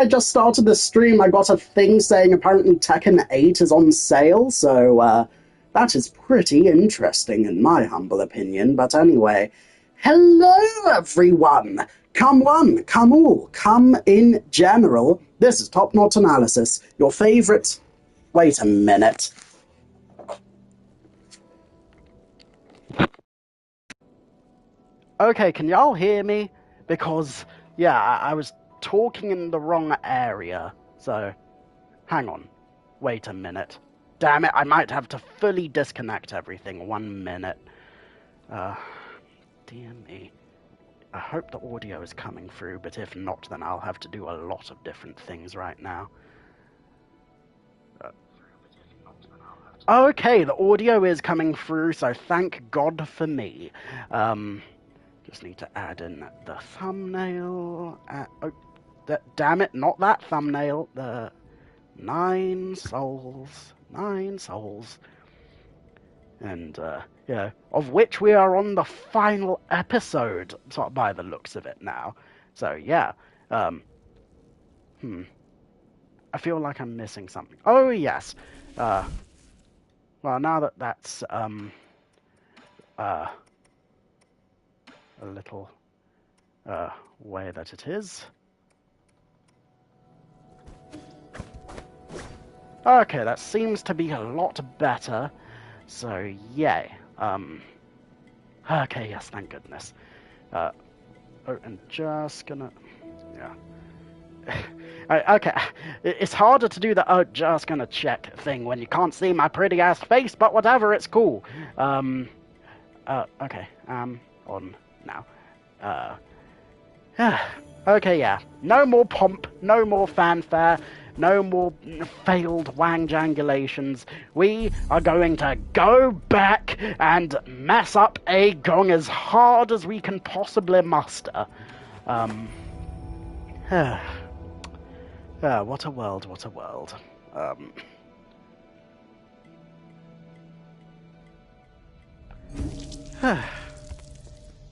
I just started the stream, I got a thing saying apparently Tekken 8 is on sale, so that is pretty interesting in my humble opinion. But anyway, hello everyone! Come one, come all, come in general. This is Top Knot Analysis, your favorite. Wait a minute. Okay, can y'all hear me? Because, yeah, I was talking in the wrong area, so hang on. Wait a minute. Damn it, I might have to fully disconnect everything. 1 minute. Dear me. I hope the audio is coming through, but if not, then I'll have to do a lot of different things right now. Okay, the audio is coming through, so thank God for me. Just need to add in the thumbnail. Oh, damn it, not that thumbnail. The nine souls. And, yeah, of which we are on the final episode, sort of by the looks of it now. So, yeah, I feel like I'm missing something. Oh, yes. Well, now that that's, a little, way that it is. Okay, that seems to be a lot better. So, yay. Okay, yes, thank goodness. Oh, and just gonna... Yeah. Okay, it's harder to do the just gonna check thing when you can't see my pretty ass face, but whatever, it's cool. Okay, on now. Okay, yeah. No more pomp, no more fanfare, no more failed wang-jangulations. We are going to go back and mess up a gong as hard as we can possibly muster. What a world, what a world.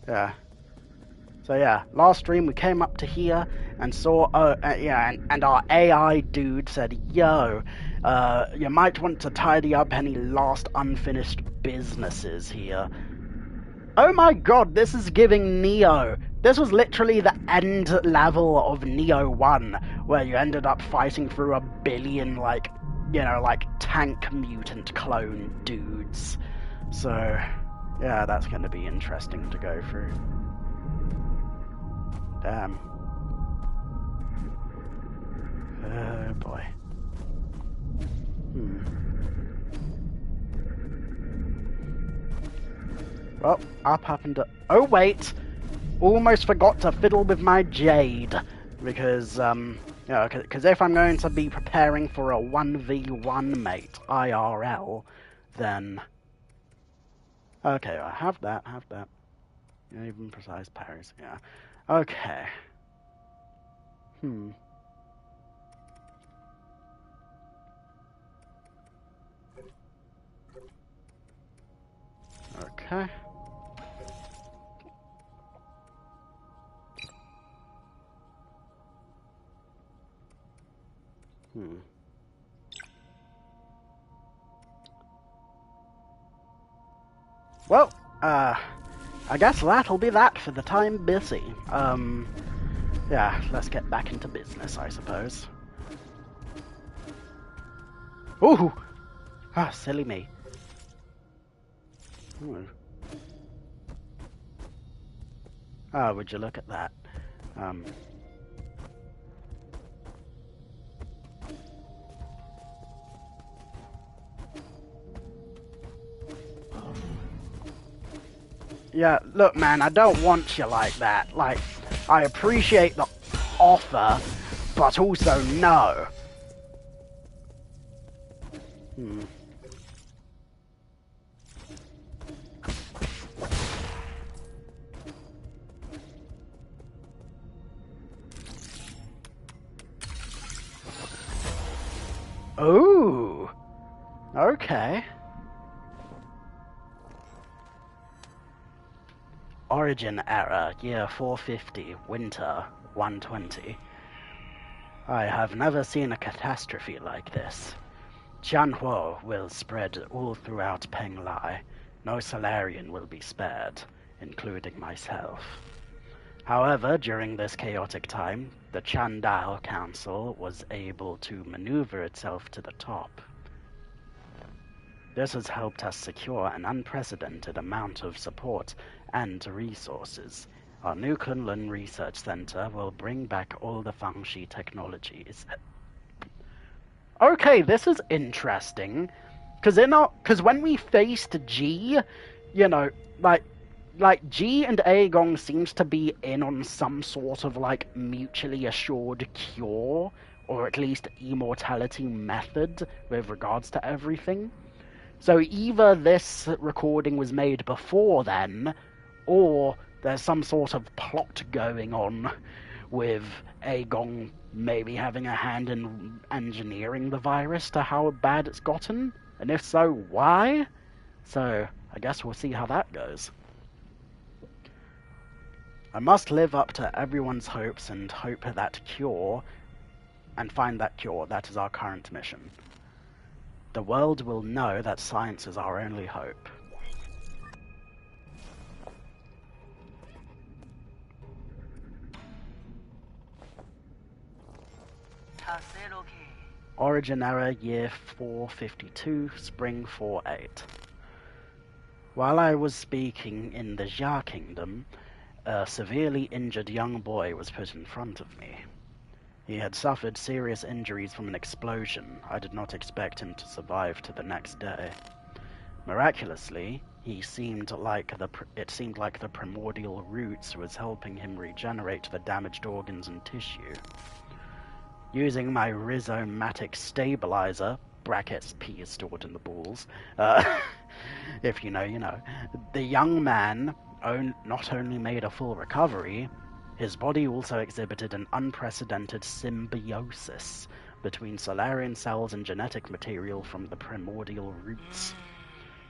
Yeah. So yeah, last stream we came up to here and saw, and our AI dude said, yo, you might want to tidy up any last unfinished businesses here. Oh my god, this is giving Neo. This was literally the end level of Neo 1, where you ended up fighting through a billion, like, tank mutant clone dudes. So, yeah, that's going to be interesting to go through. Damn. Oh boy. Well, up happened to... Oh wait! Almost forgot to fiddle with my jade. Because, because if I'm going to be preparing for a 1v1 mate, IRL, then... Okay, I have that. Even precise parries, yeah. Okay. Okay. Well, I guess that'll be that for the time busy. Yeah, let's get back into business, I suppose. Ooh! Ah, silly me. Oh, would you look at that? Yeah, look, man, I don't want you like that. Like, I appreciate the offer, but also no. Ooh. Okay. Origin error, year 450, winter 120. I have never seen a catastrophe like this. Tianhuo will spread all throughout Penglai. No Solarian will be spared, including myself. However, during this chaotic time, the Chandal Council was able to maneuver itself to the top. This has helped us secure an unprecedented amount of support and resources. Our new Kunlun Research Center will bring back all the Fangxi technologies. Okay, this is interesting, because when we faced G, you know, like G and Gong seems to be in on some sort of like mutually assured cure, or at least immortality method with regards to everything. So either this recording was made before then, or there's some sort of plot going on with Gong maybe having a hand in engineering the virus to how bad it's gotten, and if so, why? So I guess we'll see how that goes. I must live up to everyone's hopes and hope that cure, and find that cure. That is our current mission. The world will know that science is our only hope. Origin error, year 452, spring 48. While I was speaking in the Jia Kingdom, a severely injured young boy was put in front of me. He had suffered serious injuries from an explosion. I did not expect him to survive to the next day. Miraculously, it seemed like the primordial roots was helping him regenerate the damaged organs and tissue. Using my rhizomatic stabilizer, brackets P is stored in the balls, if you know, you know, the young man not only made a full recovery, his body also exhibited an unprecedented symbiosis between Solarian cells and genetic material from the primordial roots.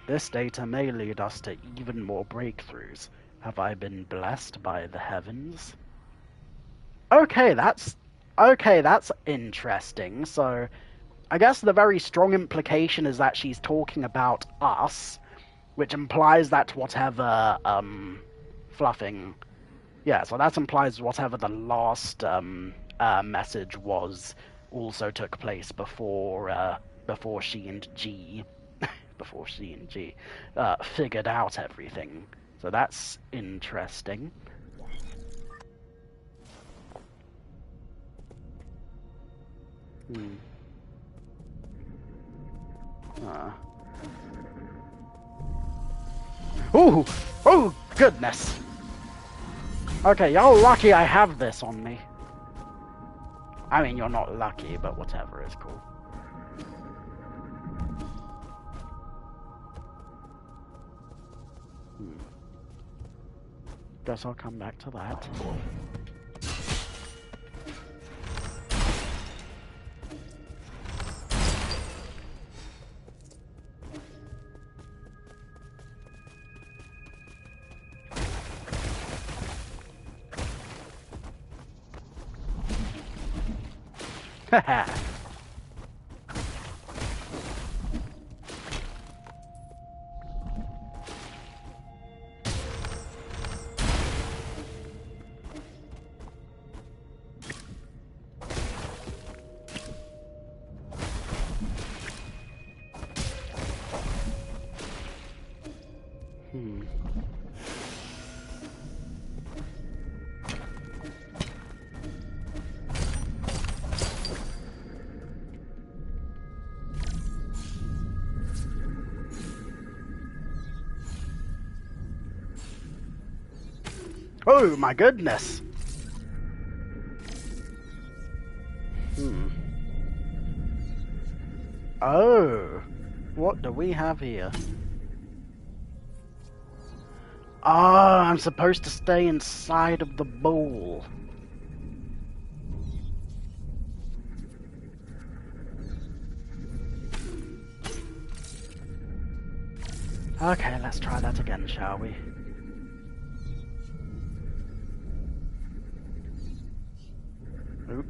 This data may lead us to even more breakthroughs. Have I been blessed by the heavens? Okay, that's interesting. So, I guess the very strong implication is that she's talking about us, which implies that whatever, fluffing... Yeah, so that implies whatever the last, message was also took place before she and G... figured out everything. So that's interesting. Ooh! Oh, goodness! Okay, y'all lucky I have this on me. I mean, you're not lucky, but whatever is cool. Guess I'll come back to that. Haha. Oh my goodness! Oh, what do we have here? Oh, I'm supposed to stay inside of the bowl. Okay, let's try that again, shall we? Oop.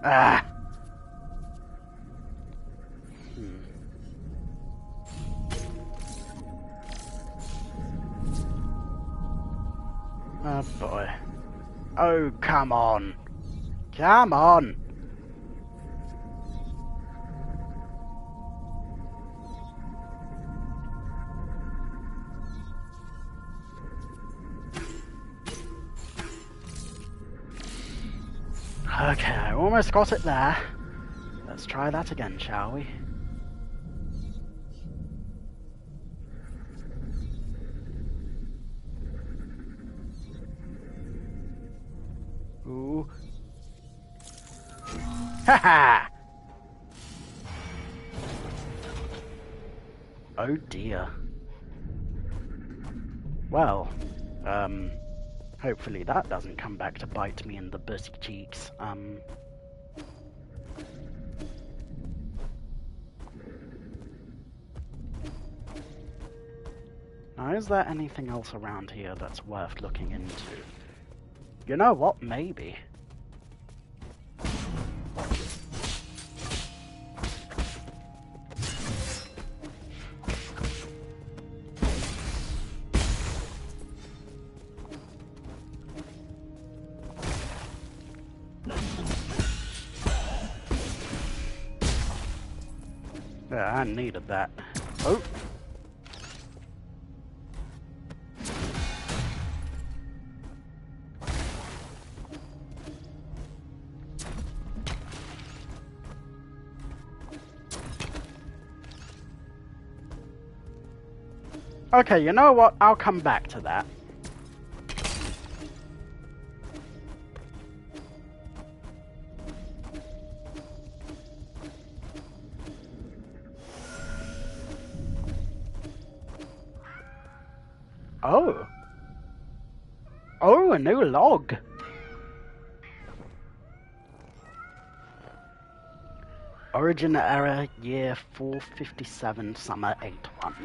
Ah. Oh boy. Oh, come on. Come on. Okay, I almost got it there. Let's try that again, shall we? Ooh. Haha! Oh dear. Well, hopefully that doesn't come back to bite me in the bussy cheeks. Now, is there anything else around here that's worth looking into? You know what? Maybe. Yeah, I needed that. Oh! Okay, you know what? I'll come back to that. Oh. Oh, a new log. Origin error, year 457, summer 81.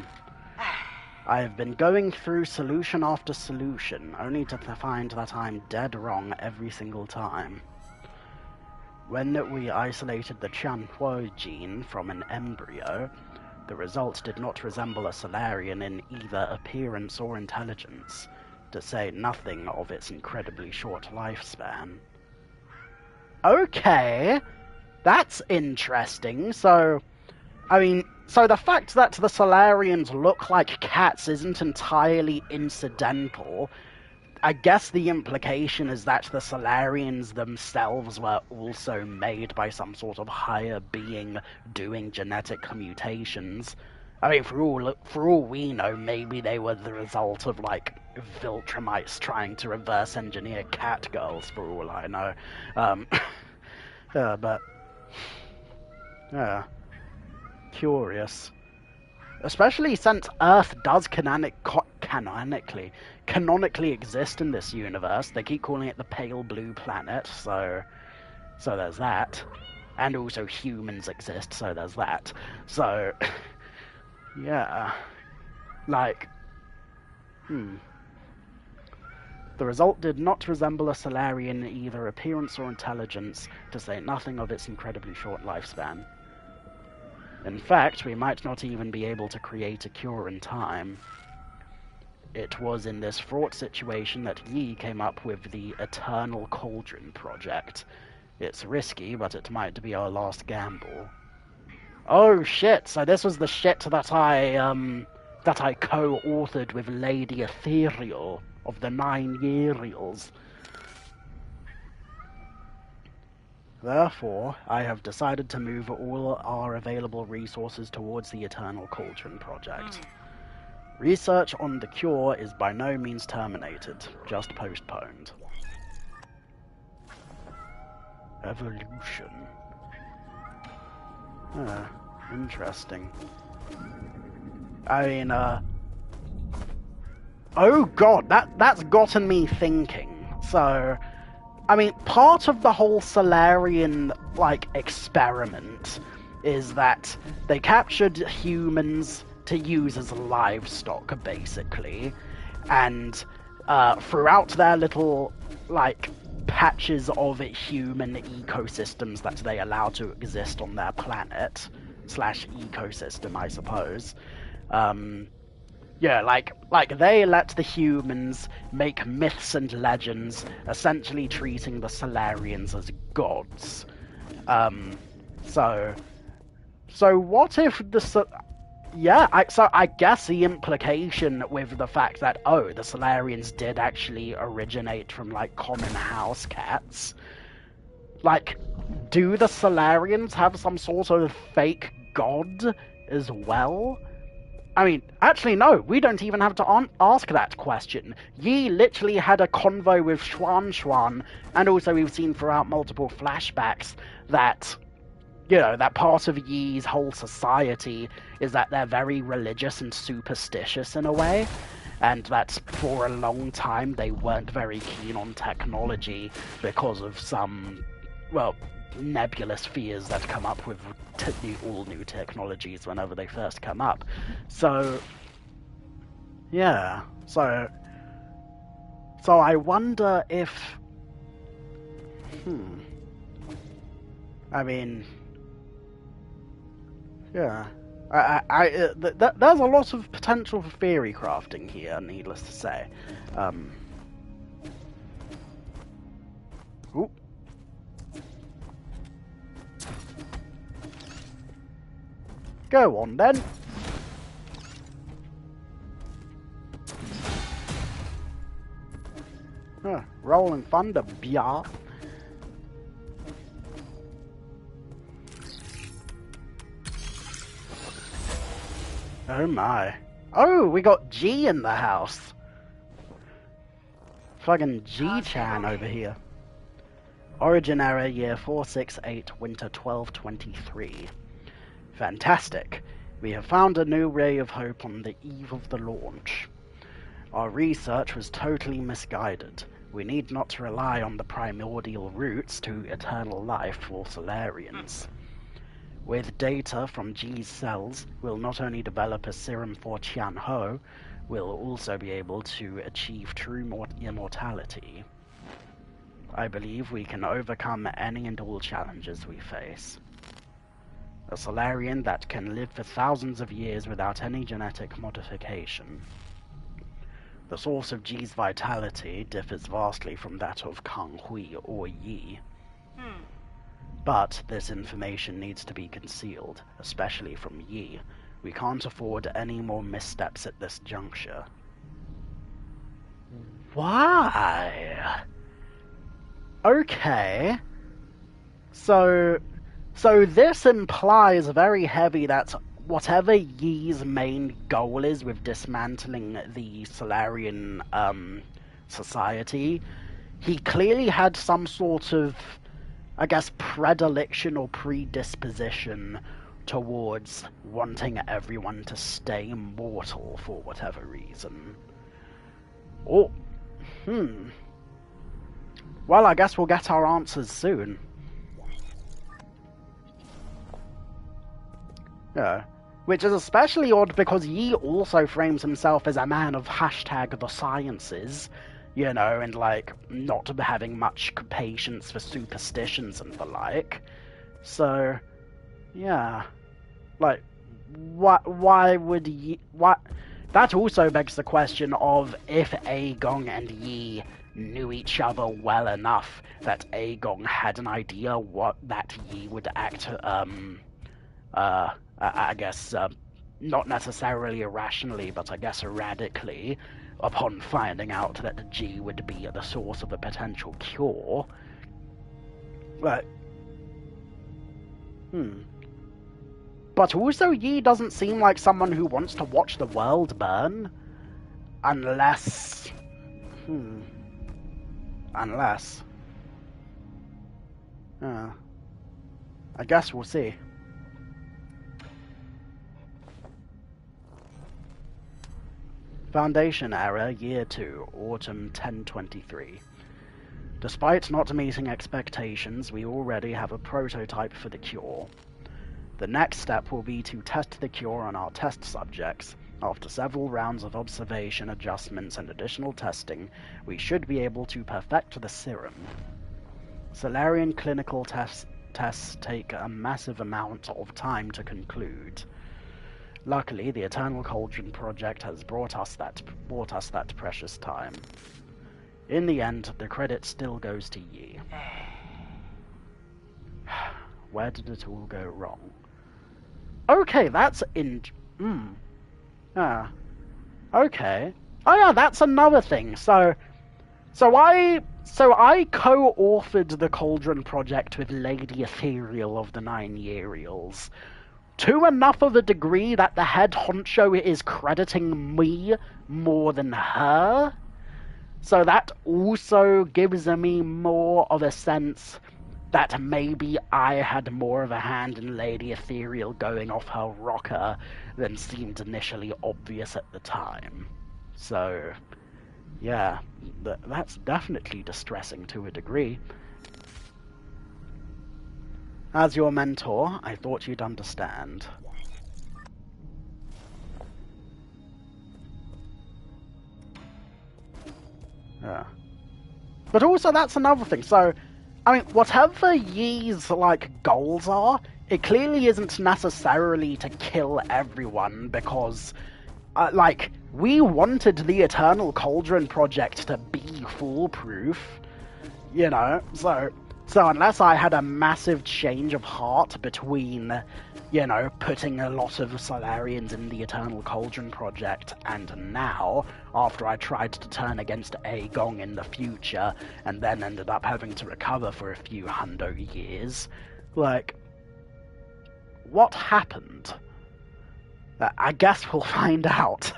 I have been going through solution after solution, only to find that I'm dead wrong every single time. When we isolated the Chanhuo gene from an embryo, the results did not resemble a Solarian in either appearance or intelligence, to say nothing of its incredibly short lifespan. Okay, that's interesting. So, I mean, so the fact that the Solarians look like cats isn't entirely incidental. I guess the implication is that the Solarians themselves were also made by some sort of higher being doing genetic mutations. I mean, for all we know, maybe they were the result of, like, Viltrumites trying to reverse engineer cat girls, for all I know. Curious. Especially since Earth does canonically exist in this universe. They keep calling it the Pale Blue Planet, so there's that. And also humans exist, so there's that. So, yeah. Like, The result did not resemble a Solarian in either appearance or intelligence, to say nothing of its incredibly short lifespan. In fact, we might not even be able to create a cure in time. It was in this fraught situation that Yi came up with the Eternal Cauldron project. It's risky, but it might be our last gamble. Oh shit, so this was the shit that I co-authored with Lady Ethereal of the Ninesols. Therefore, I have decided to move all our available resources towards the Eternal Cauldron project. Research on the cure is by no means terminated, just postponed. Evolution. Interesting. I mean, oh god, that's gotten me thinking. So, I mean, part of the whole Solarian, like, experiment is that they captured humans to use as livestock, basically, and throughout their little, like, patches of human ecosystems that they allow to exist on their planet slash ecosystem, I suppose. Yeah, like they let the humans make myths and legends, essentially treating the Solarians as gods. So what if the so I guess the implication with the fact that, oh, the Solarians did actually originate from, like, common house cats. Like, do the Solarians have some sort of fake god as well? I mean, actually, no, we don't even have to ask that question. Yi literally had a convo with Xuan, and also we've seen throughout multiple flashbacks that, you know, that part of Yi's whole society is that they're very religious and superstitious in a way, and that for a long time they weren't very keen on technology because of some, well, nebulous fears that come up with all new technologies whenever they first come up. So, yeah, so I wonder if, I mean, yeah, there's a lot of potential for theory crafting here, needless to say. Ooh. Go on then. Rolling thunder, bia. Oh my. Oh, we got G in the house. Fucking G-chan over here. Origin error year 468, winter 1223. Fantastic. We have found a new ray of hope on the eve of the launch. Our research was totally misguided. We need not rely on the primordial roots to eternal life for Solarians. With data from G's cells, we'll not only develop a serum for Tianhe, we'll also be able to achieve true immortality. I believe we can overcome any and all challenges we face. A Solarian that can live for thousands of years without any genetic modification. The source of G's vitality differs vastly from that of Kang Hui or Yi. But this information needs to be concealed, especially from Yi. We can't afford any more missteps at this juncture. Why? Okay. So this implies very heavy that whatever Yi's main goal is with dismantling the Solarian society, he clearly had some sort of, I guess, predilection or predisposition towards wanting everyone to stay immortal for whatever reason. Oh, Well, I guess we'll get our answers soon. Yeah. Which is especially odd because Yi also frames himself as a man of hashtag the sciences, you know, and, like, not having much patience for superstitions and the like. So, yeah. Like, why would Yi... That also begs the question of if Gong and Yi knew each other well enough that Gong had an idea that Yi would act, I guess, not necessarily irrationally, but I guess erratically, upon finding out that G would be the source of a potential cure. But, But also, Yi doesn't seem like someone who wants to watch the world burn. Unless... Unless... I guess we'll see. Foundation error, year 2, autumn 1023. Despite not meeting expectations, we already have a prototype for the cure. The next step will be to test the cure on our test subjects. After several rounds of observation, adjustments, and additional testing, we should be able to perfect the serum. Solarian clinical tests take a massive amount of time to conclude. Luckily, the Eternal Cauldron project has brought us that precious time. In the end, the credit still goes to Yi. Where did it all go wrong? Okay, that's okay. Oh yeah, that's another thing. So I co-authored the Cauldron project with Lady Ethereal of the Ninesols, to enough of a degree that the head honcho is crediting me more than her. So that also gives me more of a sense that maybe I had more of a hand in Lady Ethereal going off her rocker than seemed initially obvious at the time. So, yeah, that's definitely distressing to a degree. As your mentor, I thought you'd understand. Yeah. But also, that's another thing. So, I mean, whatever Yi's, goals are, it clearly isn't necessarily to kill everyone, because, we wanted the Eternal Cauldron project to be foolproof, you know? So unless I had a massive change of heart between, putting a lot of Solarians in the Eternal Cauldron project and now, after I tried to turn against GONG in the future, and then ended up having to recover for a few hundo years, what happened? I guess we'll find out.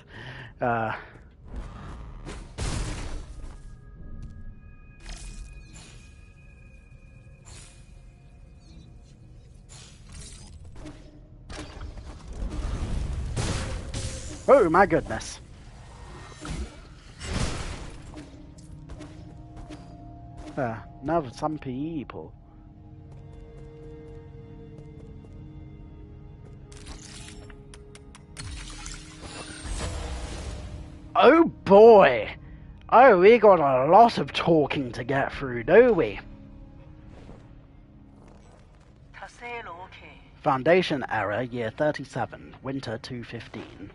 Oh my goodness. Now some people. Oh boy! Oh, we got a lot of talking to get through, do we? Foundation error, year 37, winter 215.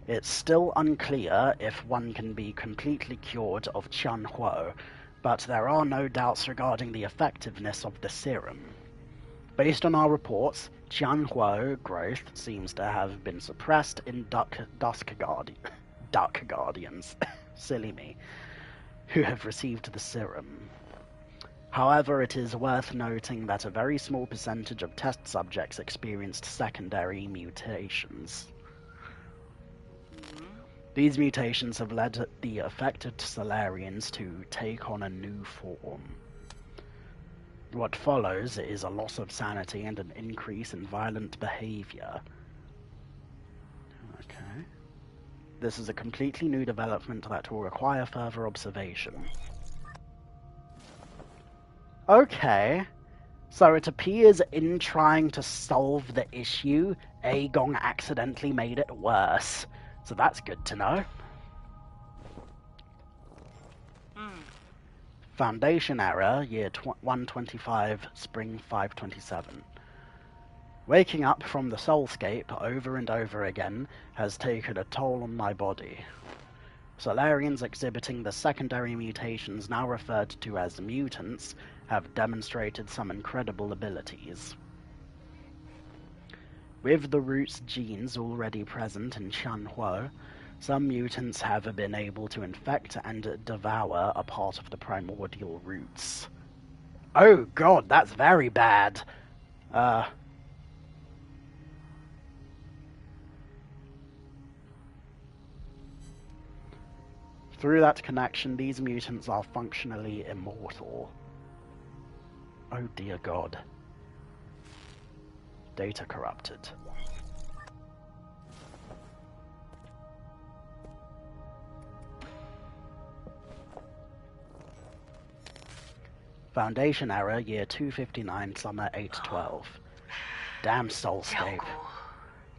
It's still unclear if one can be completely cured of Qianhuo, but there are no doubts regarding the effectiveness of the serum. Based on our reports, Qianhuo growth seems to have been suppressed in Duck Guardians, silly me, who have received the serum. However, it is worth noting that a very small percentage of test subjects experienced secondary mutations. These mutations have led the affected Solarians to take on a new form. What follows is a loss of sanity and an increase in violent behavior. Okay. This is a completely new development that will require further observation. Okay. So it appears in trying to solve the issue, GONG accidentally made it worse. So that's good to know. Foundation error, year 125, spring 527. Waking up from the soulscape over and over again has taken a toll on my body. Solarians exhibiting the secondary mutations now referred to as mutants have demonstrated some incredible abilities. With the roots genes already present in Qianhuo, some mutants have been able to infect and devour a part of the primordial roots. Oh god, that's very bad. Through that connection, these mutants are functionally immortal. Oh dear god. Data corrupted. Foundation error, year 259, summer 812. Damn soulscape.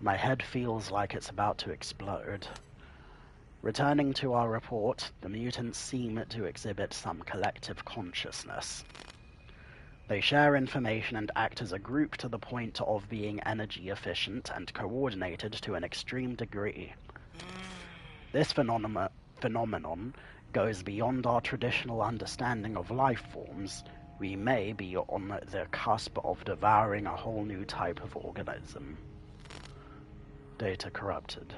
My head feels like it's about to explode. Returning to our report, the mutants seem to exhibit some collective consciousness. They share information and act as a group to the point of being energy efficient and coordinated to an extreme degree. This phenomenon goes beyond our traditional understanding of life forms. We may be on the cusp of devouring a whole new type of organism. Data corrupted.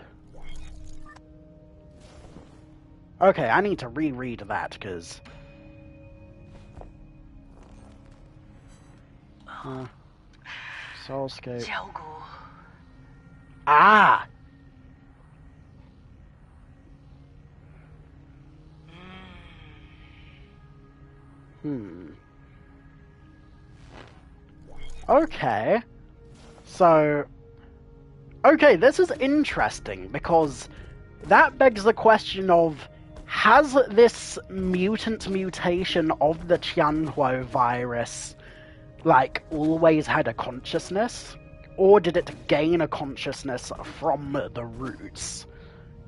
Okay, I need to reread that, because... Soulscape... Ah! Okay. So... Okay, this is interesting, because that begs the question of, has this mutant mutation of the Tianhuo virus, like, always had a consciousness? Or did it gain a consciousness from the roots?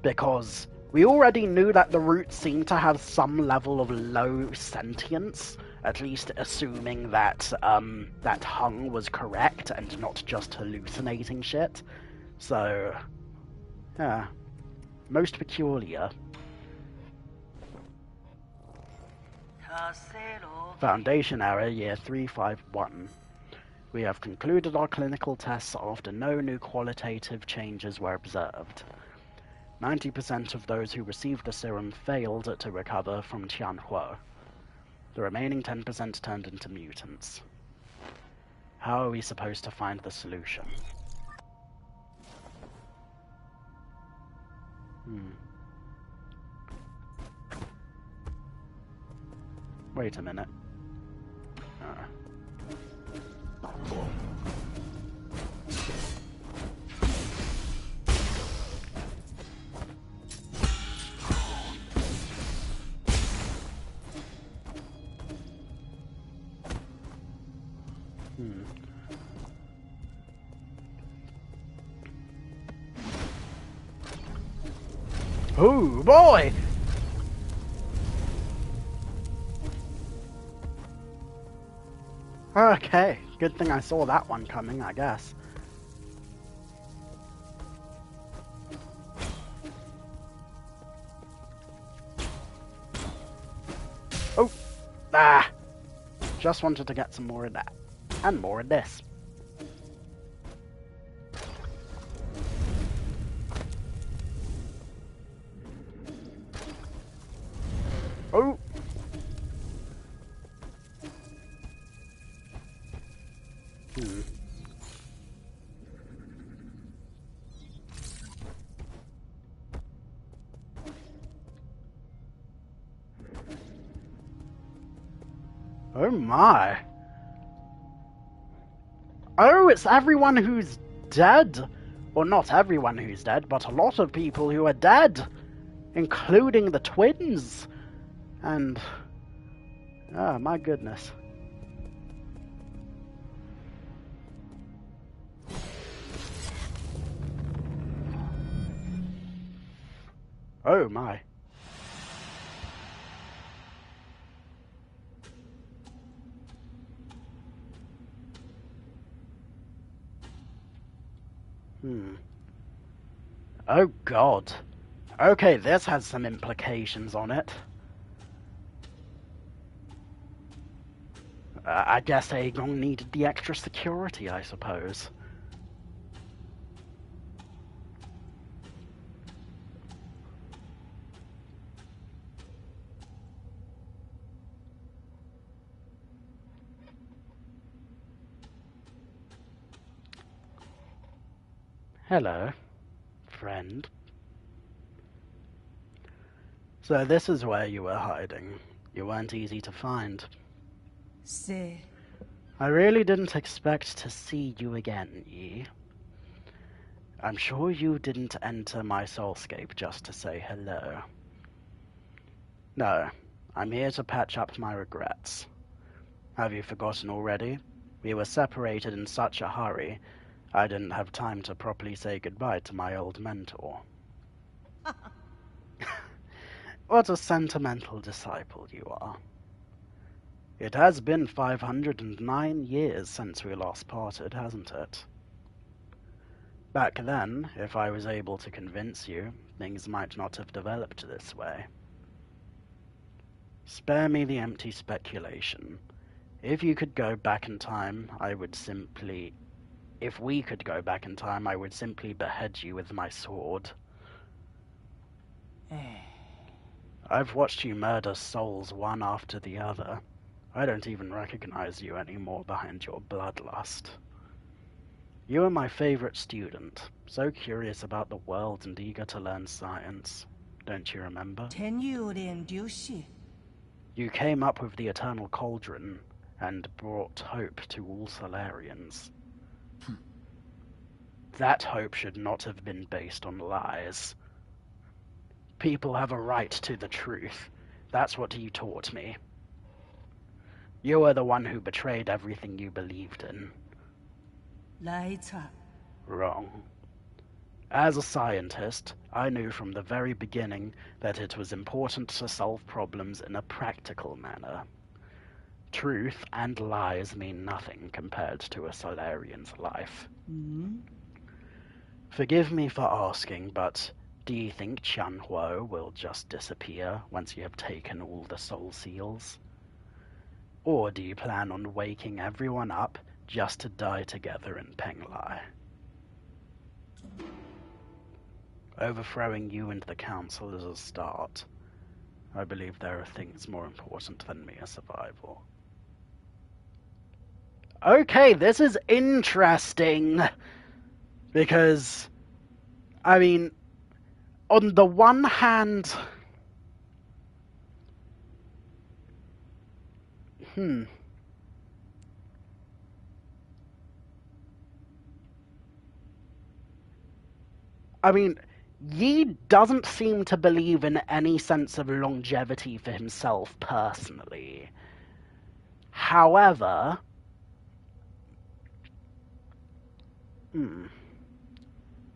Because we already knew that the roots seemed to have some level of low sentience, at least assuming that, that Hung was correct and not just hallucinating shit. So, yeah, most peculiar. Foundation error, year 351. We have concluded our clinical tests after no new qualitative changes were observed. 90% of those who received the serum failed to recover from Tianhuo. The remaining 10% turned into mutants. How are we supposed to find the solution? Wait a minute. Oh boy! Okay, good thing I saw that one coming, I guess. Oh! Ah! Just wanted to get some more of that. And more of this. Oh! Oh my. Oh, it's everyone who's dead. Well, not everyone who's dead, but a lot of people who are dead. Including the twins. And... oh, my goodness. Oh my. Oh god. Okay, this has some implications on it. I guess GONG needed the extra security, I suppose. Hello, friend. So this is where you were hiding. You weren't easy to find. See. I really didn't expect to see you again, Yi. I'm sure you didn't enter my soulscape just to say hello. No, I'm here to patch up my regrets. Have you forgotten already? We were separated in such a hurry, I didn't have time to properly say goodbye to my old mentor. What a sentimental disciple you are. It has been 509 years since we last parted, hasn't it? Back then, if I was able to convince you, things might not have developed this way. Spare me the empty speculation. If you could go back in time, If we could go back in time, I would simply behead you with my sword. I've watched you murder souls one after the other. I don't even recognize you anymore behind your bloodlust. You were my favorite student, so curious about the world and eager to learn science. Don't you remember? You came up with the eternal cauldron and brought hope to all Solarians. That hope should not have been based on lies. People have a right to the truth. That's what you taught me. You were the one who betrayed everything you believed in. Wrong. As a scientist, I knew from the very beginning that it was important to solve problems in a practical manner. Truth and lies mean nothing compared to a Solarian's life. Forgive me for asking, but do you think Qianhuo will just disappear once you have taken all the soul seals? Or do you plan on waking everyone up just to die together in Penglai? Overthrowing you and the council is a start. I believe there are things more important than mere survival. Okay, this is interesting. Because, I mean, on the one hand... I mean, Yi doesn't seem to believe in any sense of longevity for himself personally. However...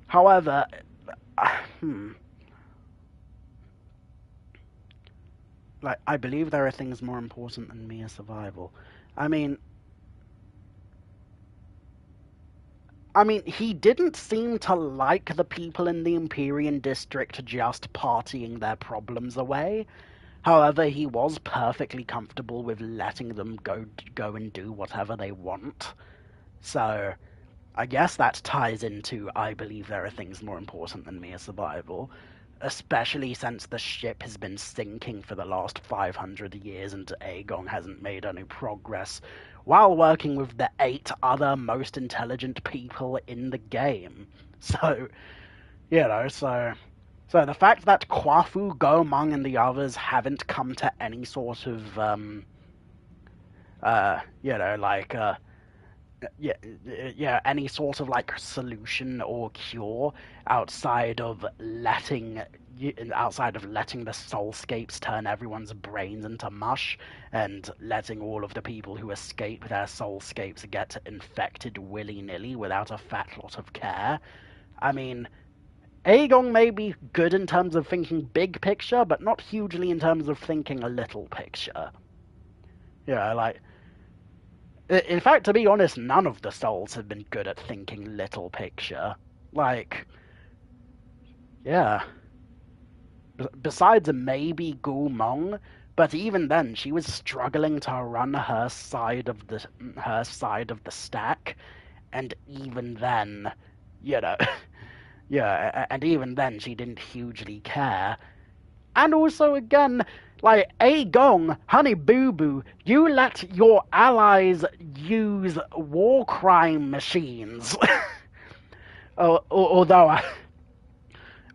However... Like, I believe there are things more important than mere survival. I mean, he didn't seem to like the people in the Empyrean District just partying their problems away. However, he was perfectly comfortable with letting them go and do whatever they want. So, I guess that ties into I believe there are things more important than mere survival. Especially since the ship has been sinking for the last 500 years and GONG hasn't made any progress while working with the 8 other most intelligent people in the game. So, so the fact that Kwafu, Gomeng, and the others haven't come to any sort of, any sort of solution or cure outside of letting the soulscapes turn everyone's brains into mush and letting all of the people who escape their soulscapes get infected willy-nilly without a fat lot of care. I mean, GONG may be good in terms of thinking big picture, but not hugely in terms of thinking a little picture. In fact, to be honest, none of the souls have been good at thinking little picture. Besides maybe Gu Meng, but even then, she was struggling to run her side of the stack, and even then, and even then, she didn't hugely care. And also, again, GONG, Honey Boo Boo, you let your allies use war crime machines. Although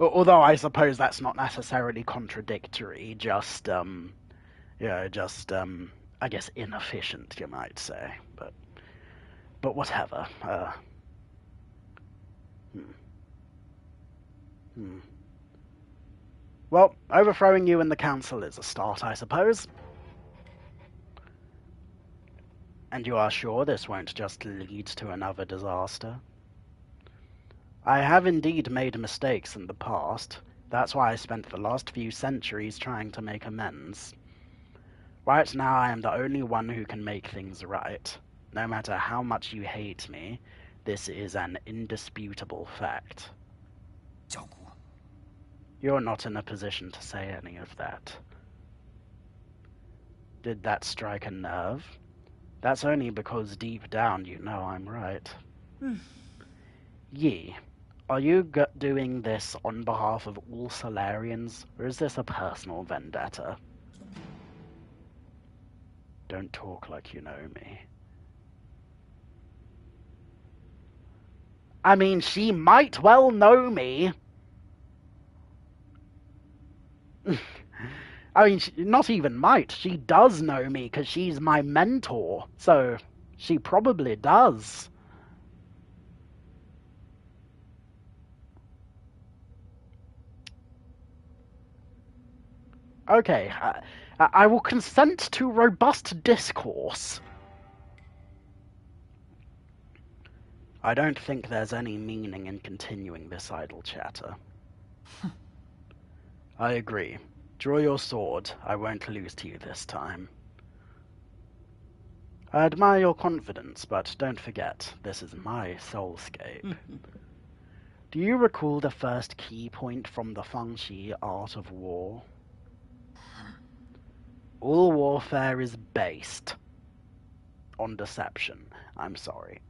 I suppose that's not necessarily contradictory, just I guess inefficient, you might say. But whatever. Well, overthrowing you in the council is a start, I suppose. And you are sure this won't just lead to another disaster? I have indeed made mistakes in the past, That's why I spent the last few centuries trying to make amends. Right now I am the only one who can make things right. No matter how much you hate me, this is an indisputable fact. 教姑， You're not in a position to say any of that. Did that strike a nerve? That's only because deep down you know I'm right. Yi, are you doing this on behalf of all Solarians, or is this a personal vendetta? Don't talk like you know me. I mean, she might well know me. I mean, not even might. She does know me because she's my mentor. So, she probably does. Okay, I will consent to robust discourse. I don't think there's any meaning in continuing this idle chatter. I agree. Draw your sword. I won't lose to you this time. I admire your confidence, but don't forget, this is my soulscape. Do you recall the first key point from the Fengshi art of war? All warfare is based on deception. I'm sorry.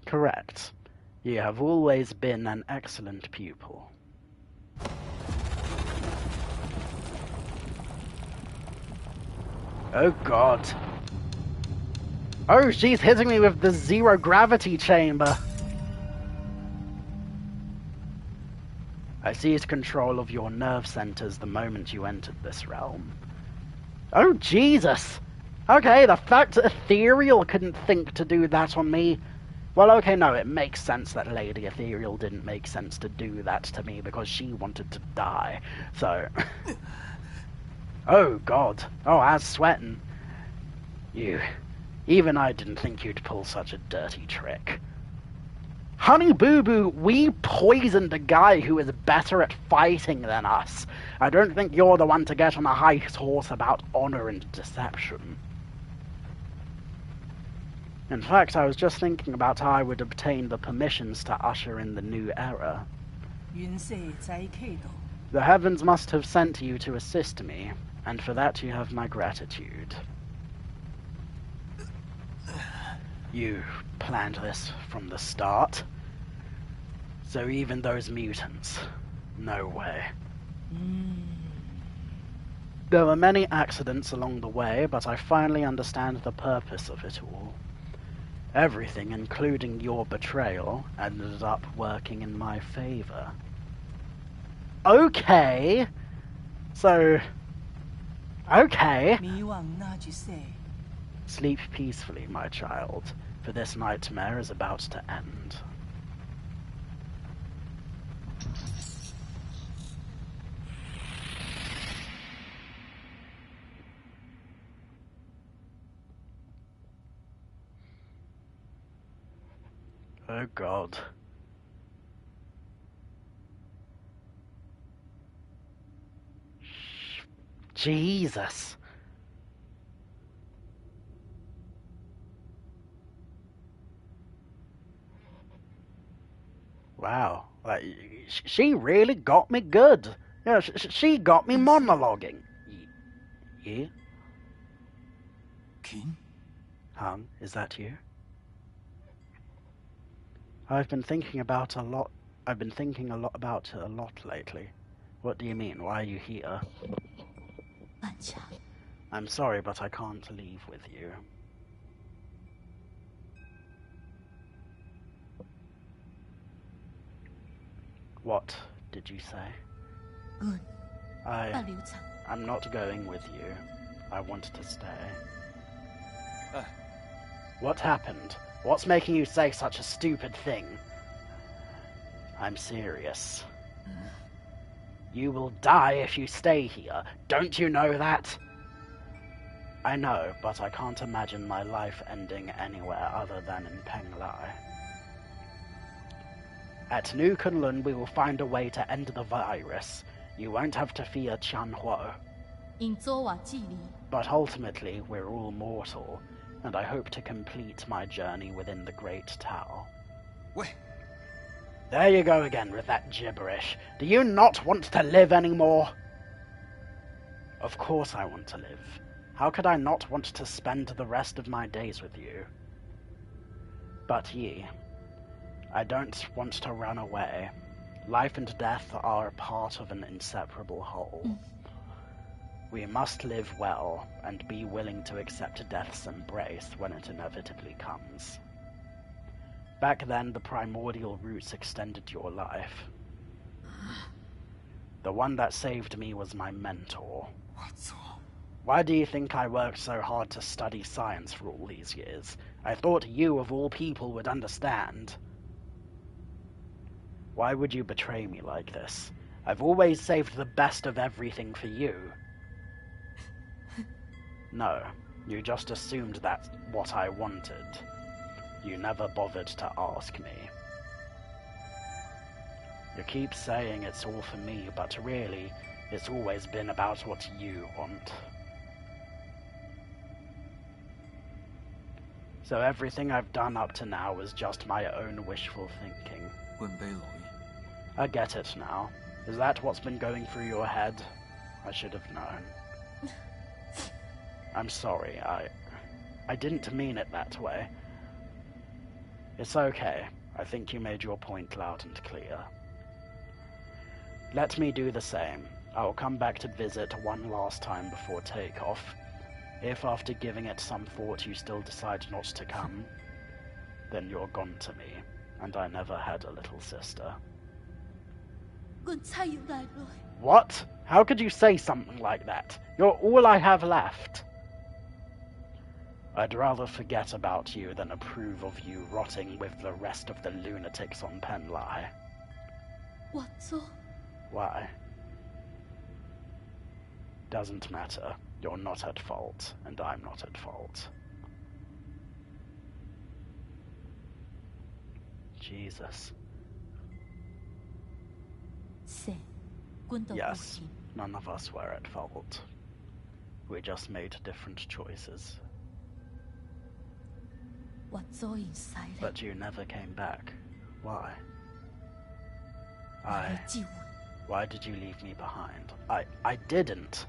Correct. You have always been an excellent pupil. Oh god. Oh, she's hitting me with the zero gravity chamber. I seized control of your nerve centers the moment you entered this realm. Oh, Jesus! Okay, the fact that Ethereal couldn't think to do that on me. Well, okay, no, it makes sense that Lady Ethereal didn't make sense to do that to me because she wanted to die. So... Oh, God. Oh, I was sweating. You... Even I didn't think you'd pull such a dirty trick. Honey Boo Boo, we poisoned a guy who is better at fighting than us. I don't think you're the one to get on a high horse about honor and deception. In fact, I was just thinking about how I would obtain the permissions to usher in the new era. 云社在K度， The heavens must have sent you to assist me, and for that you have my gratitude. You planned this from the start. So even those mutants, no way. There were many accidents along the way, but I finally understand the purpose of it all. Everything, including your betrayal, ended up working in my favor. Okay. So... Okay. 迷惘那句say， Sleep peacefully, my child, for this nightmare is about to end. Oh God. Jesus. Wow, like, she really got me good. You know, she got me monologuing. Yeah? King? Hung, is that you? I've been thinking about a lot about it a lot lately. What do you mean? Why are you here? 半强， I'm sorry, but I can't leave with you. What did you say? good，大流产， I'm not going with you. I want to stay. What happened? What's making you say such a stupid thing? I'm serious. You will die if you stay here. Don't you know that? I know, but I can't imagine my life ending anywhere other than in Penglai. At New Kunlun, we will find a way to end the virus. You won't have to fear Tianhuo. 因做我纪里， But ultimately, we're all mortal, and I hope to complete my journey within the Great Tao. 喂， There you go again with that gibberish. Do you not want to live anymore? Of course I want to live. How could I not want to spend the rest of my days with you? But Yi, I don't want to run away. Life and death are a part of an inseparable whole. We must live well and be willing to accept death's embrace when it inevitably comes. Back then, the primordial roots extended your life. The one that saved me was my mentor. 我操！ Why do you think I worked so hard to study science for all these years? I thought you, of all people, would understand. Why would you betray me like this? I've always saved the best of everything for you. No, you just assumed that's what I wanted. You never bothered to ask me. You keep saying it's all for me, but really, it's always been about what you want. So everything I've done up to now was just my own wishful thinking. 冠卑老矣。 I get it now. Is that what's been going through your head? I should have known. I'm sorry, I didn't mean it that way. It's okay. I think you made your point loud and clear. Let me do the same. I'll come back to visit one last time before takeoff. If after giving it some thought you still decide not to come, then you're gone to me, and I never had a little sister. 我猜要来来， What? How could you say something like that? You're all I have left. I'd rather forget about you than approve of you rotting with the rest of the lunatics on Penlai. 我做 Why? Doesn't matter. You're not at fault, and I'm not at fault. Jesus. 是，阮都有 Yes, 钱， none of us were at fault. We just made different choices. 我做因使咧， But you never came back. Why? 我来救阮， Why did you leave me behind? I didn't.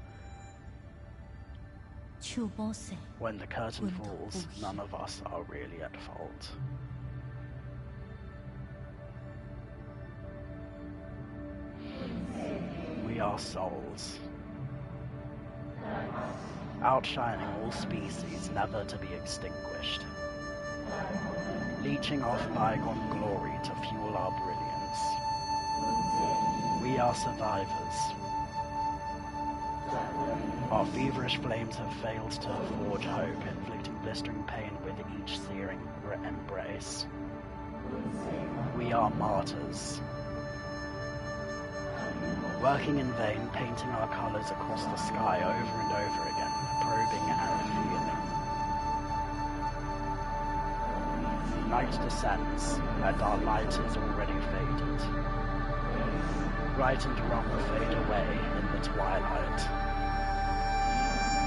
手无洗， When the curtain Wouldn't falls, push. none of us are really at fault. We are souls, outshining all species, never to be extinguished, leeching off bygone glory to fuel our brilliance. We are survivors. Our feverish flames have failed to forge hope, inflicting blistering pain with each searing embrace. We are martyrs, working in vain, painting our colours across the sky over and over again, probing and feeling. Night descends, and our light is already faded. Right and wrong fade away in the twilight.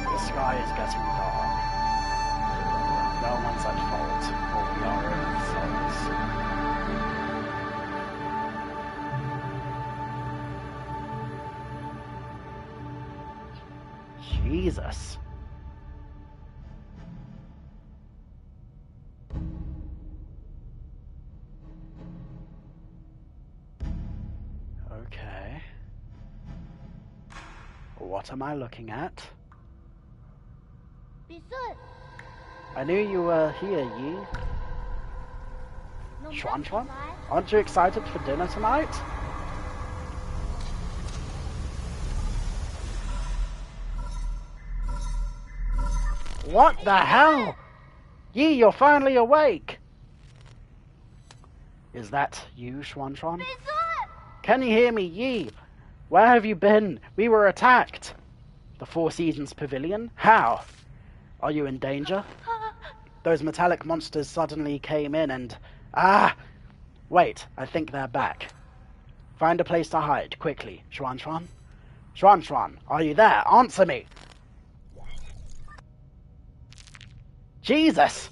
The sky is getting dark. No one's at fault, for we are only souls. Jesus. Okay. What am I looking at? 必顺， I knew you were here, Yi. 侬 Chuan 不 Chuan? 来， Aren't you excited for dinner tonight? What the hell? Yi, you're finally awake! Is that you, Xuan Xuan? 必顺， Can you hear me, Yi? Where have you been? We were attacked. The Four Seasons Pavilion? How? Are you in danger? Those metallic monsters suddenly came in and... Ah! Wait, I think they're back. Find a place to hide, quickly. Xuan Xuan? Xuan Xuan, are you there? Answer me! Jesus!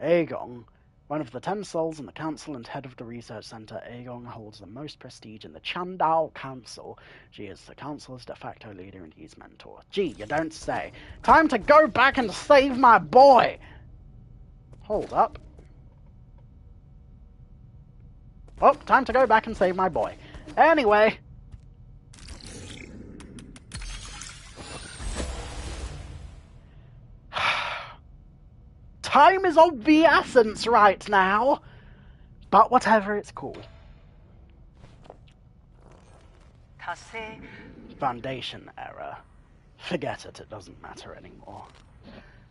Agong, one of the 10 souls in the council and head of the research center, Agong holds the most prestige in the Chandao Council. She is the council's de facto leader and his mentor. Gee, you don't say. Time to go back and save my boy! Hold up. Oh, time to go back and save my boy. Anyway. Time is of the essence right now. But whatever, it's cool. Foundation error. Forget it, it doesn't matter anymore.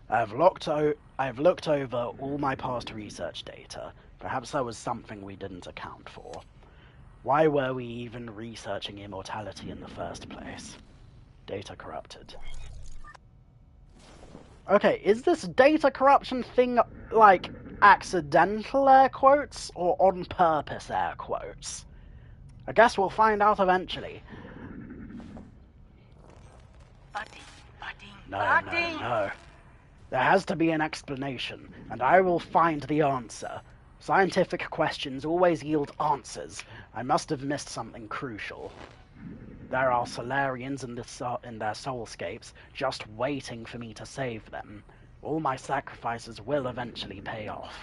I've looked over all my past research data. Perhaps there was something we didn't account for. Why were we even researching immortality in the first place? Data corrupted. Okay, is this data corruption thing, like, accidental air quotes, or on purpose air quotes? I guess we'll find out eventually. No. There has to be an explanation, and I will find the answer. Scientific questions always yield answers. I must have missed something crucial. There are Solarians in their soulscapes, just waiting for me to save them. All my sacrifices will eventually pay off.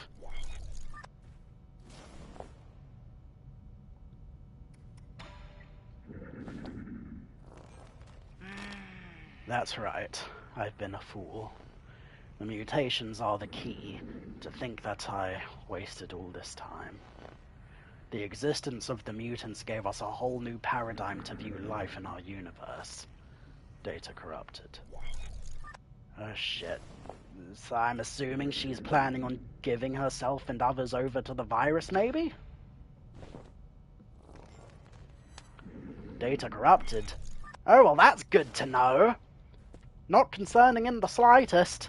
That's right. I've been a fool. The mutations are the key. To think that I wasted all this time. The existence of the mutants gave us a whole new paradigm to view life in our universe. Data corrupted. Oh shit. So I'm assuming she's planning on giving herself and others over to the virus, maybe? Data corrupted? Oh, well that's good to know. Not concerning in the slightest.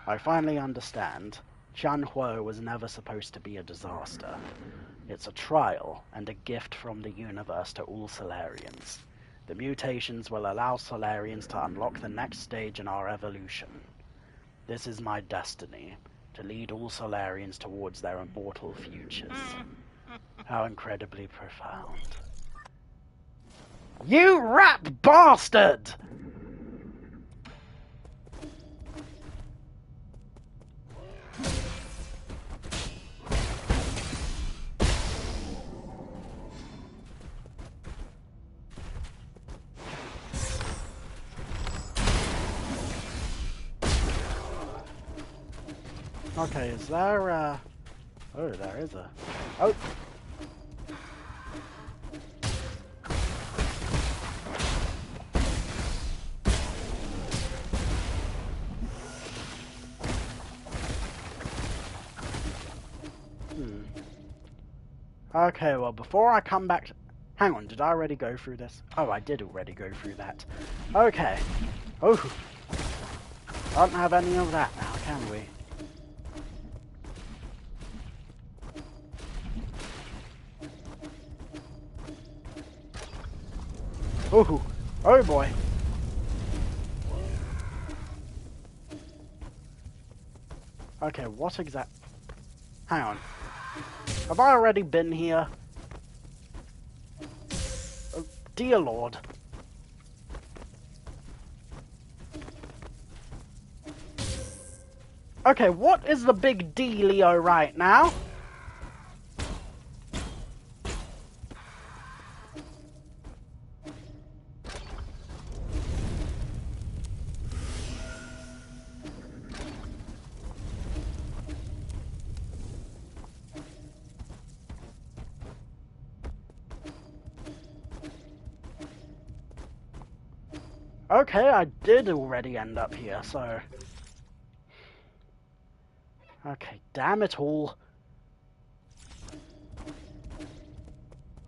I finally understand. Tianhuo was never supposed to be a disaster. It's a trial and a gift from the universe to all Solarians. The mutations will allow Solarians to unlock the next stage in our evolution. This is my destiny, to lead all Solarians towards their immortal futures. How incredibly profound. You rat bastard! Okay, is there oh, there is a... Oh! Okay, well, before I come back to... Hang on, did I already go through this? Oh, I did already go through that. Okay. Oh! Can't have any of that now, can we? Oh! Oh boy! Okay, what exact... Hang on. Have I already been here? Oh, dear Lord. Okay, what is the big dealio right now? Okay, I did already end up here, so... Okay, damn it all.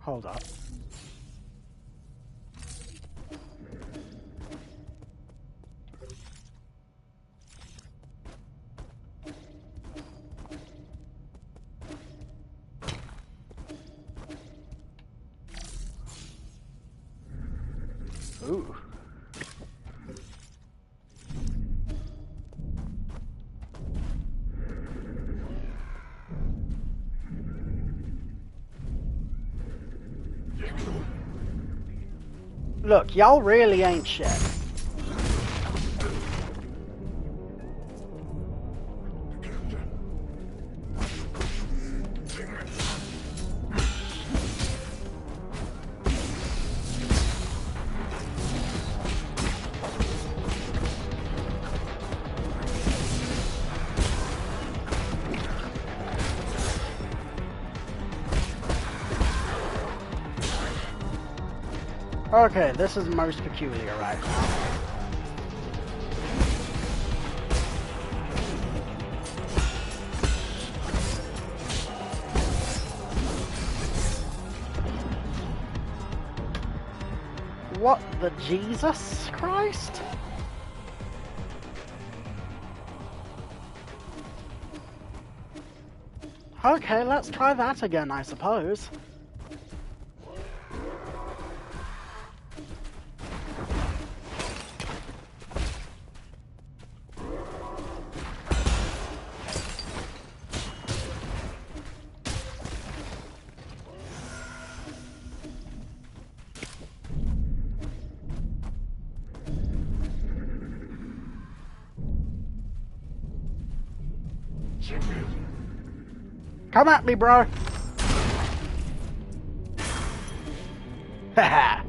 Hold up. Ooh. Look, y'all really ain't shit. Okay, this is most peculiar right now. What the Jesus Christ? Okay, let's try that again, I suppose. Come at me, bro! Haha!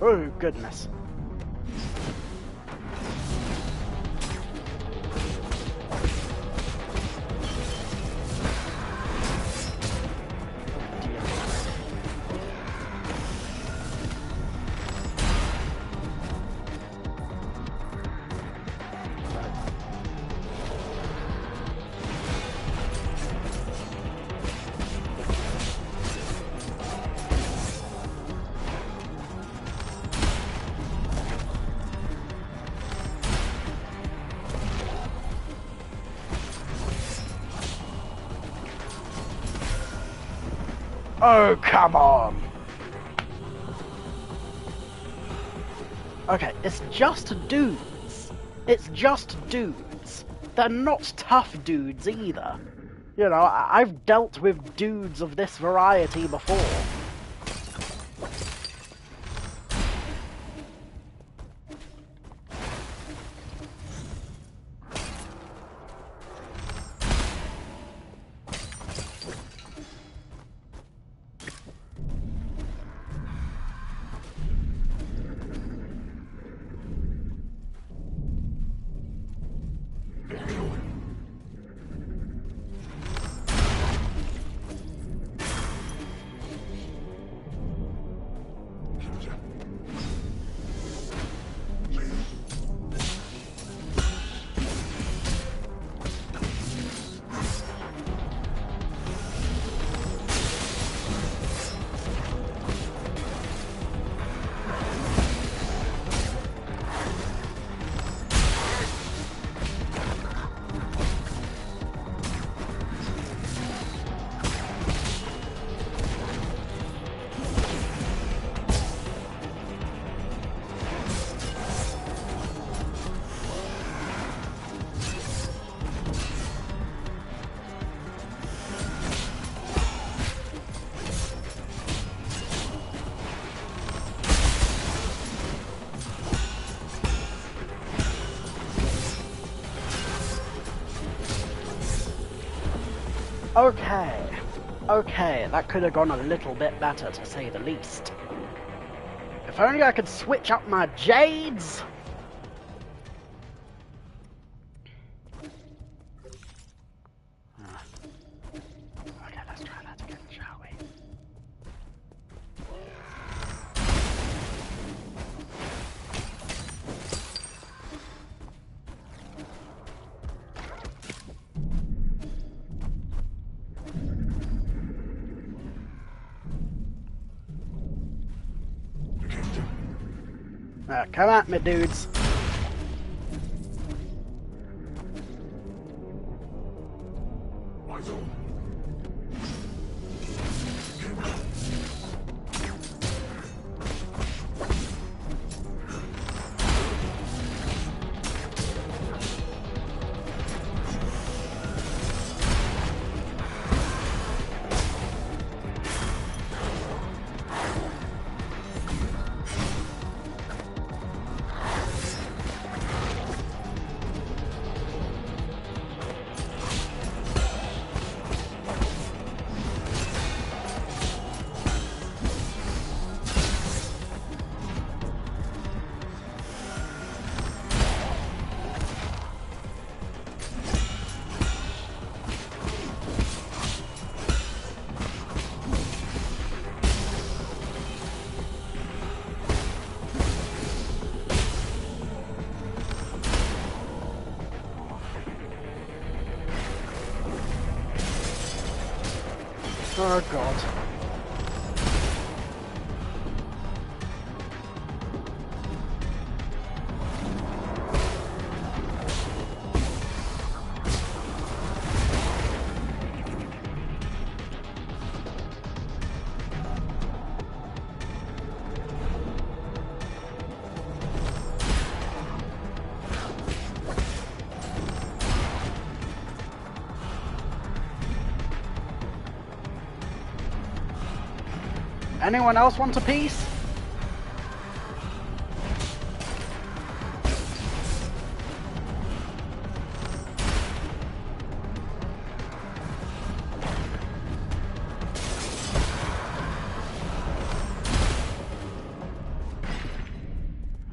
Oh, goodness. Oh, come on! Okay, it's just dudes. It's just dudes. They're not tough dudes either. You know, I've dealt with dudes of this variety before. Okay, that could have gone a little bit better, to say the least. If only I could switch up my jades! Okay, let's try that again, shall we? Come at me, dudes. Oh god. Anyone else want a piece?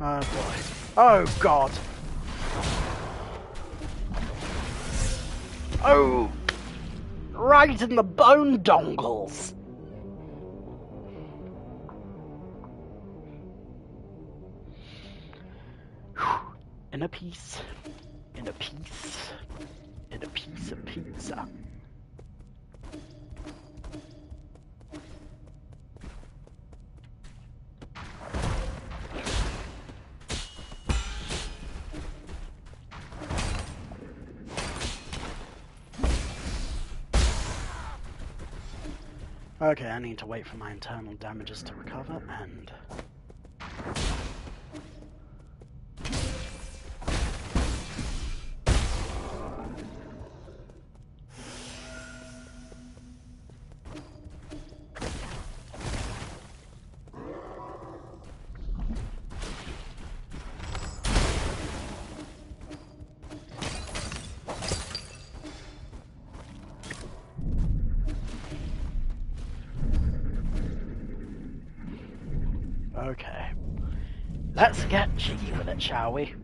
Oh boy. Oh god. Oh! Right in the bone dongles! In a piece. In a piece. In a piece of pizza. Okay, I need to wait for my internal damages to recover, and... Okay. Let's get cheeky with it, shall we?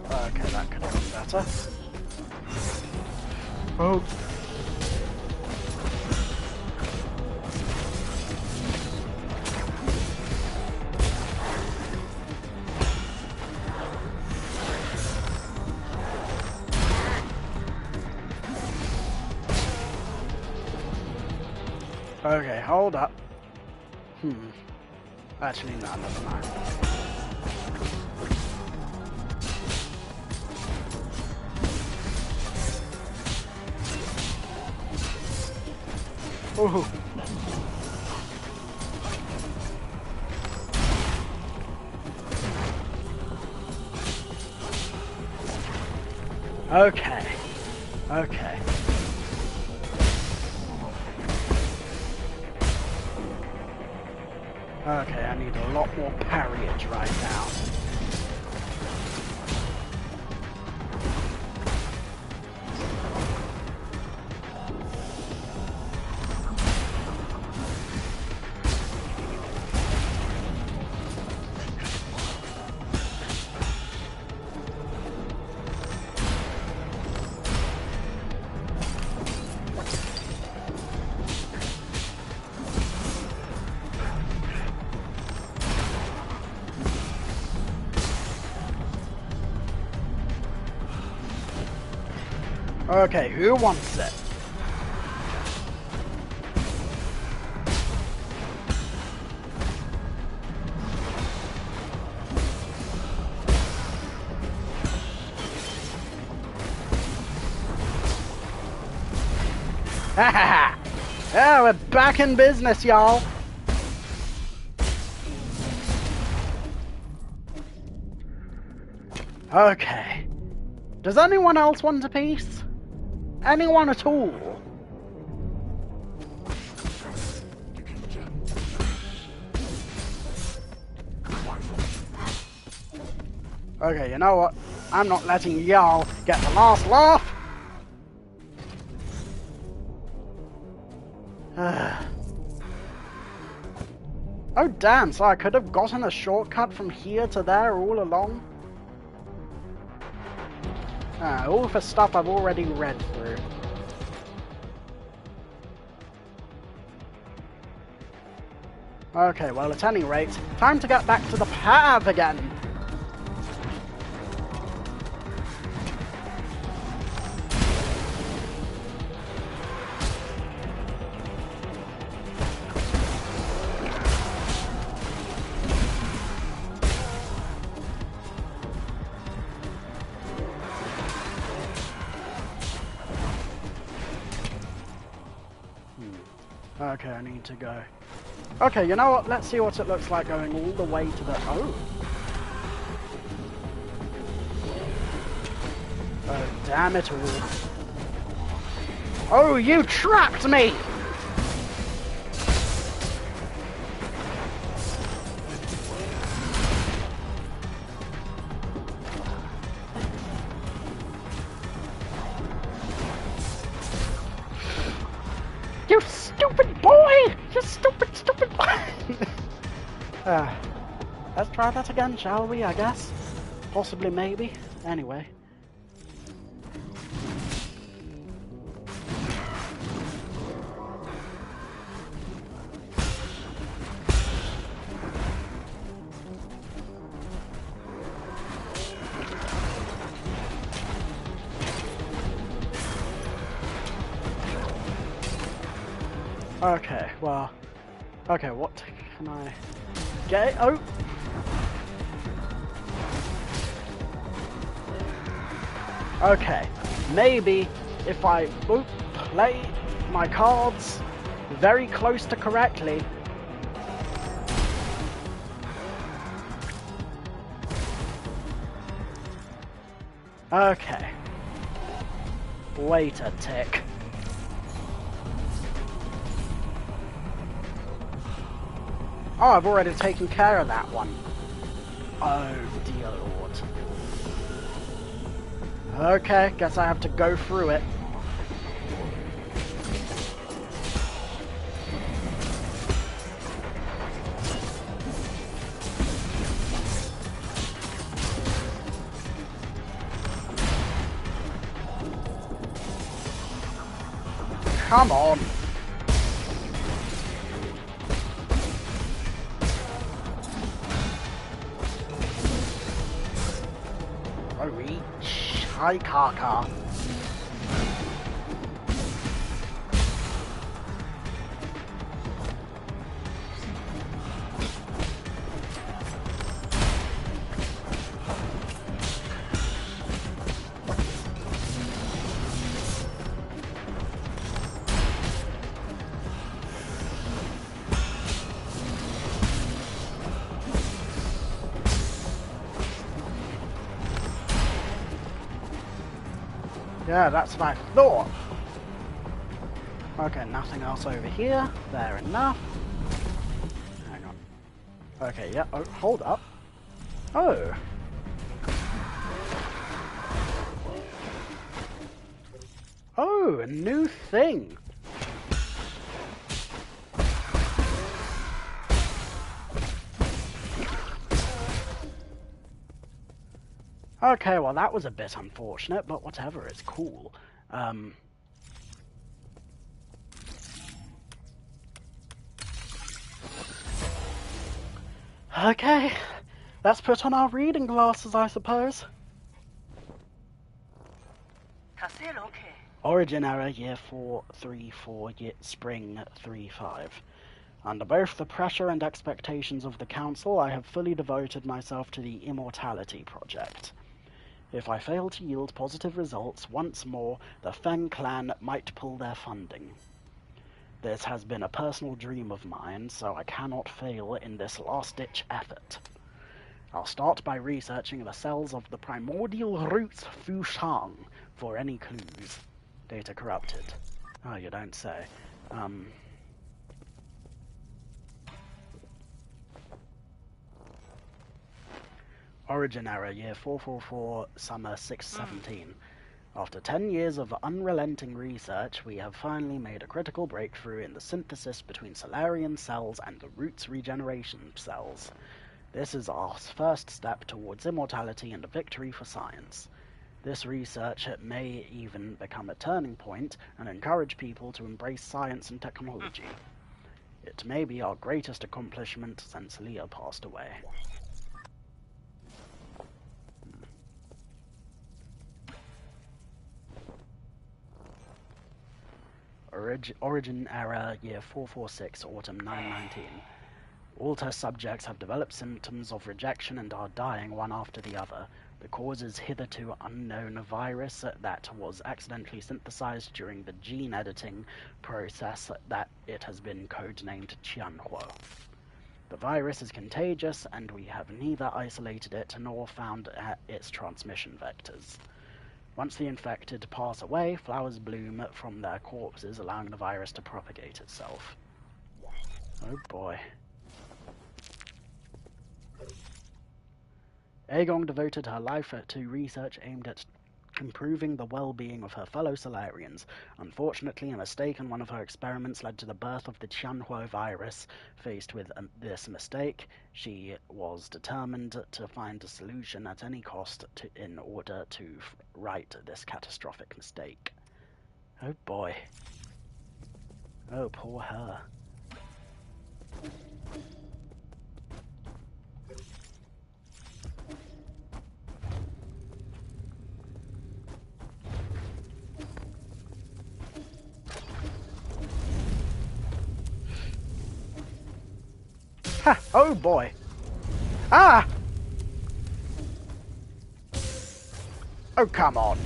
Okay, that could have been better. Oh. Okay, hold up. Actually, no, never mind. Ooh. Okay. Okay. Okay, I need a lot more parriage right now. Okay, who wants it? Hahaha! Yeah, we're back in business, y'all! Okay. Does anyone else want a piece? Anyone at all? Okay, you know what? I'm not letting y'all get the last laugh! Oh damn, so I could have gotten a shortcut from here to there all along? All for stuff I've already read through. Okay, well, at any rate, time to get back to the path again. Okay, I need to go. Okay, you know what? Let's see what it looks like going all the way to the... Oh! Oh, damn it all. Oh, you trapped me! You stupid boy! You stupid boy! Let's try that again, shall we, I guess? Possibly, maybe. Anyway. Okay, well... Okay, what can I... get? Oh! Okay, maybe if I play my cards very close to correctly... Okay. Wait a tick. Oh, I've already taken care of that one. Oh, dear lord. Okay, guess I have to go through it. Come on. Hi, Kaka. Yeah, that's what I thought. Okay, nothing else over here. Fair enough. Hang on. Okay, yeah. Oh, hold up. Oh. Oh, a new thing. Okay, well that was a bit unfortunate, but whatever, it's cool. Okay, let's put on our reading glasses, I suppose. Origin error, year 434, year spring 35. Under both the pressure and expectations of the Council, I have fully devoted myself to the Immortality Project. If I fail to yield positive results once more, the Feng clan might pull their funding. This has been a personal dream of mine, so I cannot fail in this last-ditch effort. I'll start by researching the cells of the primordial roots Fu Shang for any clues. Data corrupted. Oh, you don't say. Origin error, year 444, summer 617. After 10 years of unrelenting research, we have finally made a critical breakthrough in the synthesis between Solarian cells and the Roots regeneration cells. This is our first step towards immortality and a victory for science. This research may even become a turning point and encourage people to embrace science and technology. It may be our greatest accomplishment since Leah passed away. Origin error, year 446, autumn 919. All test subjects have developed symptoms of rejection and are dying one after the other. The cause is hitherto unknown virus that was accidentally synthesized during the gene editing process that it has been codenamed Qianhuo. The virus is contagious, and we have neither isolated it nor found its transmission vectors. Once the infected pass away, flowers bloom from their corpses, allowing the virus to propagate itself. Oh boy. GONG devoted her life to research aimed at improving the well-being of her fellow Solarians. Unfortunately, a mistake in one of her experiments led to the birth of the Qianhuo virus. Faced with this mistake, she was determined to find a solution at any cost in order to right this catastrophic mistake. Oh boy. Oh, poor her. Ha! Oh boy! Ah! Oh, come on!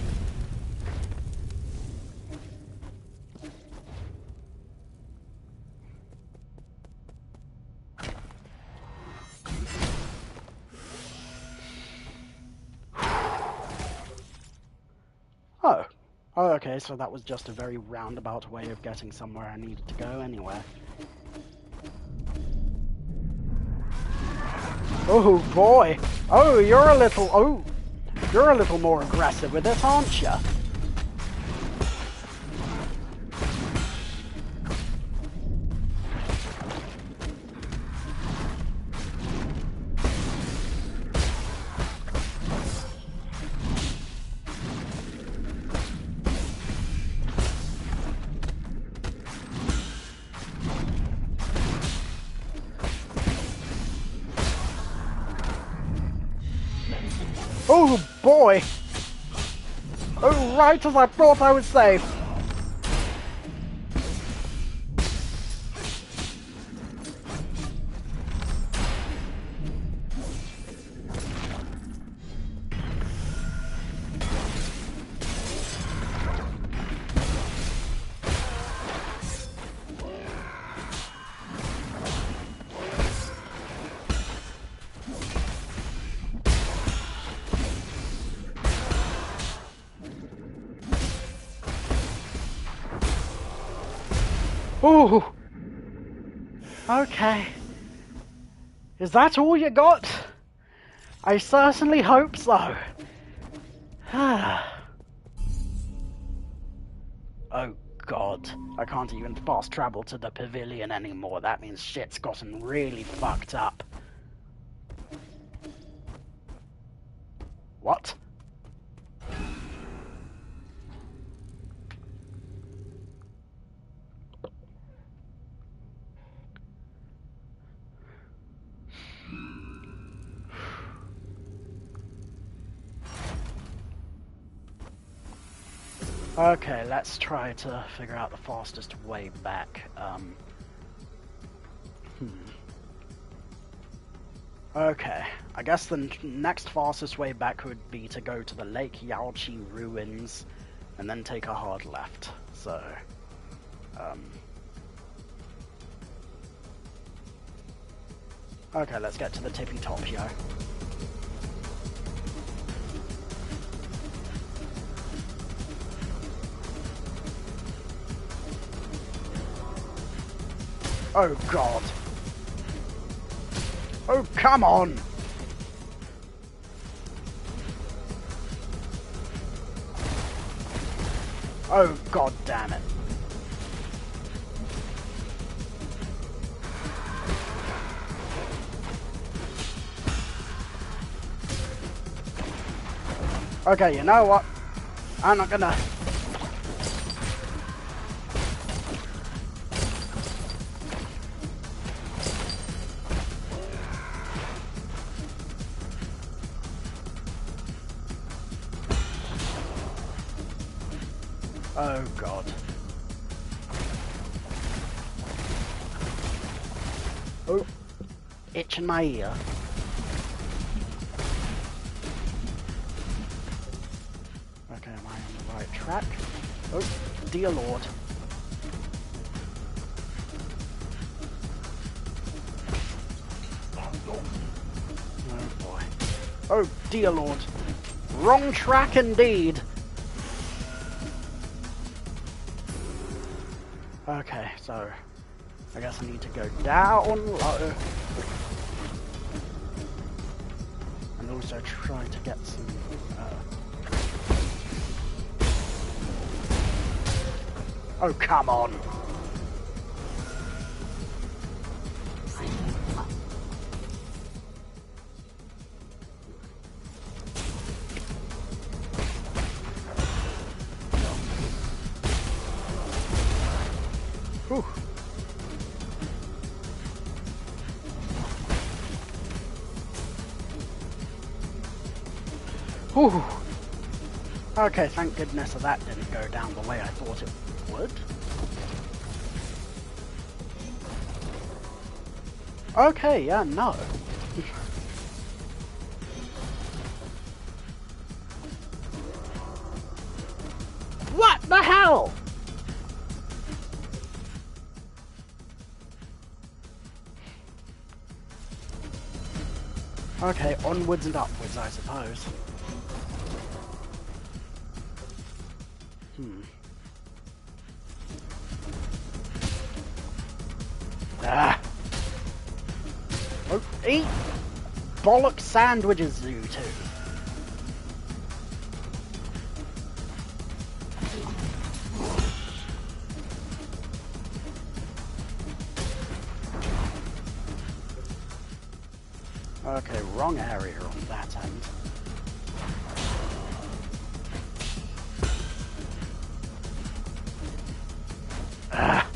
Oh. Oh, okay, so that was just a very roundabout way of getting somewhere I needed to go anyway. Oh boy! Oh, you're a little more aggressive with it, aren't you? Oh boy! Oh, right as I thought I was safe! Ooh! Okay. Is that all you got? I certainly hope so. Oh god. I can't even fast travel to the pavilion anymore. That means shit's gotten really fucked up. What? Okay, let's try to figure out the fastest way back. Okay, I guess the next fastest way back would be to go to the Lake Yaoqi ruins and then take a hard left. So, okay, let's get to the tippy top, yo. Oh god. Oh, come on! Oh god damn it. Okay, you know what? I'm not gonna... Oh god. Oh, itch in my ear. Okay, am I on the right track? Oh, dear lord. Oh boy. Oh dear lord. Wrong track indeed. Okay, so I guess I need to go down low. And also try to get some oh, come on. Whew. Whew. Okay, thank goodness that didn't go down the way I thought it would. Okay, yeah, no. What the hell? Okay, onwards and upwards, I suppose. Ah. Oh, eat bollock sandwiches, you two. Okay, wrong area on that end. Ah.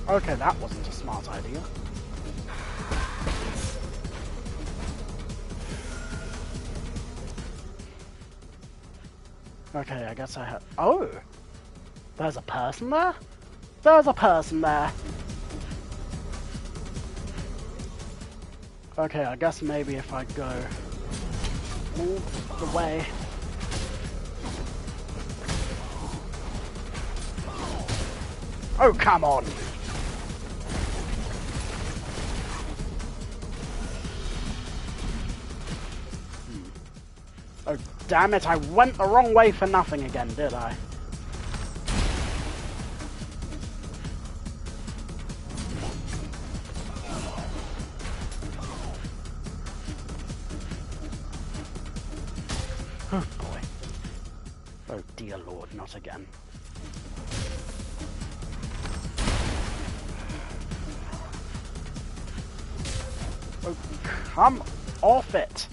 Okay, that wasn't a smart idea. Okay, I guess I have... Oh! There's a person there? There's a person there! Okay, I guess maybe if I go... move the way... Oh, come on! Oh, damn it, I went the wrong way for nothing again, did I? Oh, boy. Oh, dear lord, not again. Oh, come off it!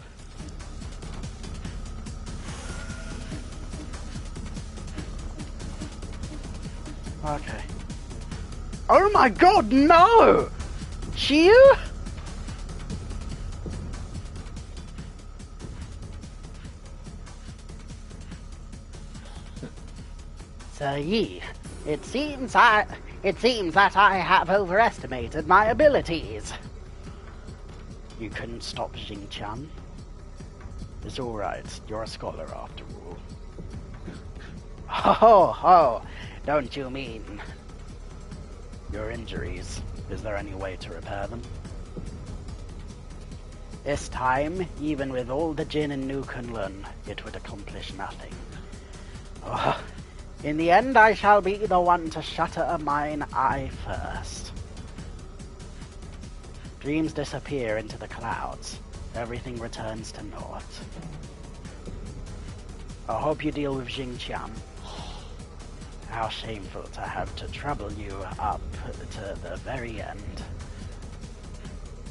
Okay. Oh my god, no! Chiu? Sir Yi, it seems that I have overestimated my abilities. You couldn't stop Xingqian? It's alright, you're a scholar after all. Ho, don't you mean your injuries? Is there any way to repair them? This time, even with all the Jin in New Kunlun, it would accomplish nothing. Oh, in the end, I shall be the one to shatter a mine eye first. Dreams disappear into the clouds. Everything returns to naught. I hope you deal with Xingqian. How shameful to have to trouble you up to the very end.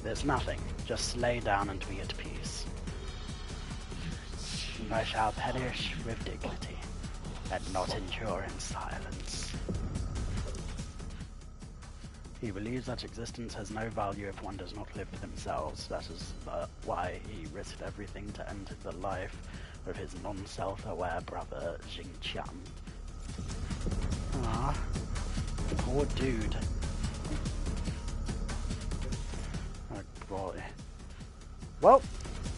There's nothing. Just lay down and be at peace. and I shall perish with dignity, and not endure in silence. He believes that existence has no value if one does not live for themselves. That is why he risked everything to end the life of his non-self-aware brother, Xingqiang. Ah, poor dude. Oh boy. Well,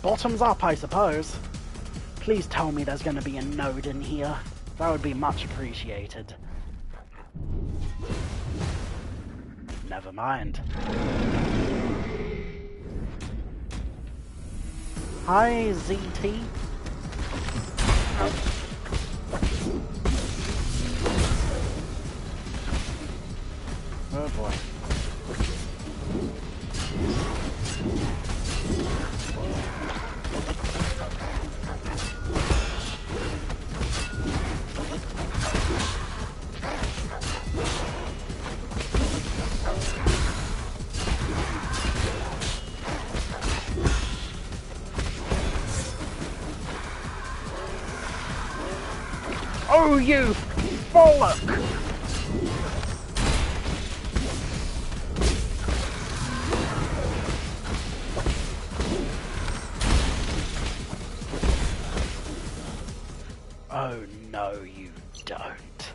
bottoms up, I suppose. Please tell me there's going to be a node in here. That would be much appreciated. Never mind. Hi, ZT. Oh boy. Oh, you bollock! Oh, no, you don't.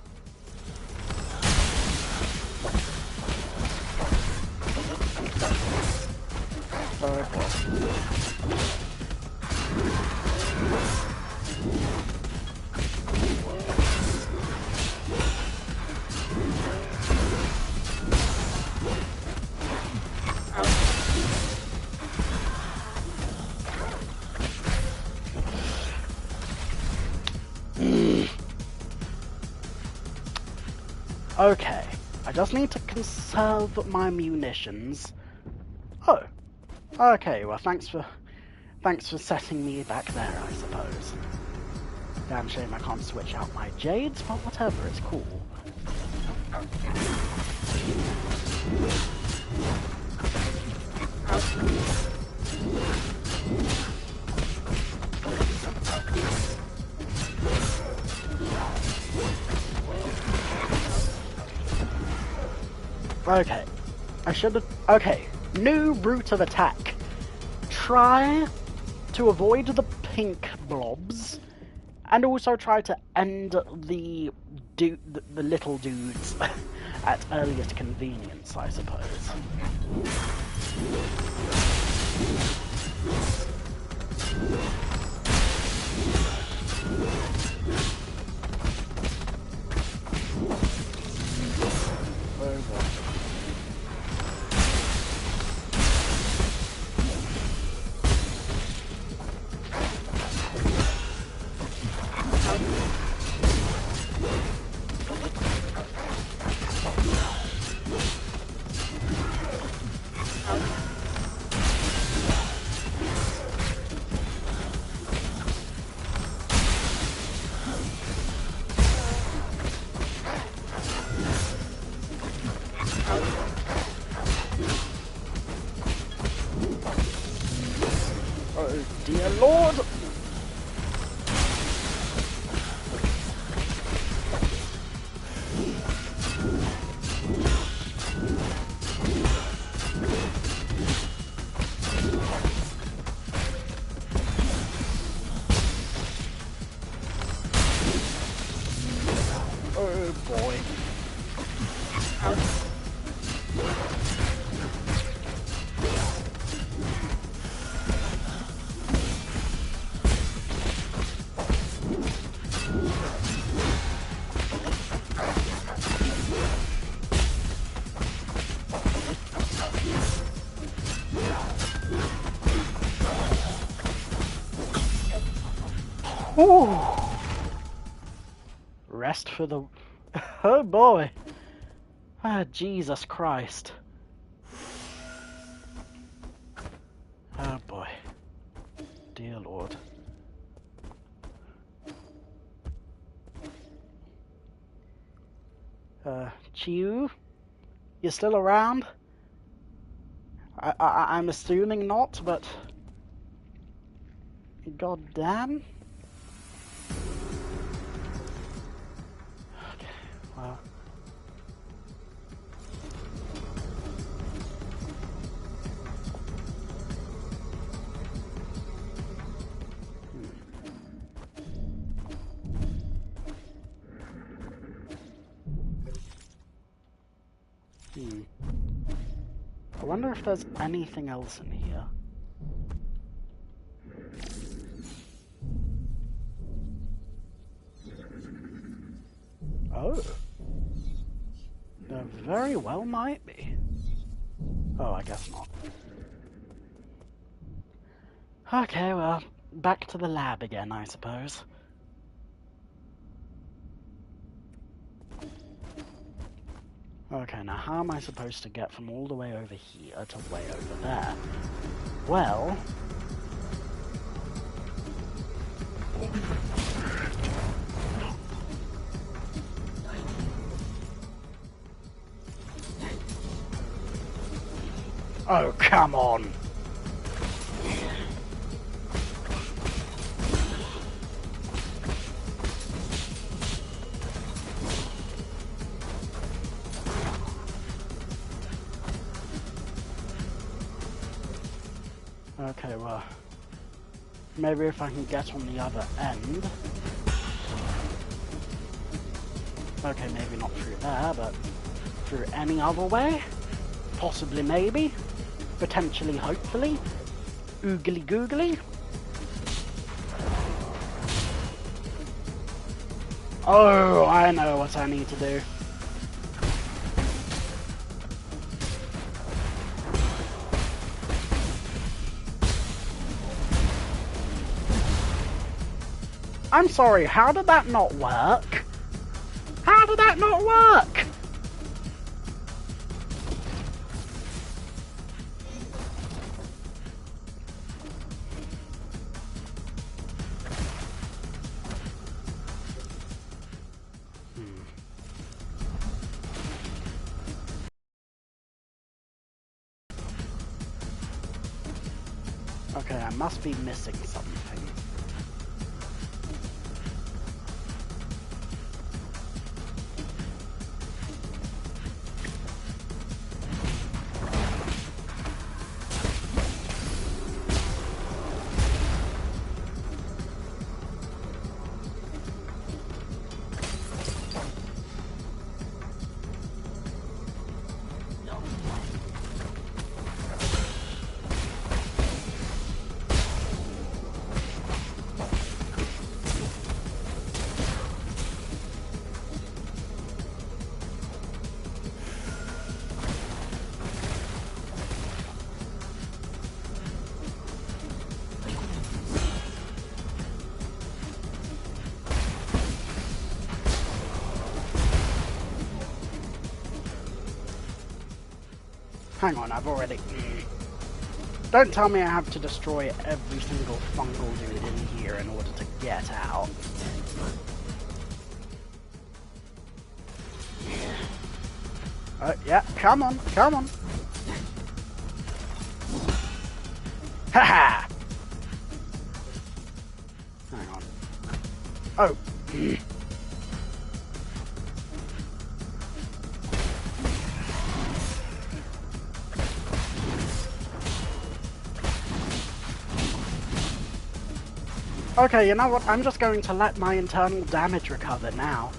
Oh, boy. Okay, I just need to conserve my munitions. Oh, okay. Well, thanks for setting me back there, I suppose. Damn shame I can't switch out my jades, but whatever, it's cool. Okay, I should have... Okay, new route of attack. Try to avoid the pink blobs, and also try to end the little dudes at earliest convenience, I suppose. Oh dear Lord! Oh boy. Ooh. Rest for the... Oh boy. Ah, Jesus Christ. Oh boy. Dear Lord. Chiu? You still around? I'm assuming not, but... God damn. I wonder if there's anything else in here. Oh. There very well might be. Oh, I guess not. Okay, well, back to the lab again, I suppose. Okay, now how am I supposed to get from all the way over here to way over there? Well... Oh, come on! Okay, well, maybe if I can get on the other end. Okay, maybe not through there, but through any other way? Possibly, maybe? Potentially, hopefully? Oogly googly? Oh, I know what I need to do. I'm sorry, how did that not work? How did that not work? Okay, I must be missing something. Hang on, I've already... Don't tell me I have to destroy every single fungal dude in here in order to get out. Yeah, come on, come on. Haha! Hang on. Oh. Okay, you know what? I'm just going to let my internal damage recover now.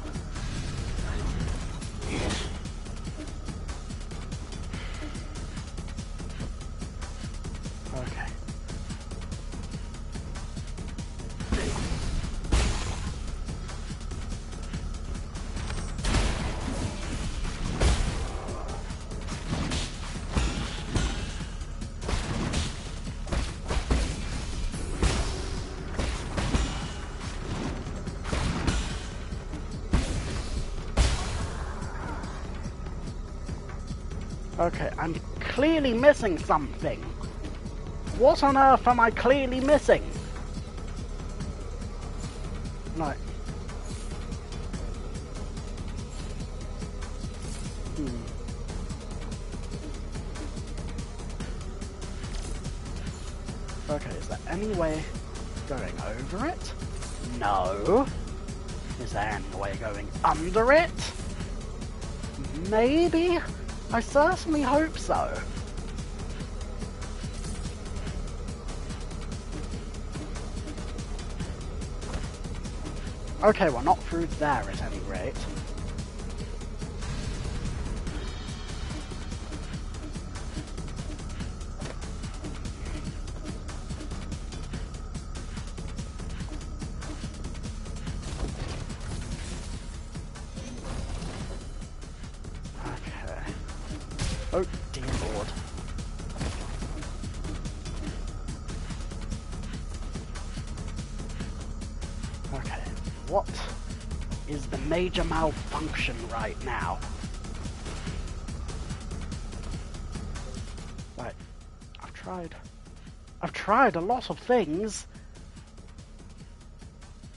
Okay. Okay, I'm clearly missing something. What on earth am I clearly missing? Like... Okay, is there any way going over it? No. Is there any way going under it? Maybe? I certainly hope so. Okay, well, not through there at any rate. Okay. Oh, dear Lord. Okay. What is the major malfunction right now? Right. I've tried a lot of things.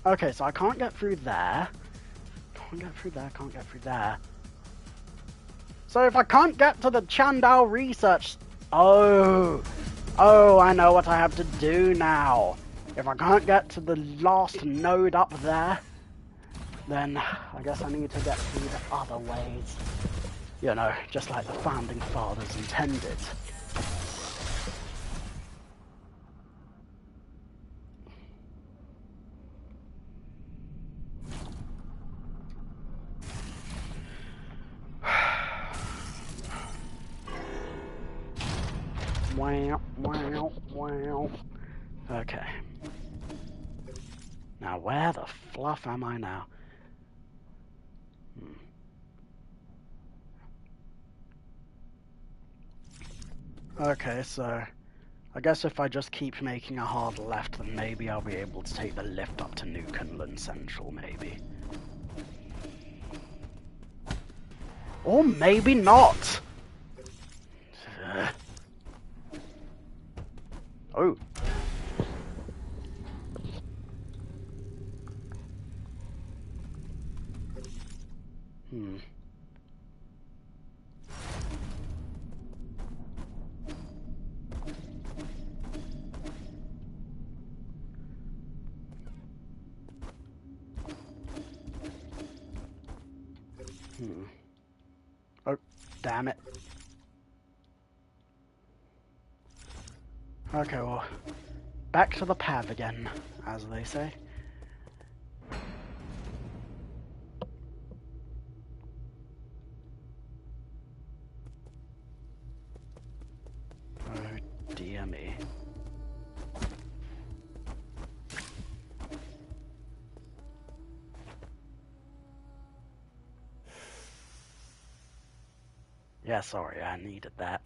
Okay, so I can't get through there. Can't get through there, can't get through there. So if I can't get to the Chandal research... Oh, I know what I have to do now. If I can't get to the last node up there, then I guess I need to get through the other ways. You know, just like the founding fathers intended. Wow, wow, wow. Okay. Now, where the fluff am I now? Okay, so I guess if I just keep making a hard left, then maybe I'll be able to take the lift up to Newfoundland Central, maybe. Or maybe not! Oh. Oh, damn it. Okay, well, back to the path again, as they say. Oh, dear me. Yeah, sorry, I needed that.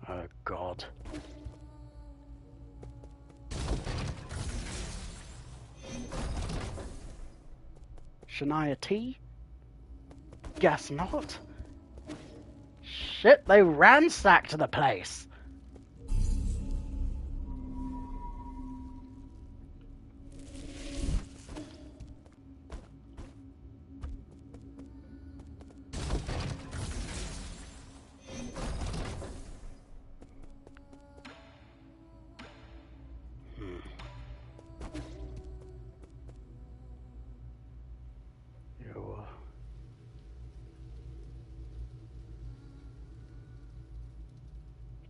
Oh, God. Shania T? Guess not. Shit, they ransacked the place.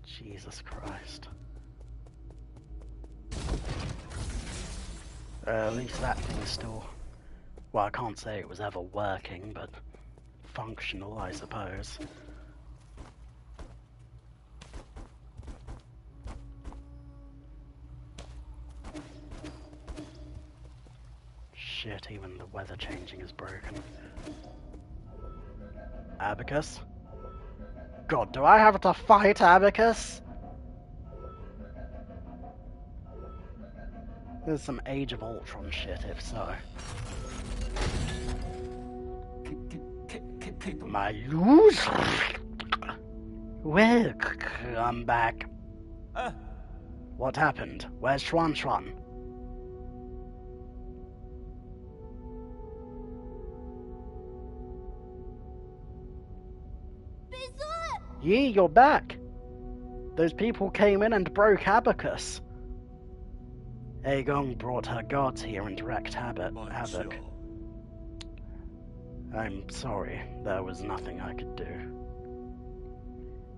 Jesus Christ. At least that thing's still... Well, I can't say it was ever working, but functional, I suppose. Shit, even the weather changing is broken. Abacus? God, do I have to fight Abacus? There's some Age of Ultron shit, if so. My lose? Well, I'm back. What happened? Where's Chuan Chuan? Yee, you're back. Those people came in and broke Abacus. GONG brought her guards here and wreaked havoc. I'm sorry, there was nothing I could do.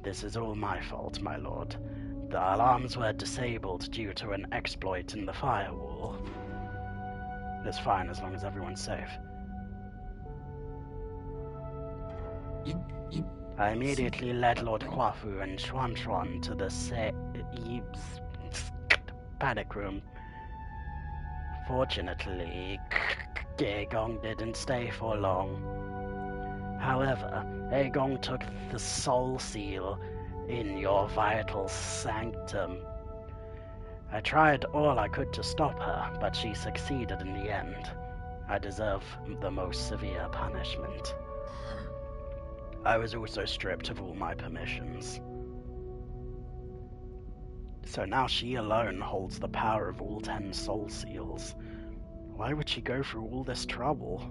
This is all my fault, my lord. The alarms were disabled due to an exploit in the firewall. It's fine as long as everyone's safe. I immediately led Lord Kwafu and Xuan to the panic room. Fortunately, GONG didn't stay for long. However, GONG took the soul seal in your vital sanctum. I tried all I could to stop her, but she succeeded in the end. I deserve the most severe punishment. I was also stripped of all my permissions. So now she alone holds the power of all 10 soul seals. Why would she go through all this trouble?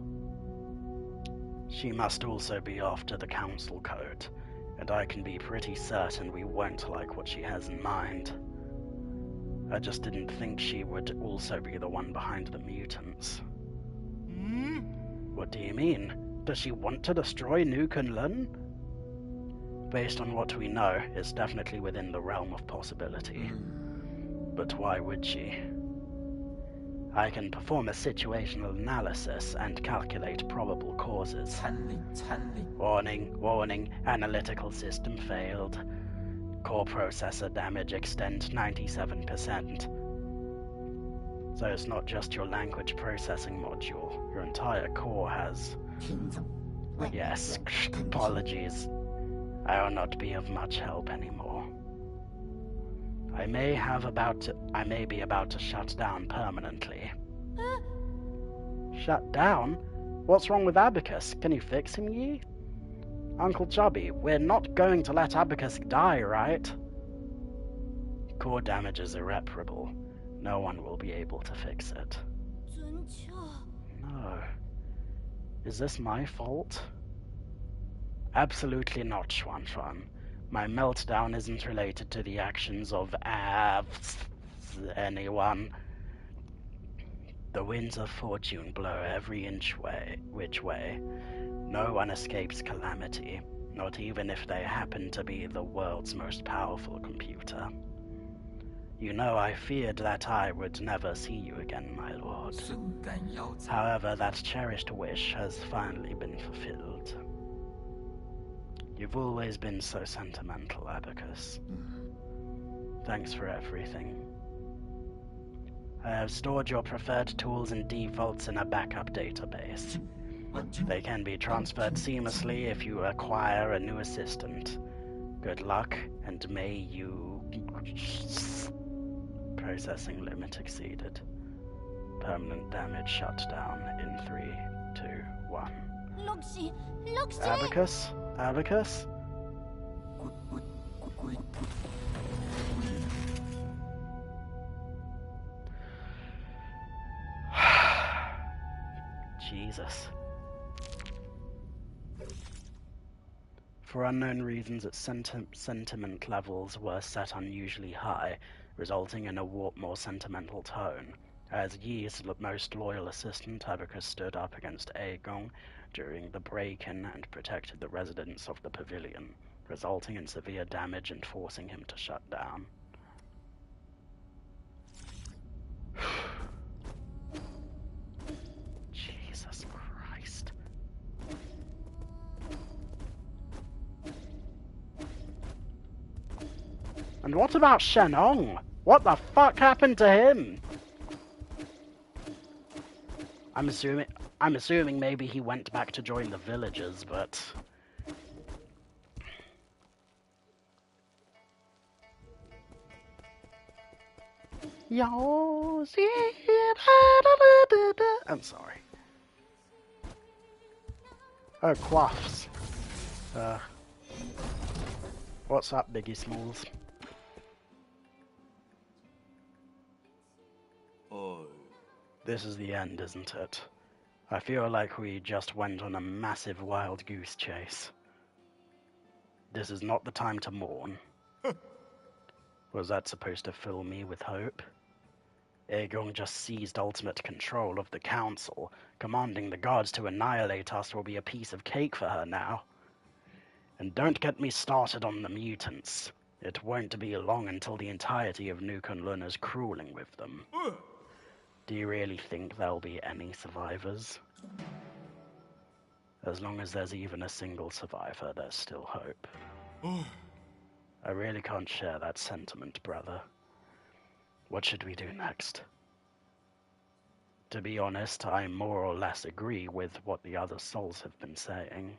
She must also be after the council code, and I can be pretty certain we won't like what she has in mind. I just didn't think she would also be the one behind the mutants. What do you mean? Does she want to destroy New Kunlun? Based on what we know, it's definitely within the realm of possibility. But why would she? I can perform a situational analysis and calculate probable causes. Warning, warning, analytical system failed. Core processor damage extent 97%. So it's not just your language processing module, your entire core has... Yes, apologies. I will not be of much help anymore. I may be about to shut down permanently. Shut down? What's wrong with Abacus? Can you fix him, Yi? Uncle Chubby, we're not going to let Abacus die, right? Core damage is irreparable. No one will be able to fix it. No. Is this my fault? Absolutely not, Xuan. My meltdown isn't related to the actions of anyone. The winds of fortune blow every which way. No one escapes calamity, not even if they happen to be the world's most powerful computer. You know, I feared that I would never see you again, my lord. However, that cherished wish has finally been fulfilled. You've always been so sentimental, Abacus. Thanks for everything. I have stored your preferred tools and defaults in a backup database. They can be transferred seamlessly if you acquire a new assistant. Good luck, and may you... Processing limit exceeded. Permanent damage shut down in 3, 2, 1. Abacus? Abacus? Jesus. For unknown reasons, its sentiment levels were set unusually high, resulting in a more sentimental tone. As Yi's most loyal assistant, Abacus stood up against GONG during the break-in and protected the residents of the pavilion, resulting in severe damage and forcing him to shut down. Jesus Christ. And what about Shenong? What the fuck happened to him? I'm assuming maybe he went back to join the villagers, but... I'm sorry. Oh, quaffs. What's up, Biggie Smalls? This is the end, isn't it? I feel like we just went on a massive wild goose chase. This is not the time to mourn. Was that supposed to fill me with hope? Aegon just seized ultimate control of the council. Commanding the guards to annihilate us will be a piece of cake for her now. And don't get me started on the mutants. It won't be long until the entirety of New Kunlun is crawling with them. Do you really think there'll be any survivors? As long as there's even a single survivor, there's still hope. I really can't share that sentiment, brother. What should we do next? To be honest, I more or less agree with what the other souls have been saying.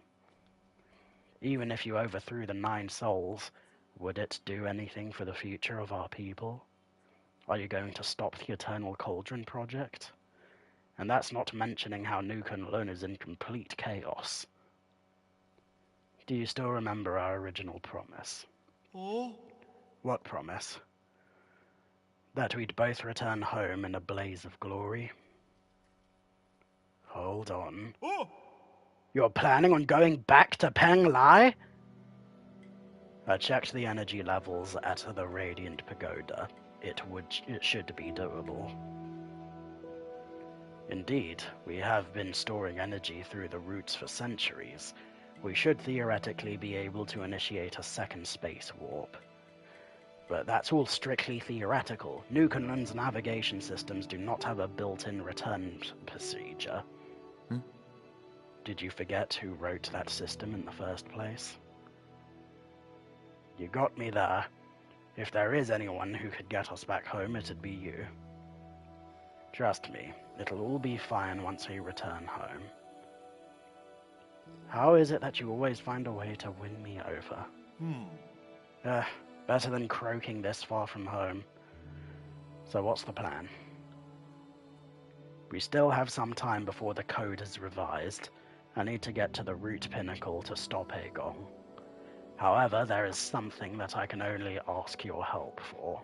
Even if you overthrew the 9 souls, would it do anything for the future of our people? Are you going to stop the Eternal Cauldron project? And that's not mentioning how New Kunlun is in complete chaos. Do you still remember our original promise? Oh? What promise? That we'd both return home in a blaze of glory. Hold on. Oh! You're planning on going back to Penglai? I checked the energy levels at the Radiant Pagoda. It should be doable. Indeed, we have been storing energy through the roots for centuries. We should theoretically be able to initiate a second space warp. But that's all strictly theoretical. New Kunlun's navigation systems do not have a built-in return procedure. Did you forget who wrote that system in the first place? You got me there. If there is anyone who could get us back home, it'd be you. Trust me, it'll all be fine once we return home. How is it that you always find a way to win me over? Better than croaking this far from home. So what's the plan? We still have some time before the code is revised. I need to get to the root pinnacle to stop Aegon. However, there is something that I can only ask your help for.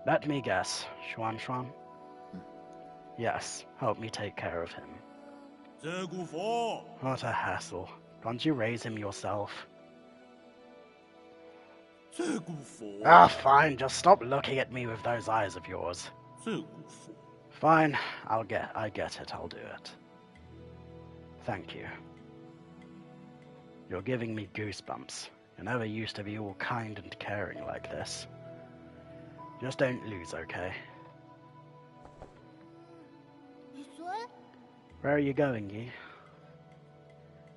Let me guess, Xuan Xuan? Yes, help me take care of him. What a hassle. Can't you raise him yourself? Ah, fine, just stop looking at me with those eyes of yours. Fine, I get it, I'll do it. Thank you. You're giving me goosebumps. You never used to be all kind and caring like this. Just don't lose, okay? Where are you going, Yi?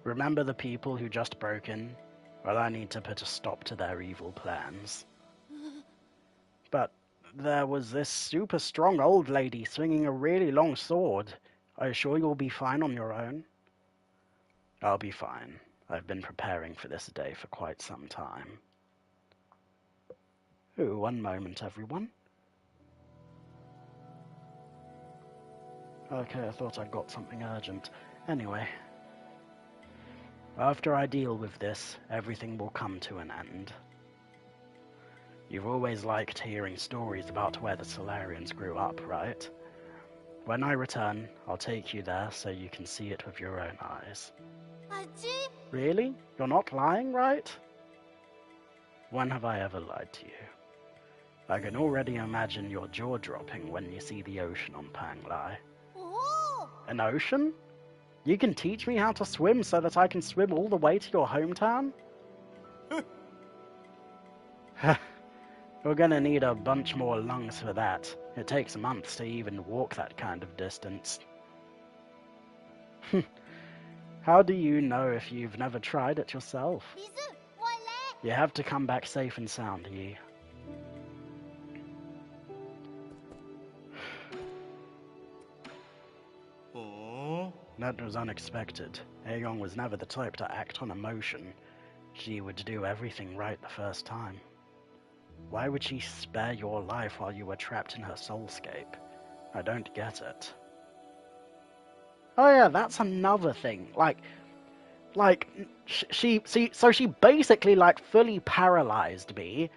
Remember the people who just broke in? Well, I need to put a stop to their evil plans. But there was this super strong old lady swinging a really long sword. Are you sure you'll be fine on your own? I'll be fine. I've been preparing for this day for quite some time. Ooh, one moment, everyone. Okay, I thought I got something urgent. Anyway. After I deal with this, everything will come to an end. You've always liked hearing stories about where the Solarians grew up, right? When I return, I'll take you there so you can see it with your own eyes. Really? You're not lying, right? When have I ever lied to you? I can already imagine your jaw dropping when you see the ocean on Penglai. An ocean? You can teach me how to swim so that I can swim all the way to your hometown? We're gonna need a bunch more lungs for that. It takes months to even walk that kind of distance. How do you know if you've never tried it yourself? You have to come back safe and sound, Yi. That was unexpected. Aegon was never the type to act on emotion. She would do everything right the first time. Why would she spare your life while you were trapped in her soulscape? I don't get it. Oh yeah, that's another thing. She basically fully paralyzed me,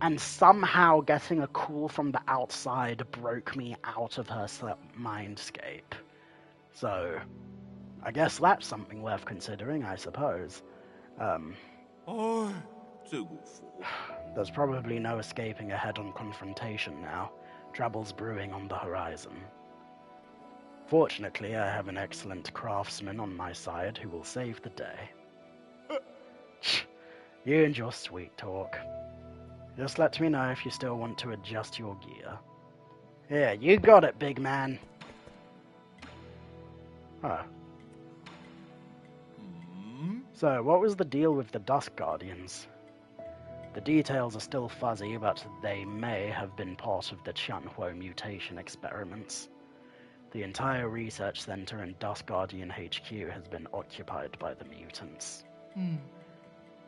and somehow getting a call from the outside broke me out of her mindscape. So, I guess that's something worth considering, I suppose. There's probably no escaping a head-on confrontation now. Trouble's brewing on the horizon. Fortunately, I have an excellent craftsman on my side who will save the day. You and your sweet talk. Just let me know if you still want to adjust your gear. Yeah, you got it, big man. Oh. So, what was the deal with the Dusk Guardians? The details are still fuzzy, but they may have been part of the Chunhuo mutation experiments. The entire research center in Dusk Guardian HQ has been occupied by the mutants.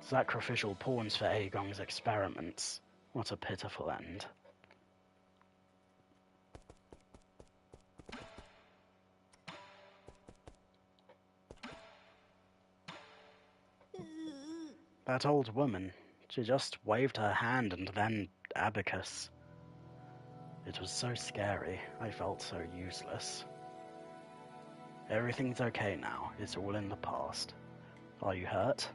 Sacrificial pawns for Agong's experiments. What a pitiful end. That old woman, she just waved her hand and then Abacus. It was so scary, I felt so useless. Everything's okay now, it's all in the past. Are you hurt?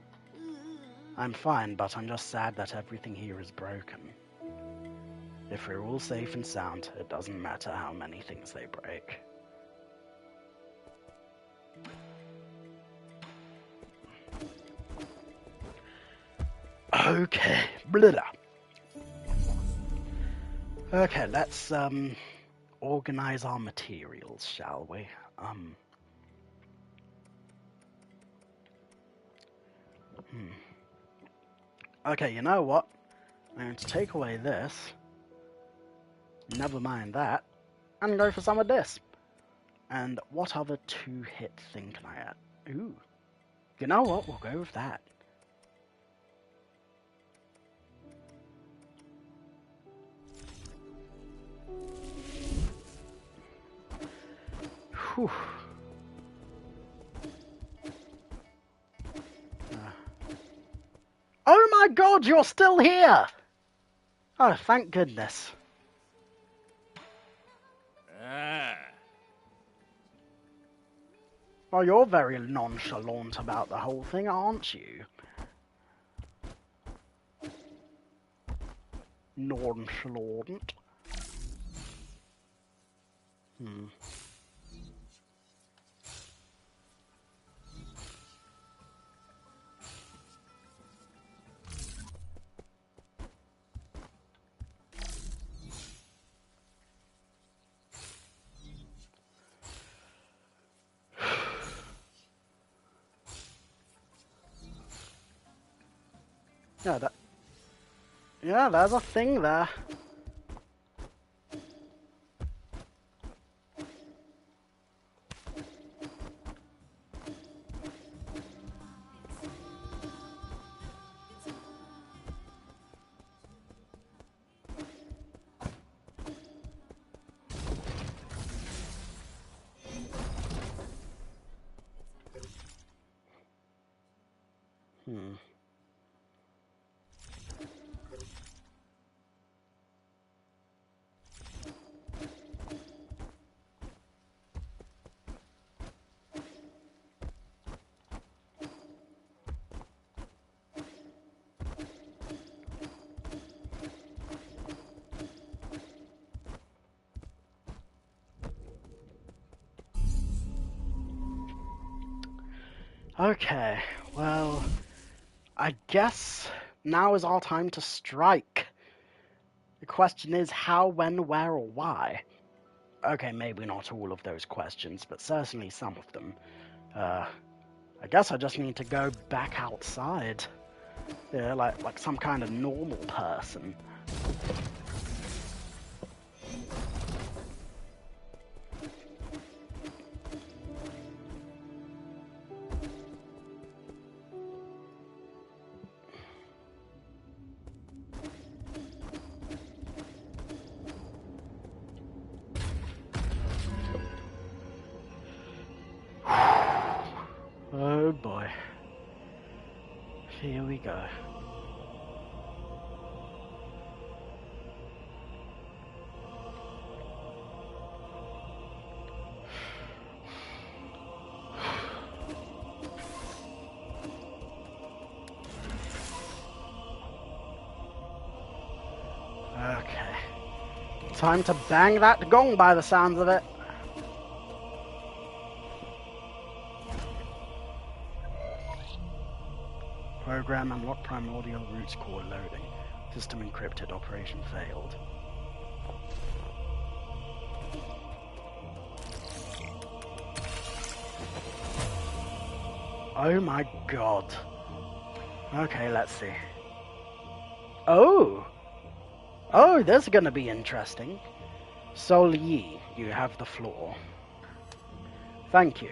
I'm fine, but I'm just sad that everything here is broken. If we're all safe and sound, it doesn't matter how many things they break. Okay, blah. Okay, let's organize our materials, shall we? Okay, you know what? I'm going to take away this. Never mind that. And go for some of this. And what other two-hit thing can I add? Ooh. You know what? We'll go with that. Whew. Oh my god, you're still here! Oh, thank goodness. Well, you're very nonchalant about the whole thing, aren't you? Nonchalant. Yeah, there's a thing there. Okay, well, I guess now is our time to strike. The question is how, when, where, or why? Okay, maybe not all of those questions, but certainly some of them. I guess I just need to go back outside. Yeah, like some kind of normal person. Oh boy. Here we go. Okay. Time to bang that gong by the sounds of it. Program unlock primordial roots core loading. System encrypted. Operation failed. Oh my god. Okay, let's see. Oh! Oh, this is gonna be interesting. Sol Yi, you have the floor. Thank you.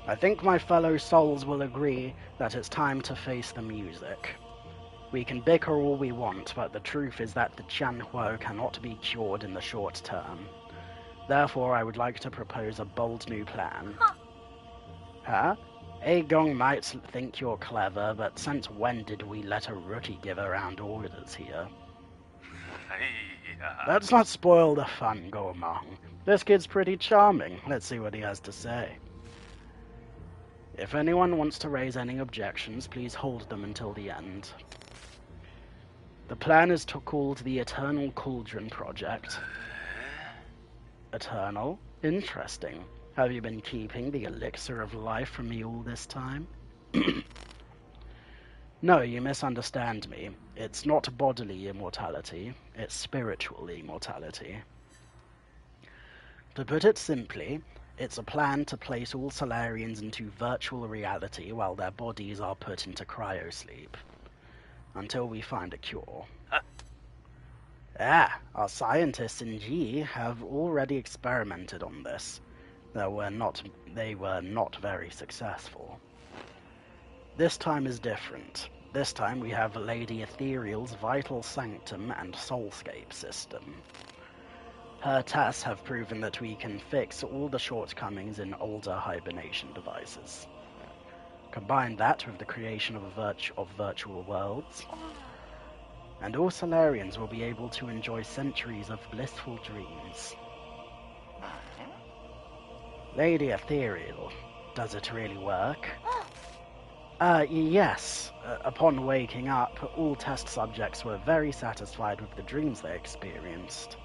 I think my fellow souls will agree that it's time to face the music. We can bicker all we want, but the truth is that the Qianhuo cannot be cured in the short term. Therefore, I would like to propose a bold new plan. Huh? Gong might think you're clever, but since when did we let a rookie give around orders here? Let's not spoil the fun, Gormong. This kid's pretty charming. Let's see what he has to say. If anyone wants to raise any objections, please hold them until the end. The plan is called the Eternal Cauldron Project. Eternal? Interesting. Have you been keeping the elixir of life from me all this time? No, you misunderstand me. It's not bodily immortality, it's spiritual immortality. To put it simply, it's a plan to place all Solarians into virtual reality while their bodies are put into cryosleep. Until we find a cure. Our scientists in G have already experimented on this. They were not very successful. This time is different. This time we have Lady Ethereal's Vital Sanctum and Soulscape system. Her tests have proven that we can fix all the shortcomings in older hibernation devices. Combine that with the creation of virtual worlds, and all Solarians will be able to enjoy centuries of blissful dreams. Lady Ethereal, does it really work? Yes. Upon waking up, all test subjects were very satisfied with the dreams they experienced.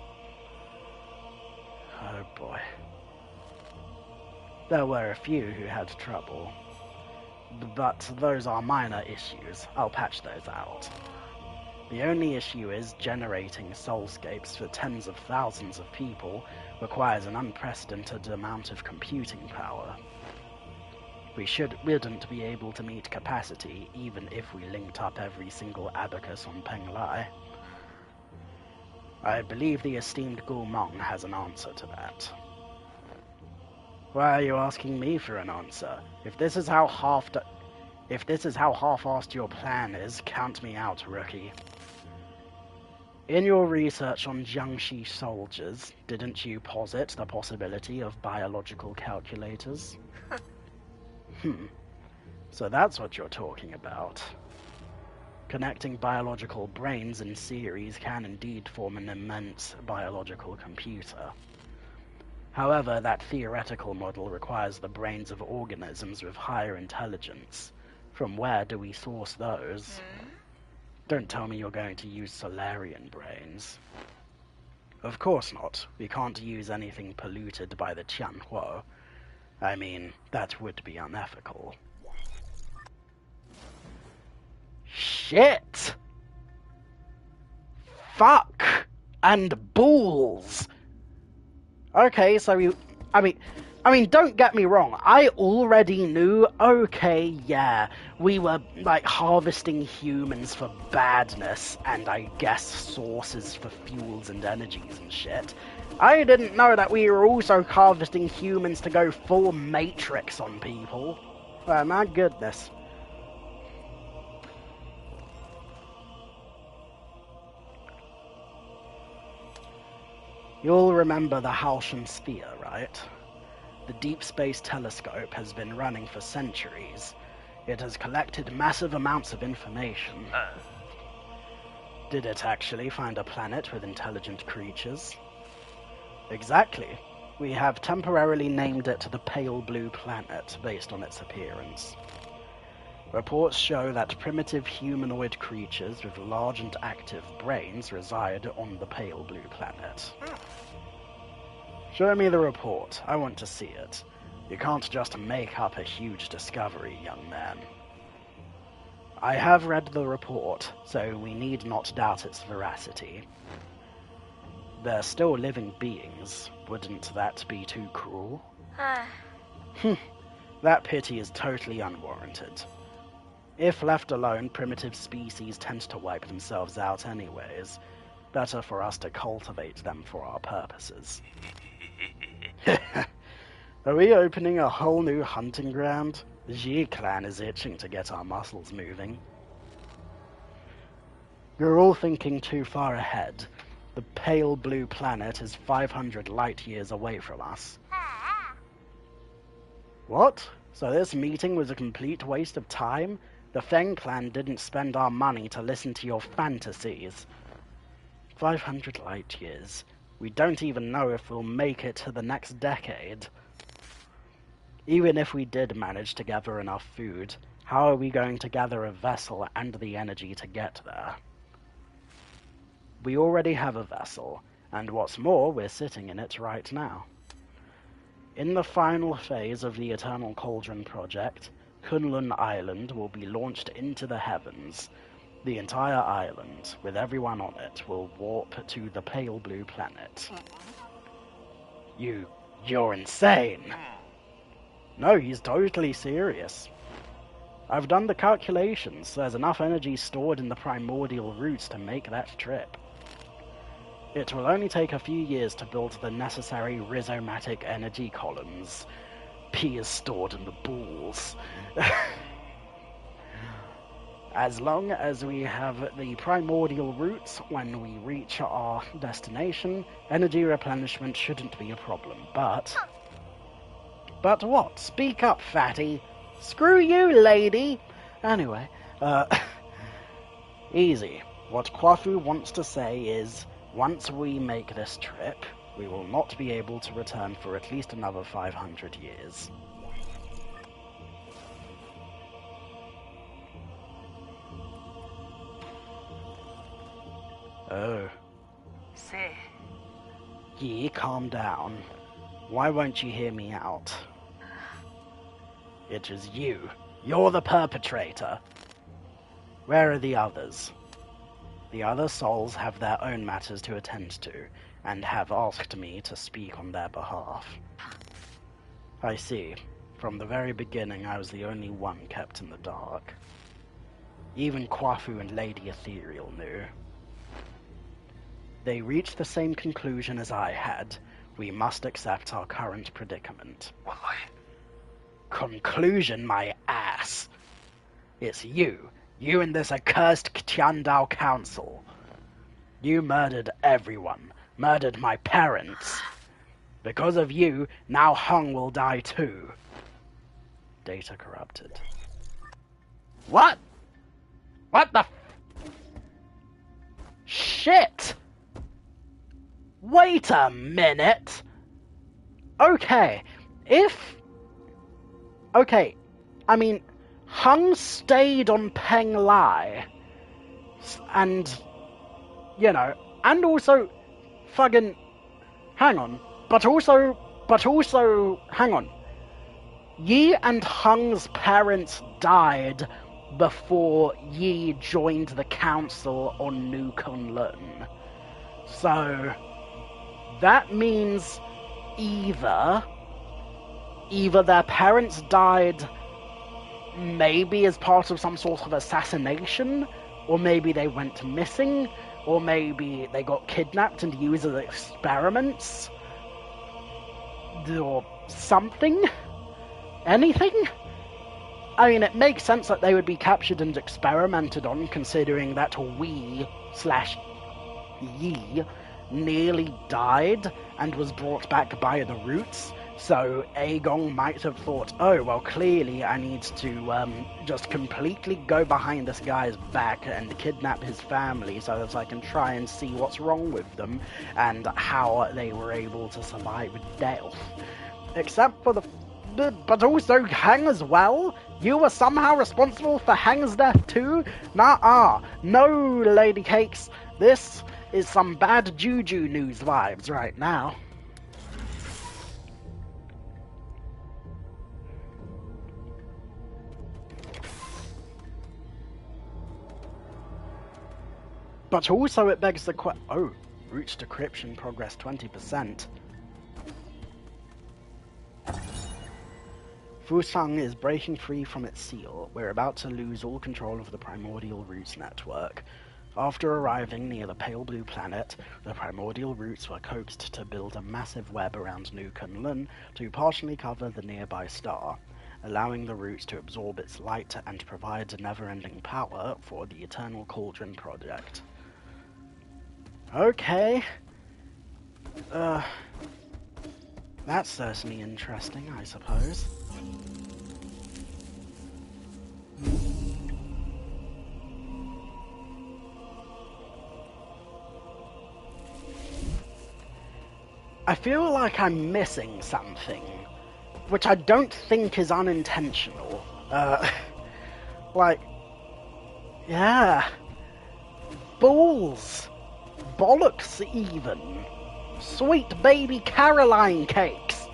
Oh boy. There were a few who had trouble. But those are minor issues. I'll patch those out. The only issue is generating soulscapes for tens of thousands of people requires an unprecedented amount of computing power. We wouldn't be able to meet capacity even if we linked up every single abacus on Penglai. I believe the esteemed Gulmong has an answer to that. Why are you asking me for an answer? If this is how half-assed your plan is, count me out, rookie. In your research on Jiangxi soldiers, didn't you posit the possibility of biological calculators? So that's what you're talking about. Connecting biological brains in series can indeed form an immense biological computer. However, that theoretical model requires the brains of organisms with higher intelligence. From where do we source those? Don't tell me you're going to use Solarian brains. Of course not. We can't use anything polluted by the Qianhuo. I mean, that would be unethical. Shit! Fuck! And balls! Okay, so I mean, don't get me wrong, I already knew, okay, yeah, we were, like, harvesting humans for badness, and I guess sources for fuels and energies and shit. I didn't know that we were also harvesting humans to go full Matrix on people. Oh, my goodness. You'll remember the Halcyon Sphere, right? The Deep Space Telescope has been running for centuries. It has collected massive amounts of information. Did it actually find a planet with intelligent creatures? Exactly. We have temporarily named it the Pale Blue Planet, based on its appearance. Reports show that primitive humanoid creatures with large and active brains reside on the pale blue planet. Show me the report. I want to see it. You can't just make up a huge discovery, young man. I have read the report, so we need not doubt its veracity. They're still living beings. Wouldn't that be too cruel? That pity is totally unwarranted. If left alone, primitive species tend to wipe themselves out anyways. Better for us to cultivate them for our purposes. Are we opening a whole new hunting ground? The G clan is itching to get our muscles moving. You're all thinking too far ahead. The pale blue planet is 500 light years away from us. What? So this meeting was a complete waste of time? The Feng clan didn't spend our money to listen to your fantasies. 500 light years. We don't even know if we'll make it to the next decade. Even if we did manage to gather enough food, how are we going to gather a vessel and the energy to get there? We already have a vessel, and what's more, we're sitting in it right now. In the final phase of the Eternal Cauldron project, Kunlun Island will be launched into the heavens. The entire island, with everyone on it, will warp to the pale blue planet. You're insane! No, he's totally serious. I've done the calculations. There's enough energy stored in the primordial roots to make that trip. It will only take a few years to build the necessary rhizomatic energy columns. P is stored in the balls. As long as we have the primordial roots when we reach our destination, energy replenishment shouldn't be a problem, but... But what? Speak up, fatty. Screw you, lady! Anyway, easy. What Kwafu wants to say is, once we make this trip, we will not be able to return for at least another 500 years. Oh. Say. Yi, calm down. Why won't you hear me out? It is you. You're the perpetrator. Where are the others? The other souls have their own matters to attend to, and have asked me to speak on their behalf. I see. From the very beginning, I was the only one kept in the dark. Even Kwafu and Lady Ethereal knew. They reached the same conclusion as I had. We must accept our current predicament. Wallahi. Conclusion, my ass! It's you. You and this accursed Tiandao Council. You murdered everyone. Murdered my parents. Because of you, now Hung will die too. Data corrupted. What? What the shit? Wait a minute. Okay, I mean, Hung stayed on Peng Lai, and, you know, and also, fucking, hang on, but also, hang on, Yi and Hung's parents died before Yi joined the council on New Kunlun. So, that means either their parents died maybe as part of some sort of assassination, or maybe they went missing, or maybe they got kidnapped and used as experiments, or something? Anything? I mean, it makes sense that they would be captured and experimented on, considering that we / Yi nearly died and was brought back by the roots. So Gong might have thought, oh, well, clearly I need to just completely go behind this guy's back and kidnap his family so that I can try and see what's wrong with them and how they were able to survive death. Except for but also Hang as well. You were somehow responsible for Hang's death too? Nah, no, Lady Cakes. This is some bad juju news vibes right now. But also it begs the question. Oh, root decryption progress 20%. Fusang is breaking free from its seal. We're about to lose all control of the primordial roots network. After arriving near the pale blue planet, the primordial roots were coaxed to build a massive web around New Kunlun to partially cover the nearby star, allowing the roots to absorb its light and provide never-ending power for the Eternal Cauldron project. Okay. That's certainly interesting, I suppose. I feel like I'm missing something, which I don't think is unintentional. Like, yeah. Balls. Bollocks even. Sweet baby Caroline cakes.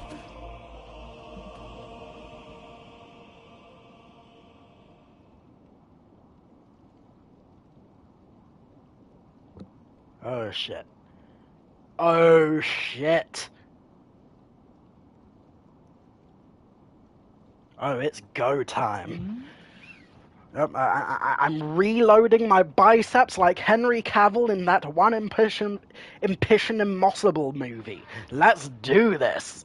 Oh shit. Oh shit. Oh, it's go time. I'm reloading my biceps like Henry Cavill in that one Impression Impossible movie. Let's do this.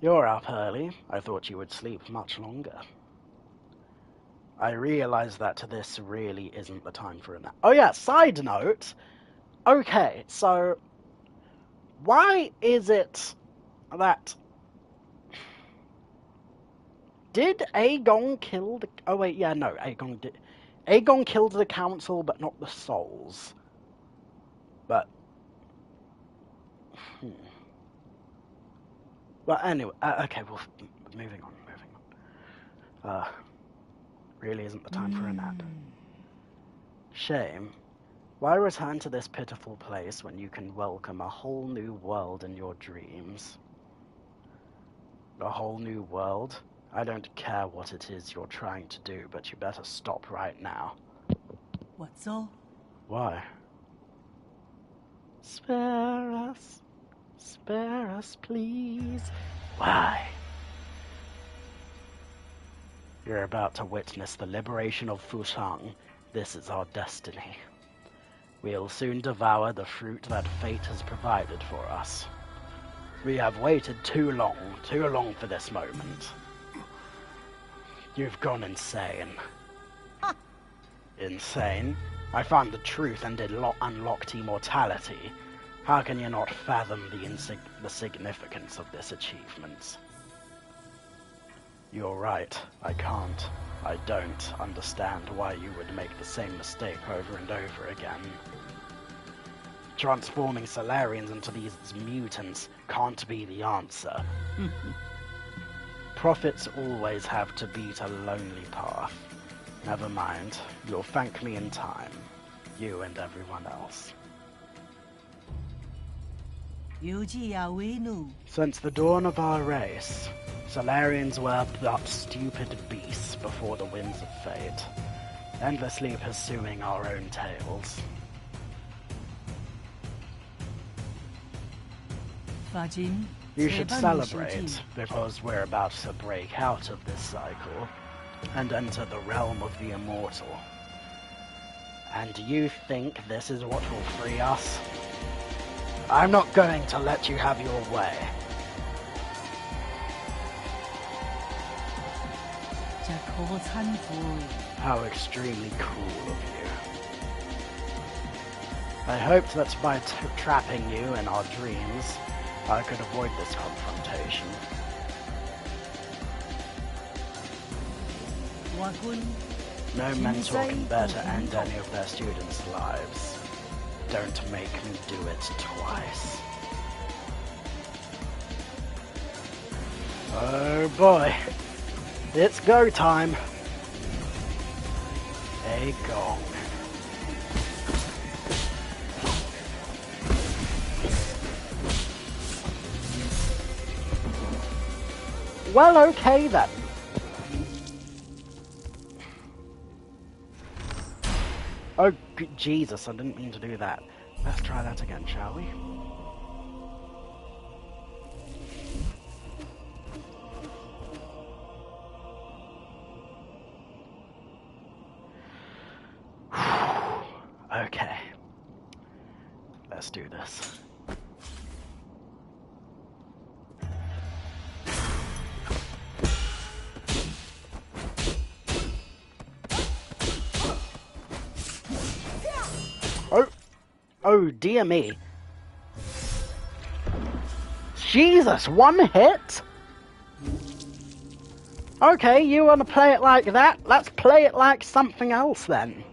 You're up early. I thought you would sleep much longer. I realize that this really isn't the time for a nap. Oh yeah, side note. Okay, so why is it that... Did Gong kill the... Oh wait, yeah, no, Gong did... Gong killed the council, but not the souls. But... Well, anyway, okay, well, moving on. Really isn't the time for a nap. Shame. Why return to this pitiful place when you can welcome a whole new world in your dreams? A whole new world? I don't care what it is you're trying to do, but you better stop right now. What's all? Why? Spare us. Spare us, please. Why? You're about to witness the liberation of Fusang. This is our destiny. We'll soon devour the fruit that fate has provided for us. We have waited too long for this moment. You've gone insane. Insane? I found the truth and unlocked immortality. How can you not fathom the significance of this achievement? You're right, I can't. I don't understand why you would make the same mistake over and over again. Transforming Solarians into these mutants can't be the answer. Prophets always have to beat a lonely path. Never mind, you'll thank me in time. You and everyone else. Since the dawn of our race, Solarians were but stupid beasts before the winds of fate, endlessly pursuing our own tails. You should celebrate, because we're about to break out of this cycle and enter the realm of the immortal. And you think this is what will free us? I'm not going to let you have your way. How extremely cruel of you. I hoped that by trapping you in our dreams, I could avoid this confrontation. No mentor can bear to end any of their students' lives. Don't make me do it twice. Oh boy. It's go time. A gong. Well, okay then. Oh, Jesus, I didn't mean to do that. Let's try that again, shall we? Okay. Let's do this. Oh, dear me. Jesus, one hit? Okay, you want to play it like that? Let's play it like something else then.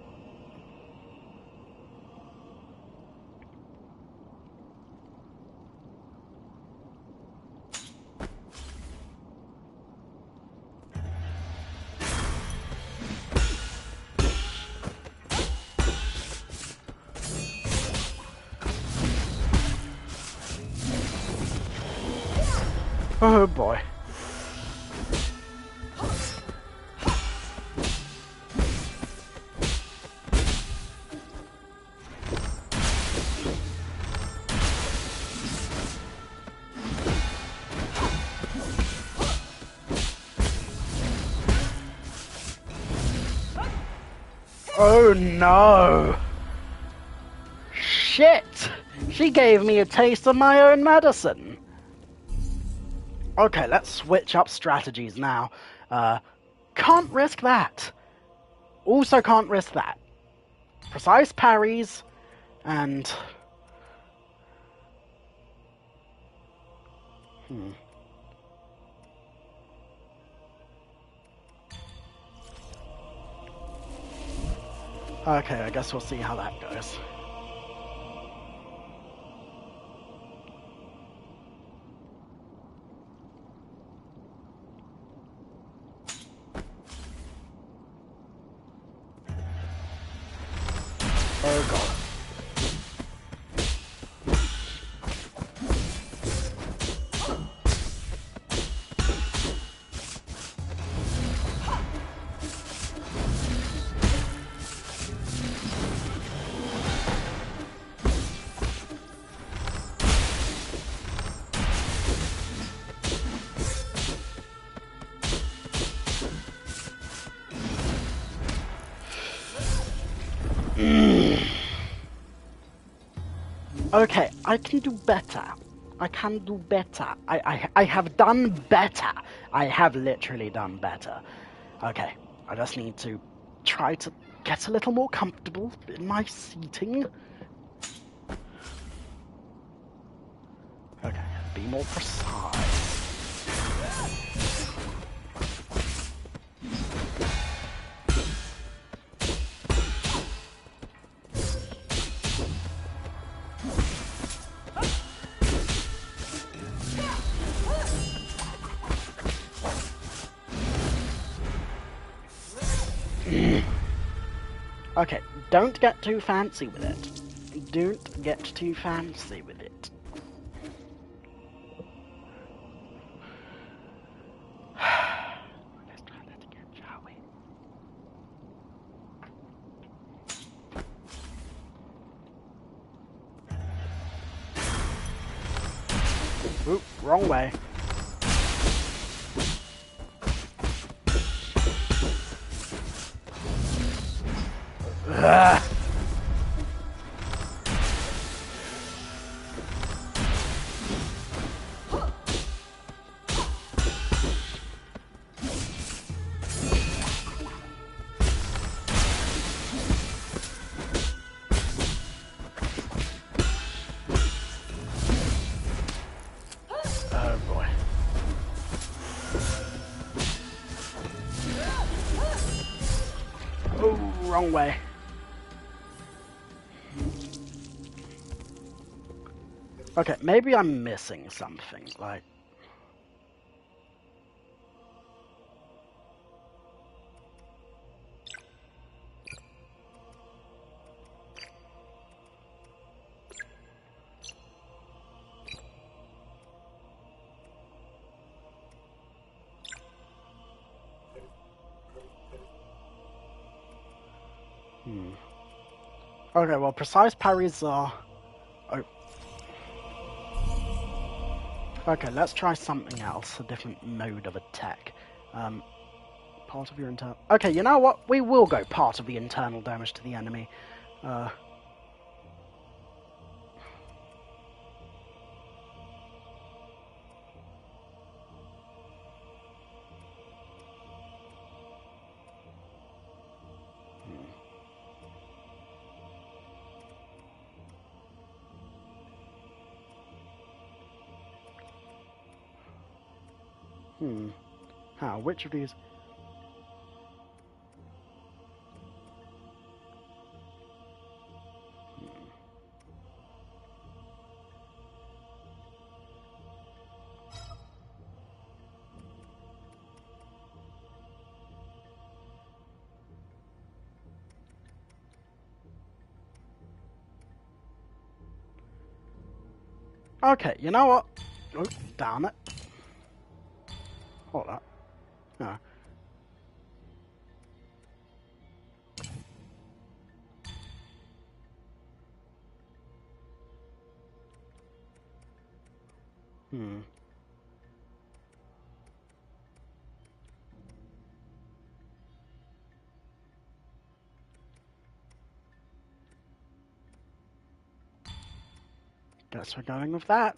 Oh boy. Oh no! Shit! She gave me a taste of my own medicine! Okay, let's switch up strategies now. Can't risk that. Also can't risk that. Precise parries, and... Okay, I guess we'll see how that goes. Oh god. Okay, I can do better. I can do better. I have done better. I have literally done better. Okay, I just need to try to get a little more comfortable in my seating. Okay, be more precise. Okay, don't get too fancy with it. Don't get too fancy with it. Let's try that again, shall we? Oop, wrong way. Ugh. Oh boy. Oh, wrong way. Okay, maybe I'm missing something, like... Okay, well, precise parries are... Oh. Okay, let's try something else, a different mode of attack. Part of your internal... Okay, you know what? We will go part of the internal damage to the enemy. How? Which of these? Okay, you know what? Oh, damn it. Hold up. No. Guess we're going with that.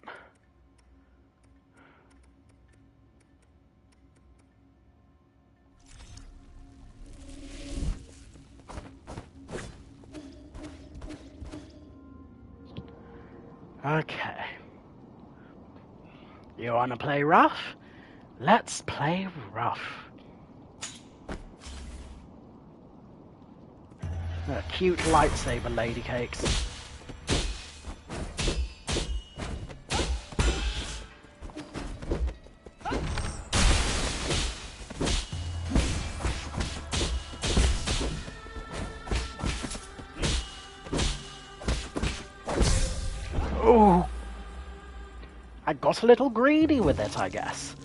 Okay. You wanna play rough? Let's play rough. Cute lightsaber lady cakes. Oh, I got a little greedy with it, I guess.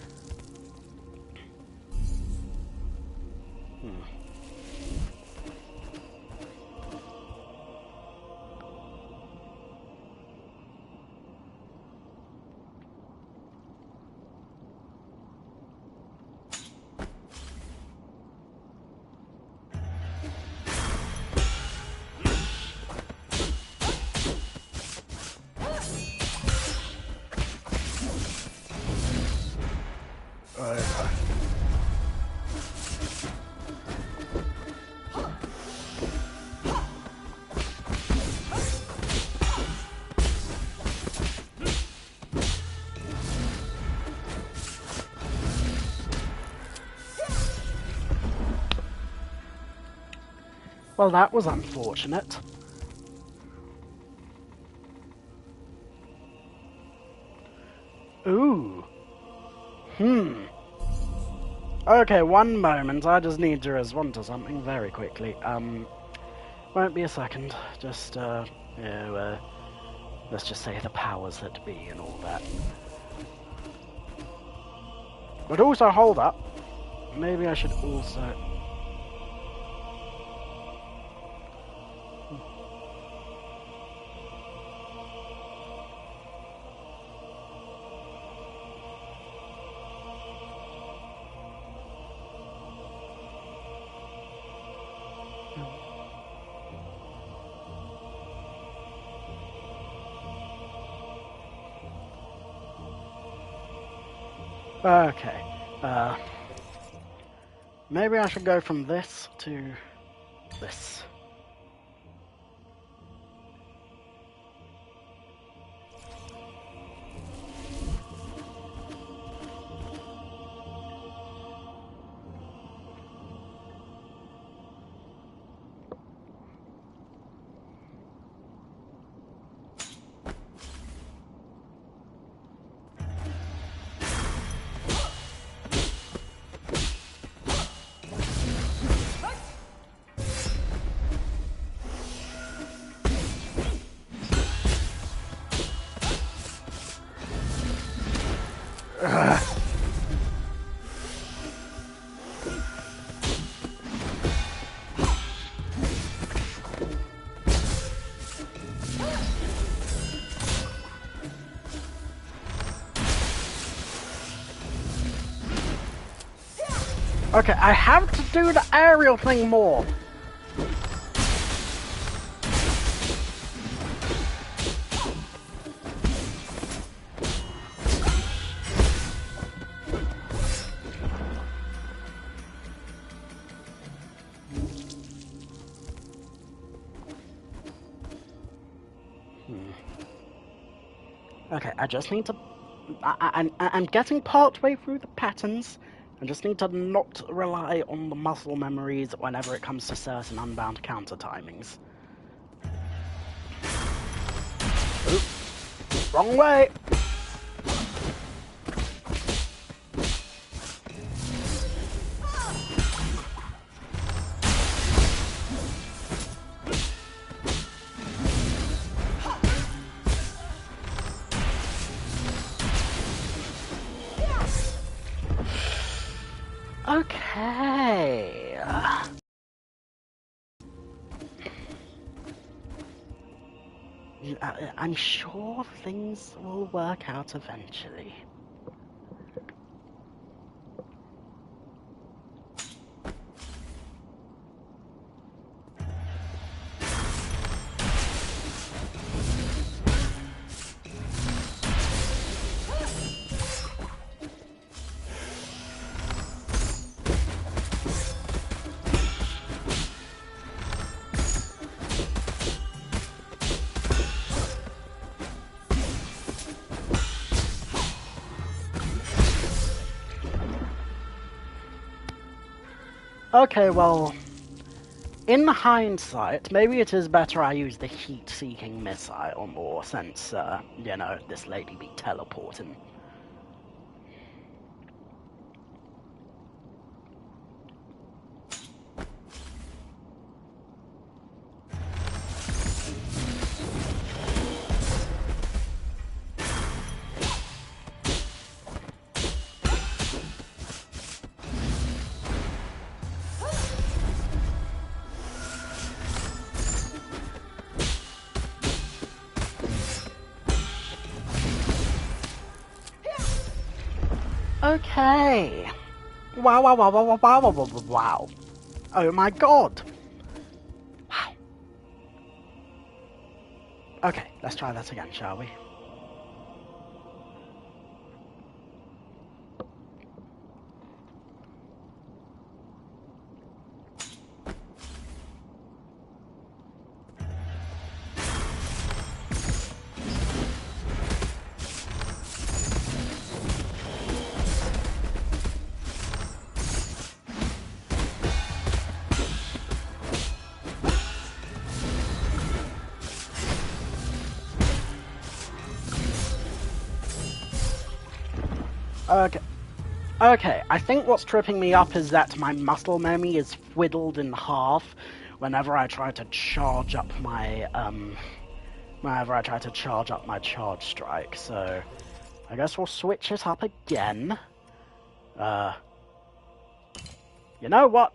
Well, that was unfortunate. Ooh. Okay, one moment. I just need to respond to something very quickly. Won't be a second. Just, let's just say the powers that be and all that. But also, hold up. Maybe I should also... Okay, maybe I should go from this to this. Okay, I have to do the aerial thing more. Okay, I just need to... I'm getting part way through the patterns. I just need to not rely on the muscle memories whenever it comes to certain unbound counter timings. Oop. Wrong way! Okay. I'm sure things will work out eventually. Okay, well, in hindsight, maybe it is better I use the heat-seeking missile more, since, you know, this lady be teleporting. Okay. Wow, wow, wow, wow, wow, wow, wow, wow, wow. Oh my god. Wow. Okay, let's try that again, shall we? Okay. Okay, I think what's tripping me up is that my muscle memory is whittled in half whenever I try to charge up my, charge strike, so I guess we'll switch it up again. You know what?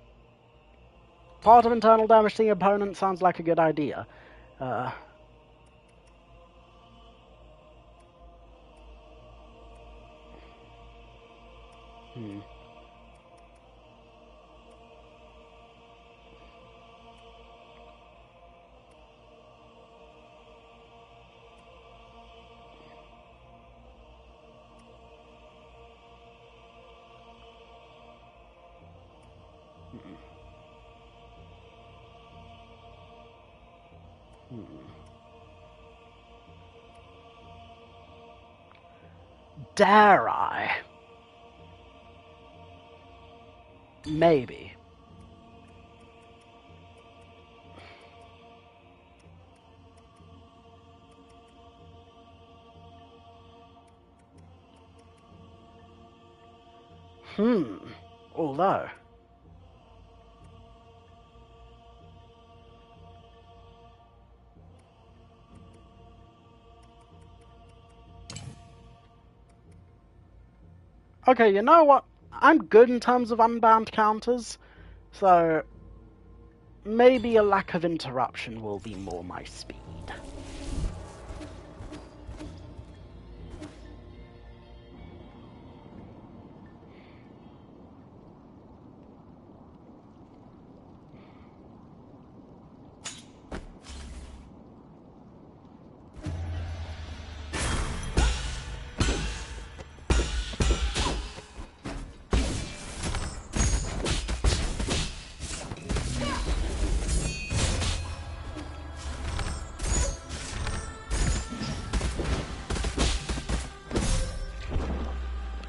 Part of internal damage to the opponent sounds like a good idea. Dare I? Maybe. Although... Okay, you know what? I'm good in terms of unbound counters, so maybe a lack of interruption will be more my speed.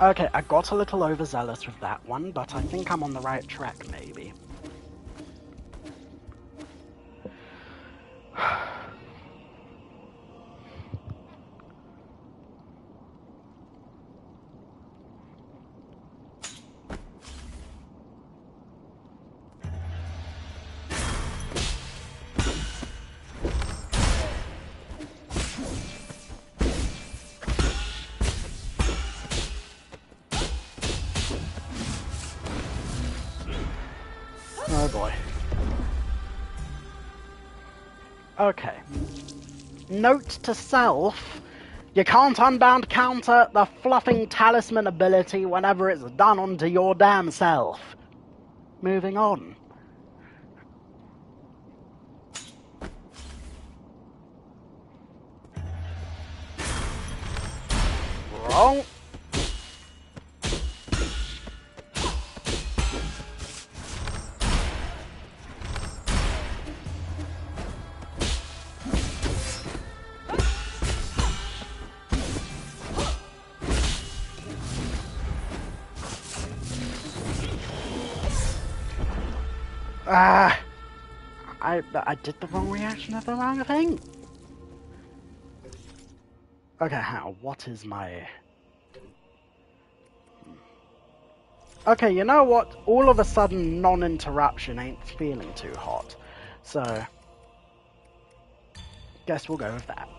Okay, I got a little overzealous with that one, but I think I'm on the right track, maybe. Oh boy. Okay. Note to self, you can't unbound counter the fluffing talisman ability whenever it's done onto your damn self. Moving on. Wrong. I did the wrong reaction of the wrong thing. Okay, how? What is my... Okay, you know what? All of a sudden, non-interruption ain't feeling too hot. So, guess we'll go with that.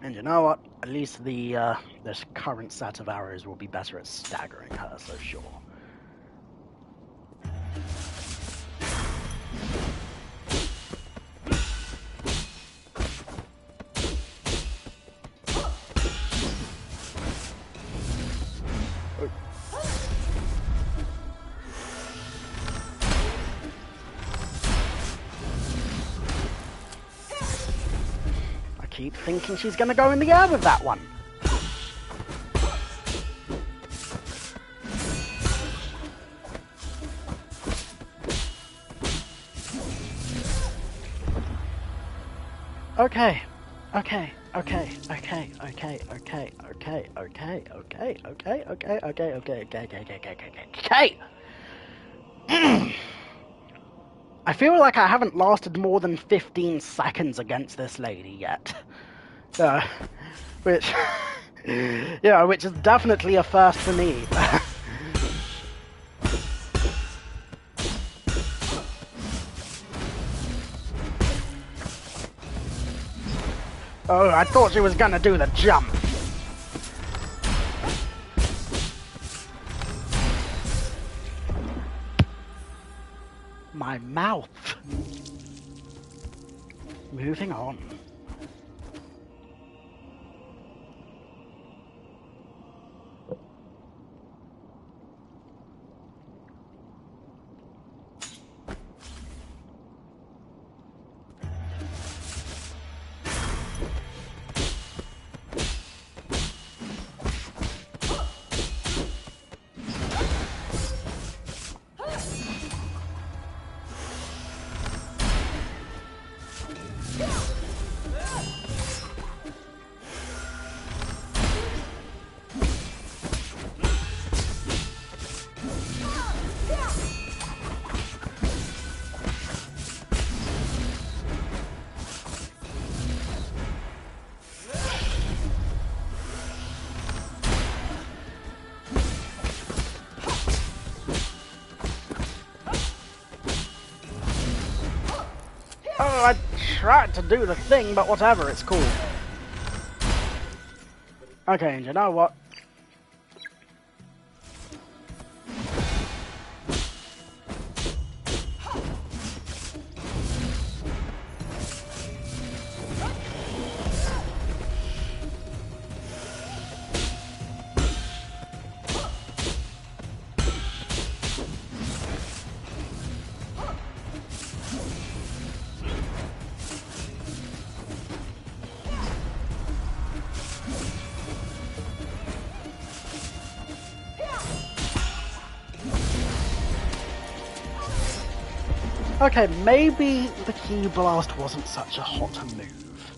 And you know what? At least this current set of arrows will be better at staggering her, so sure. Keep thinking she's gonna go in the air with that one. Okay. Okay. Okay. Okay. Okay. Okay. Okay. Okay. Okay. Okay. Okay. Okay. Okay. Okay. I feel like I haven't lasted more than 15 seconds against this lady yet. Which, yeah, which is definitely a first for me. Oh, I thought she was gonna do the jump. My mouth. Moving on. Oh, I tried to do the thing, but whatever, it's cool. Okay, and you know what? Okay, maybe the Key Blast wasn't such a hot move.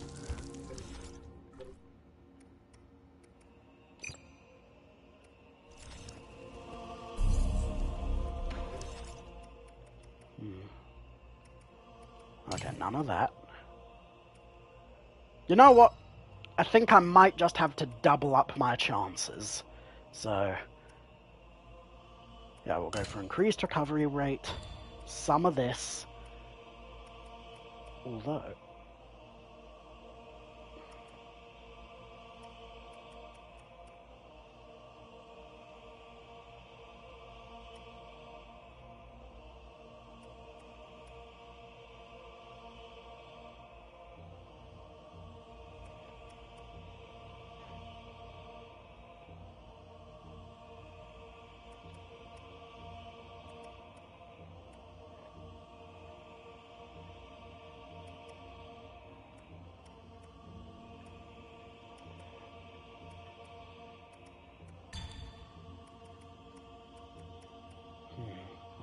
Okay, none of that. You know what? I think I might just have to double up my chances. So, yeah, we'll go for increased recovery rate, some of this, although...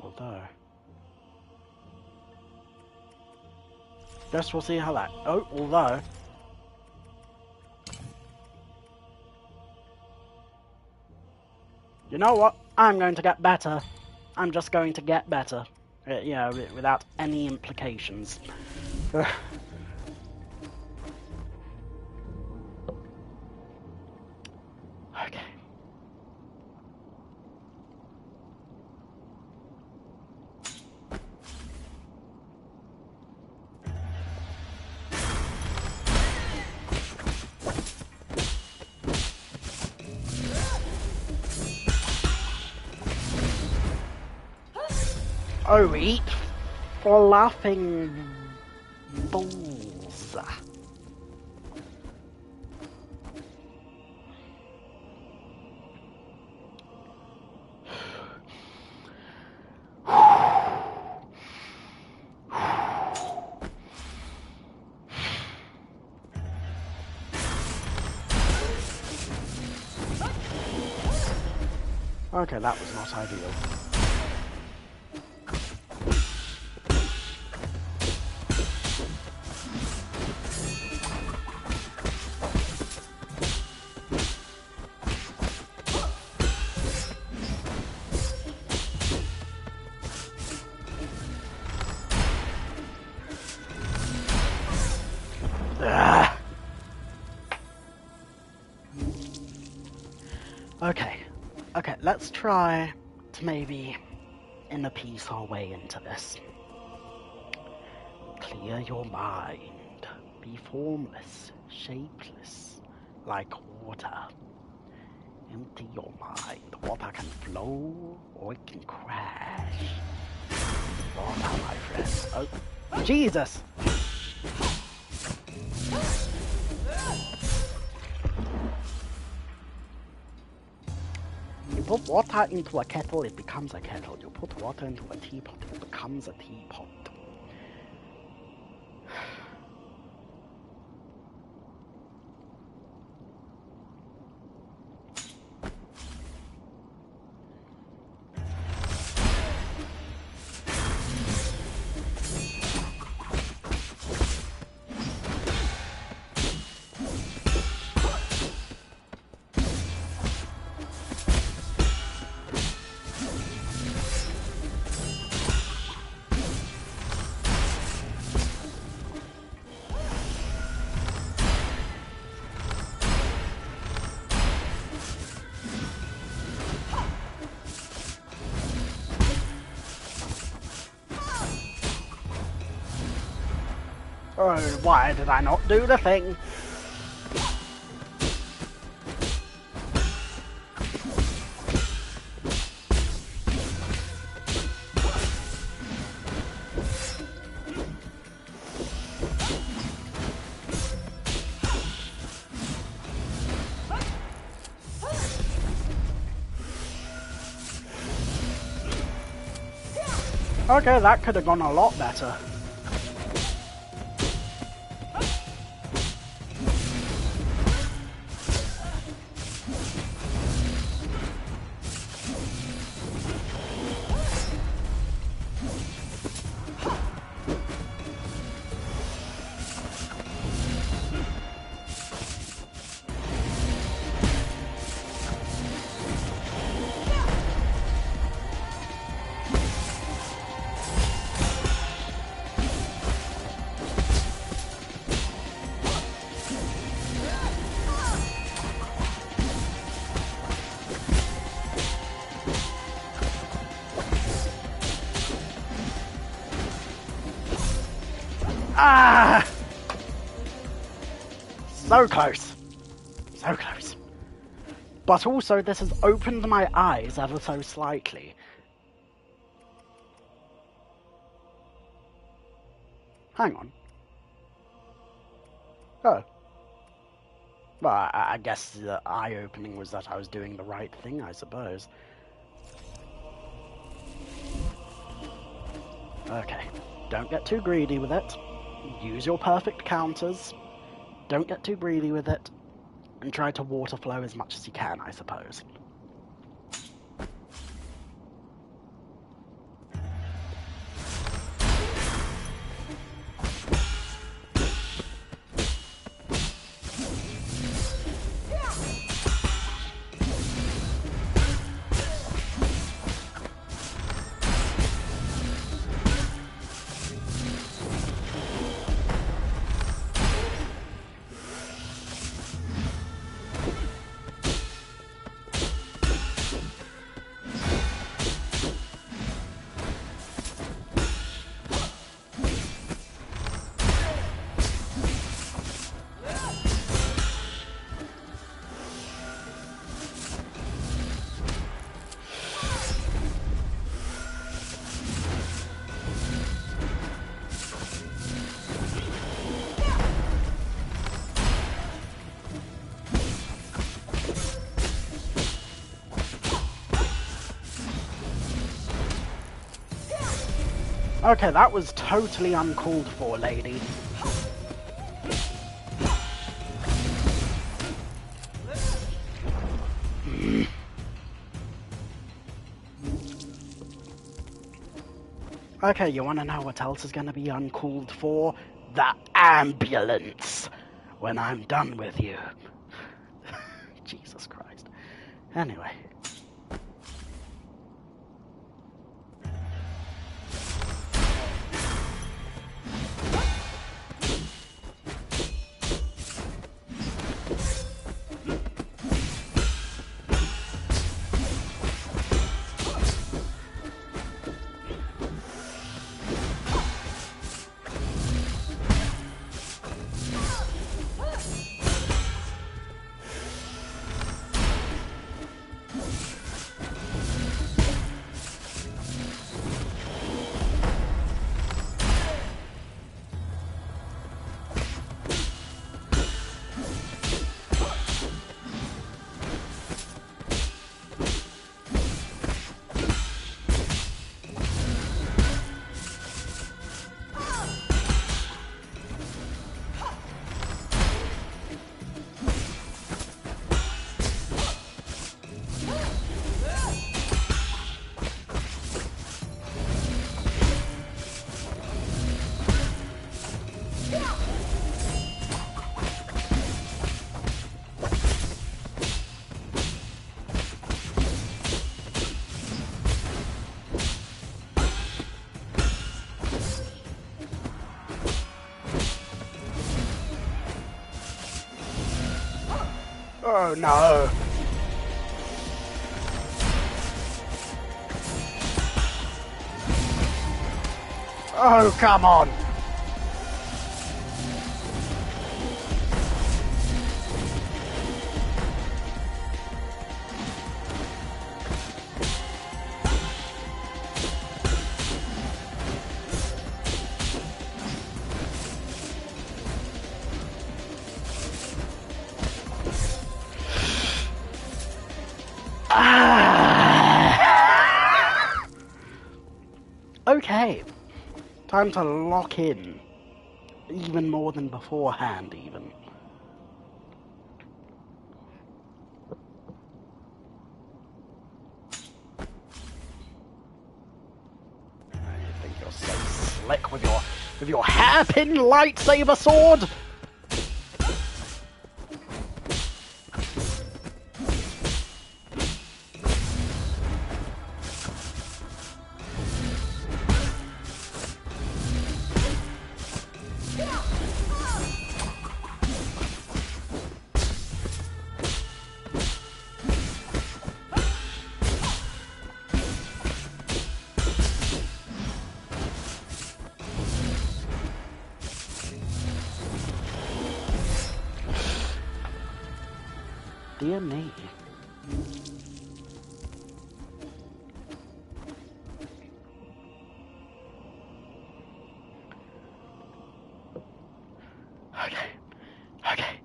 although... Guess we'll see how that... Oh, although... You know what? I'm going to get better. I'm just going to get better. You know, without any implications. Okay. Oh, eat for laughing balls. Okay, that was not ideal. Okay, let's try to maybe inner peace our way into this. Clear your mind. Be formless, shapeless, like water. Empty your mind. Water can flow or it can crash. Water, my friend. Oh, Jesus! You put water into a kettle, it becomes a kettle. You put water into a teapot, it becomes a teapot. Oh, why did I not do the thing? Okay, that could have gone a lot better. Ah! So close. So close. But also, this has opened my eyes ever so slightly. Hang on. Oh. Well, I guess the eye-opening was that I was doing the right thing, I suppose. Okay. Don't get too greedy with it. Use your perfect counters. Don't get too greedy with it. And try to water flow as much as you can, I suppose. Okay, that was totally uncalled for, lady. Okay, you wanna know what else is gonna be uncalled for? The ambulance! When I'm done with you. Jesus Christ. Anyway. Oh no! Oh, come on! Okay, time to lock in, even more than beforehand, even. You think you're so slick with your hairpin lightsaber sword? dear me. Okay. Okay.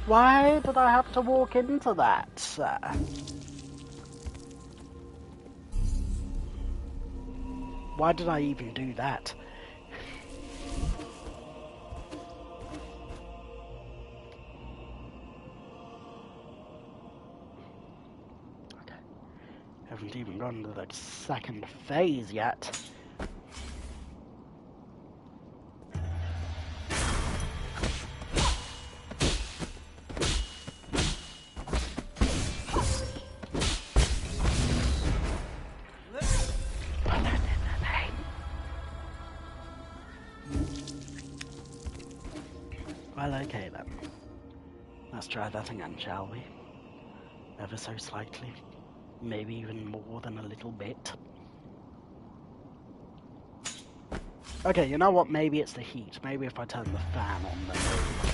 Why did I have to walk into that, sir? Why did I even do that? Okay. Haven't even gone to the second phase yet. Well, okay then. Let's try that again, shall we? Ever so slightly. Maybe even more than a little bit. Okay, you know what? Maybe it's the heat. Maybe if I turn the fan on, then maybe.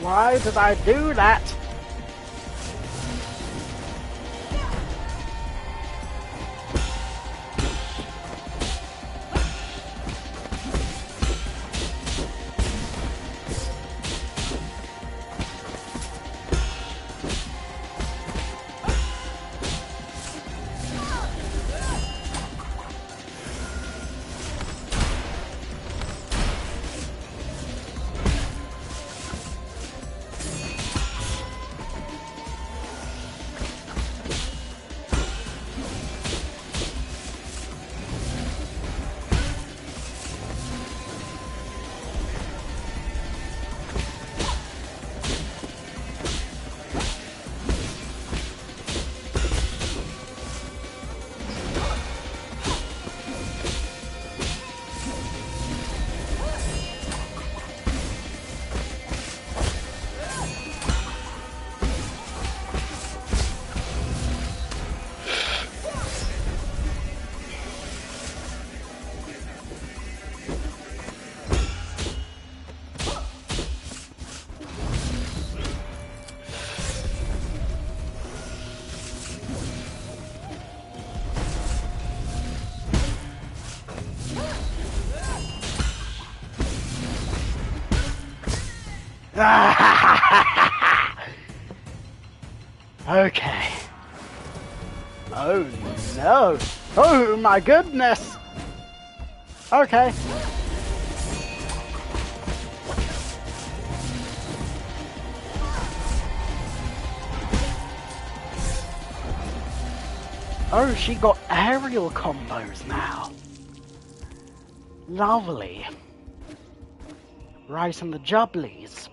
Why did I do that? Okay. Oh no. Oh my goodness. Okay. Oh, she got aerial combos now. Lovely. Right in the jubblies.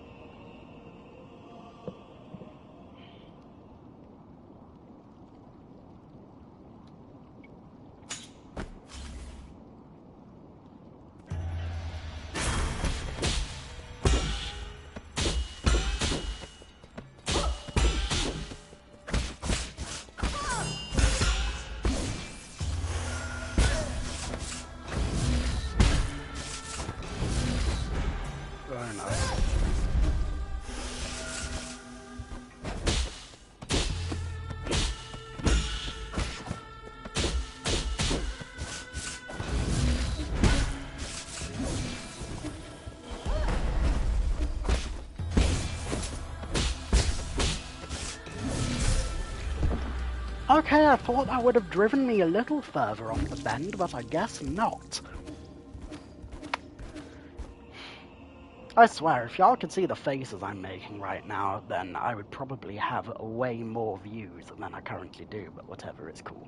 Okay, I thought that would have driven me a little further off the bend, but I guess not. I swear, if y'all could see the faces I'm making right now, then I would probably have way more views than I currently do, but whatever, it's cool.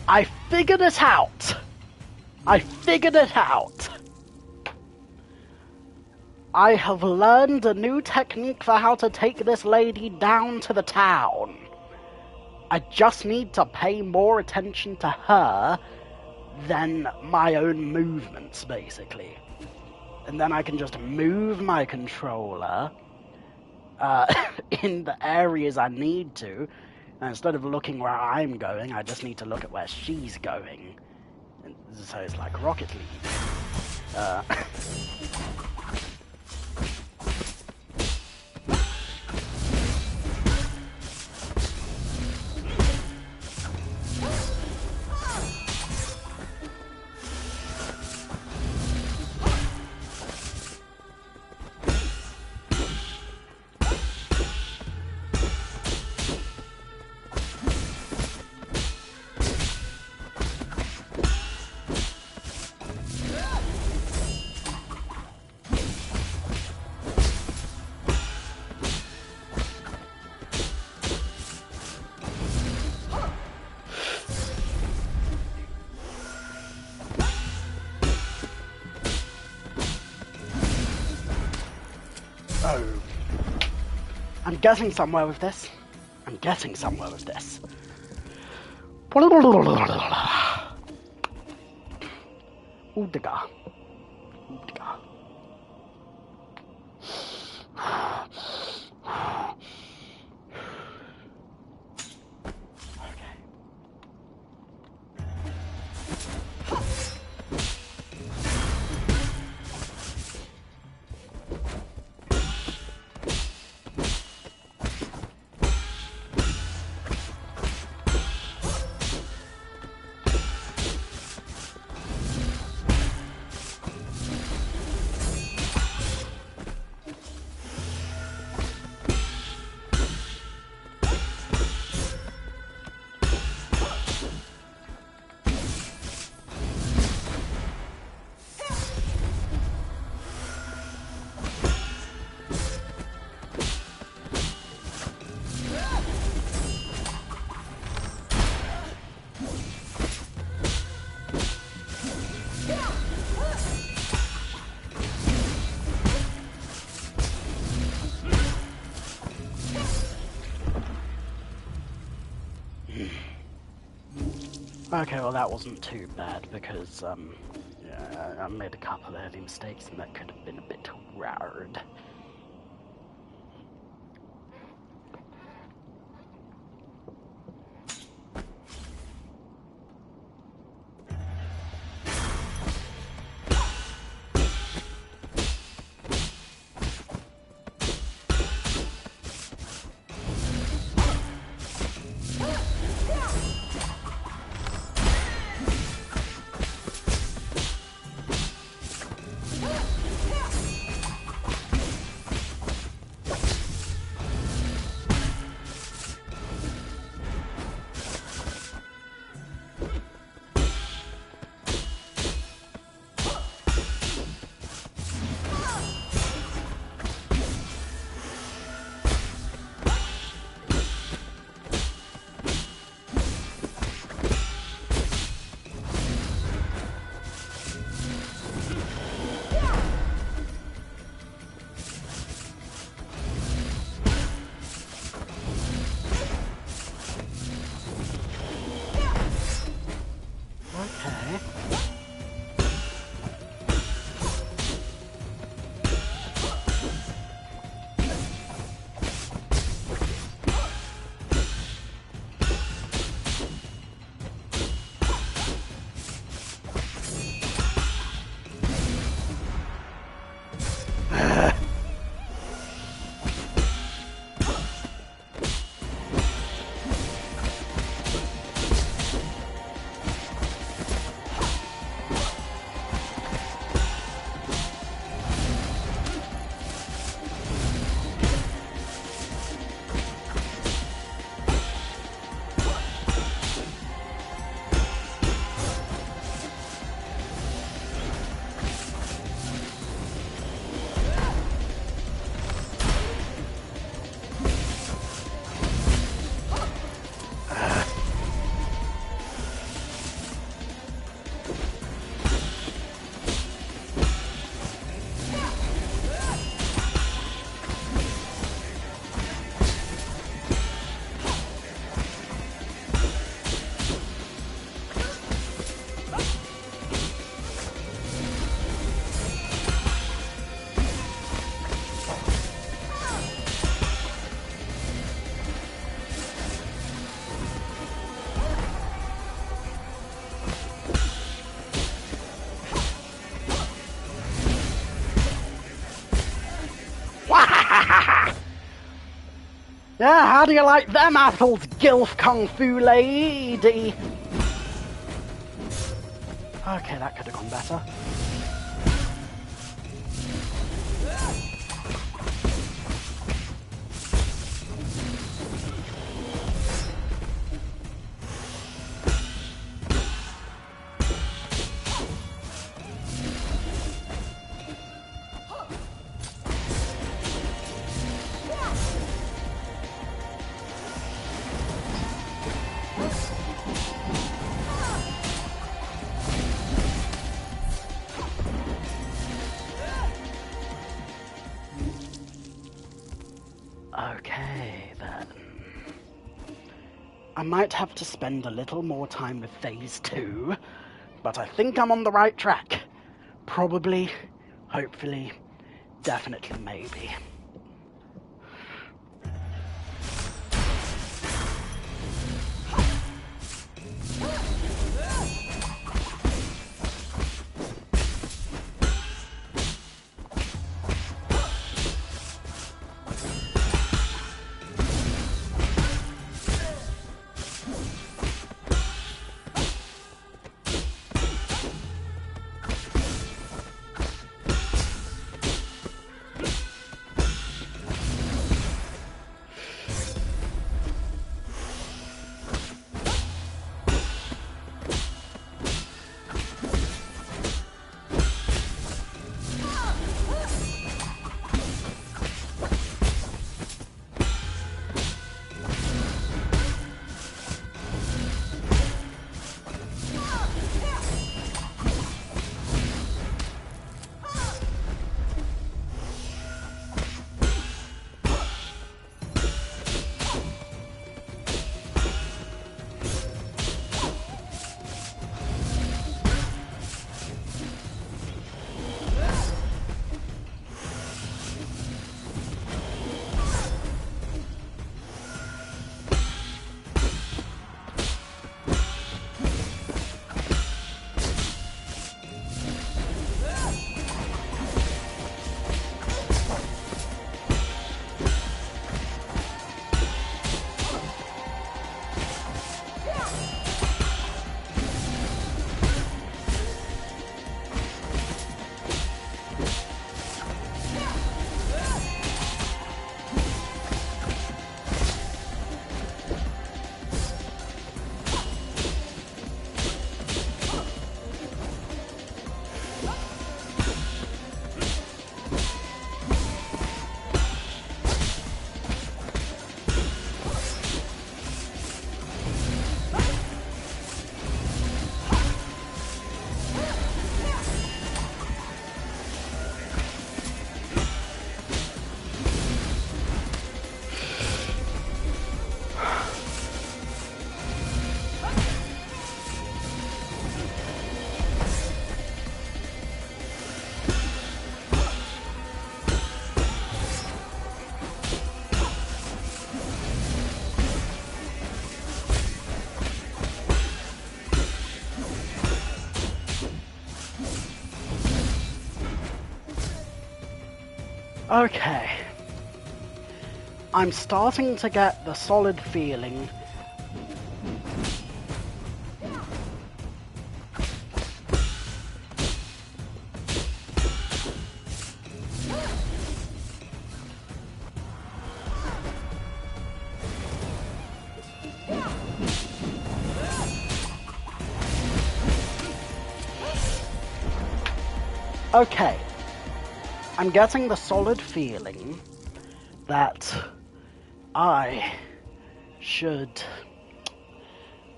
I figured it out! I figured it out! I have learned a new technique for how to take this lady down to the town. I just need to pay more attention to her than my own movements, basically. And then I can just move my controller in the areas I need to. And instead of looking where I'm going, I just need to look at where she's going. And so it's like Rocket League. Oh. I'm getting somewhere with this. I'm getting somewhere with this. Oodaga. Oodaga. Okay. Okay, well that wasn't too bad because yeah, I made a couple of early mistakes and that could have been a bit weird. Okay. Yeah, how do you like them apples, Gilf Kung Fu lady? Okay, that could have gone better. Okay, then. I might have to spend a little more time with Phase 2, but I think I'm on the right track. Probably, hopefully, definitely, maybe. Okay. I'm starting to get the solid feeling okay. I'm getting the solid feeling that I should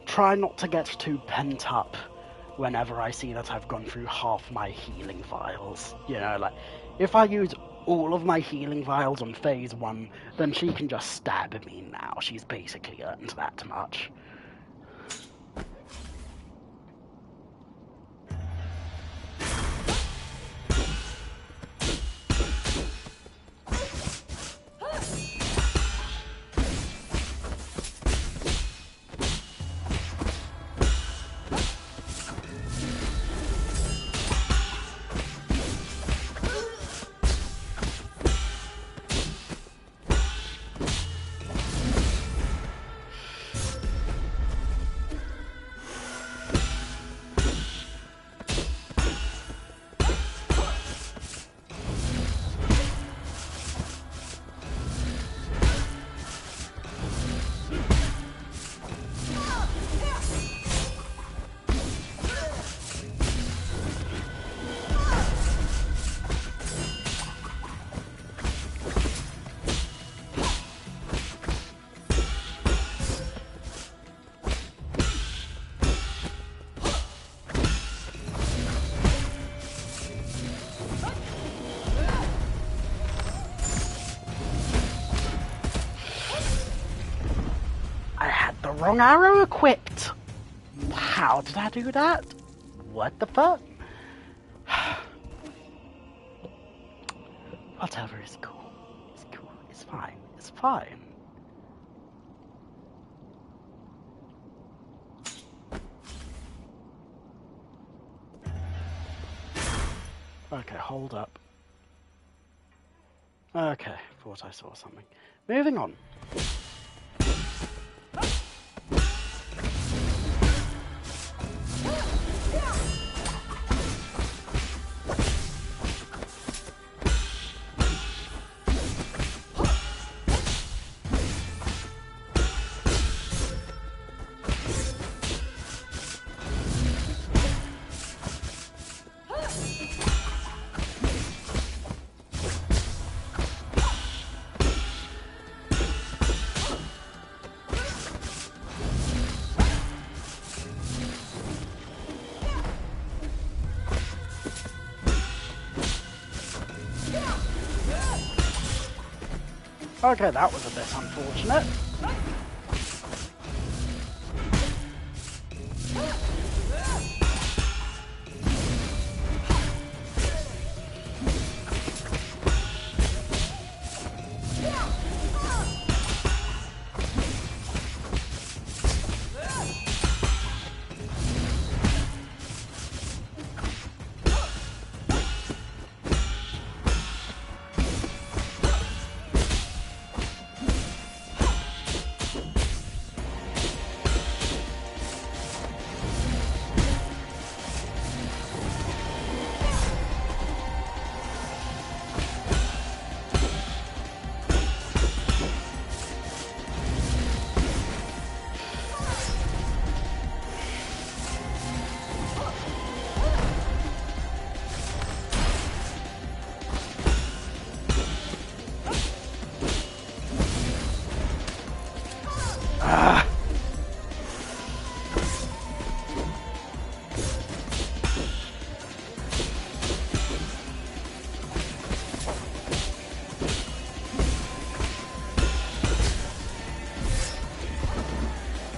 try not to get too pent up whenever I see that I've gone through half my healing vials. You know, like, if I use all of my healing vials on phase 1, then she can just stab me now. She's basically earned that much. Wrong arrow equipped. How did I do that? What the fuck? Whatever, is cool. It's cool. It's fine. It's fine. Okay, hold up. Okay, thought I saw something. Moving on. Okay, that was a bit unfortunate.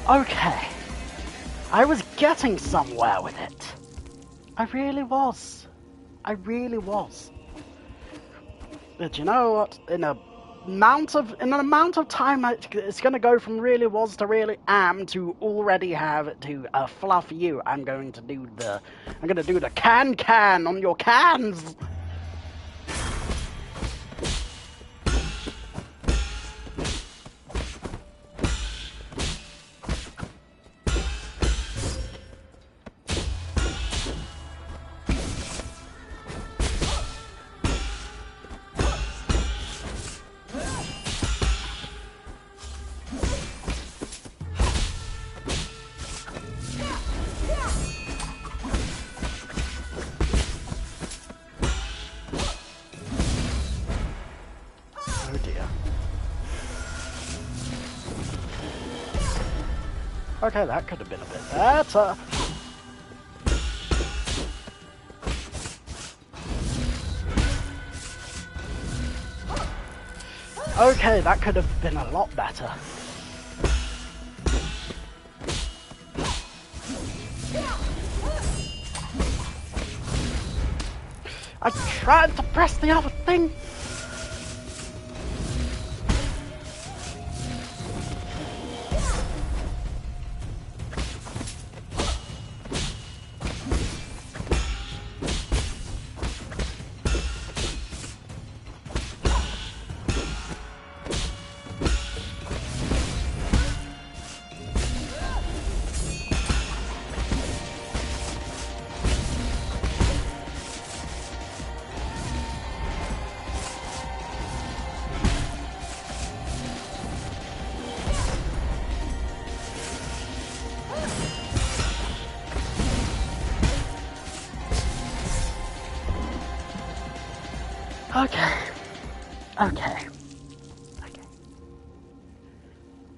Okay. I was getting somewhere with it. I really was. I really was. But you know what? In an amount of time, it's going to go from really was to really am to already have to fluff you. I'm going to do the can on your cans. Okay, that could have been a bit better. Okay, that could have been a lot better. I tried to press the other thing. Okay.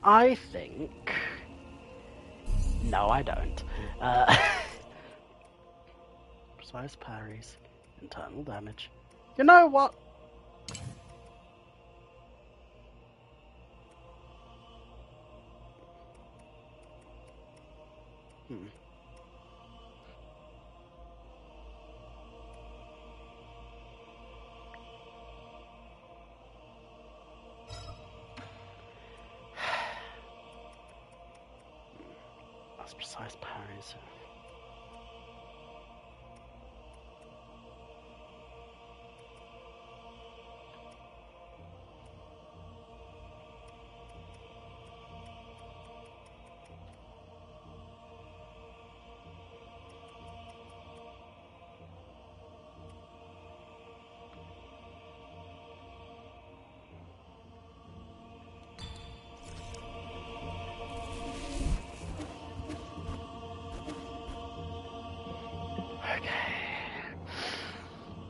I think... No, I don't. Precise parries, internal damage. You know what? That's precise parries.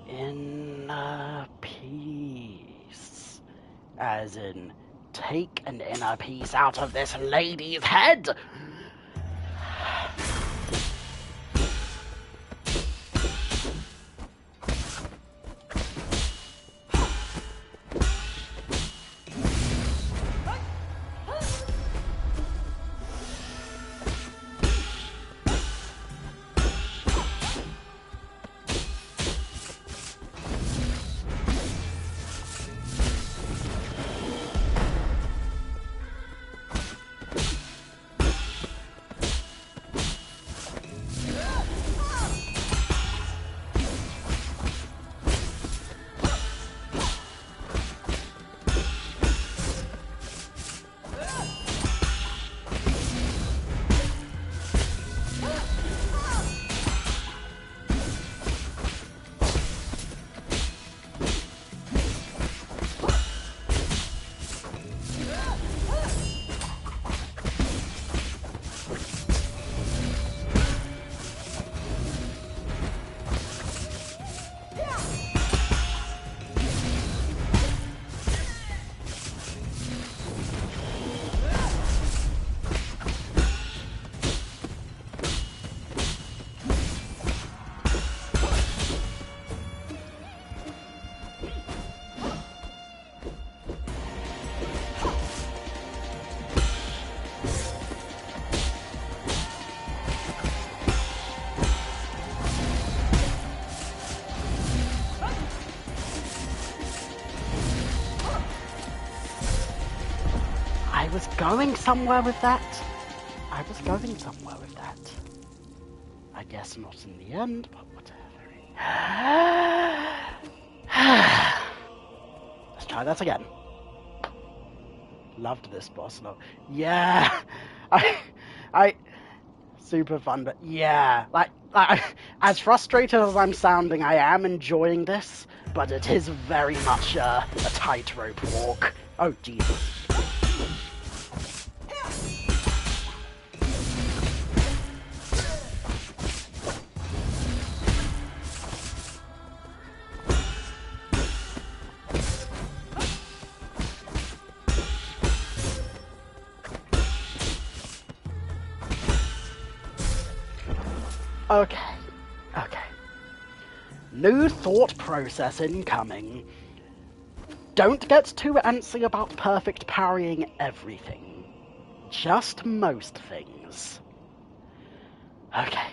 Inner peace. As in, take an inner peace out of this lady's head! I was going somewhere with that. I guess not in the end, but whatever. Let's try that again. Loved this boss though. Yeah, I super fun, but yeah, like as frustrated as I'm sounding, I am enjoying this, but it is very much a tightrope walk. Oh Jesus. Okay. Okay. New thought process incoming. Don't get too antsy about perfect parrying everything. Just most things. Okay.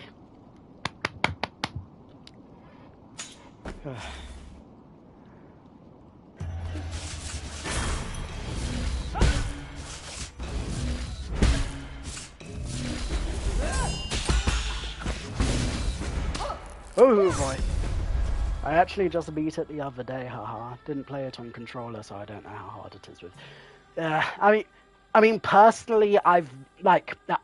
Oh boy. I actually just beat it the other day, haha. Didn't play it on controller, so I don't know how hard it is with. I mean, personally, I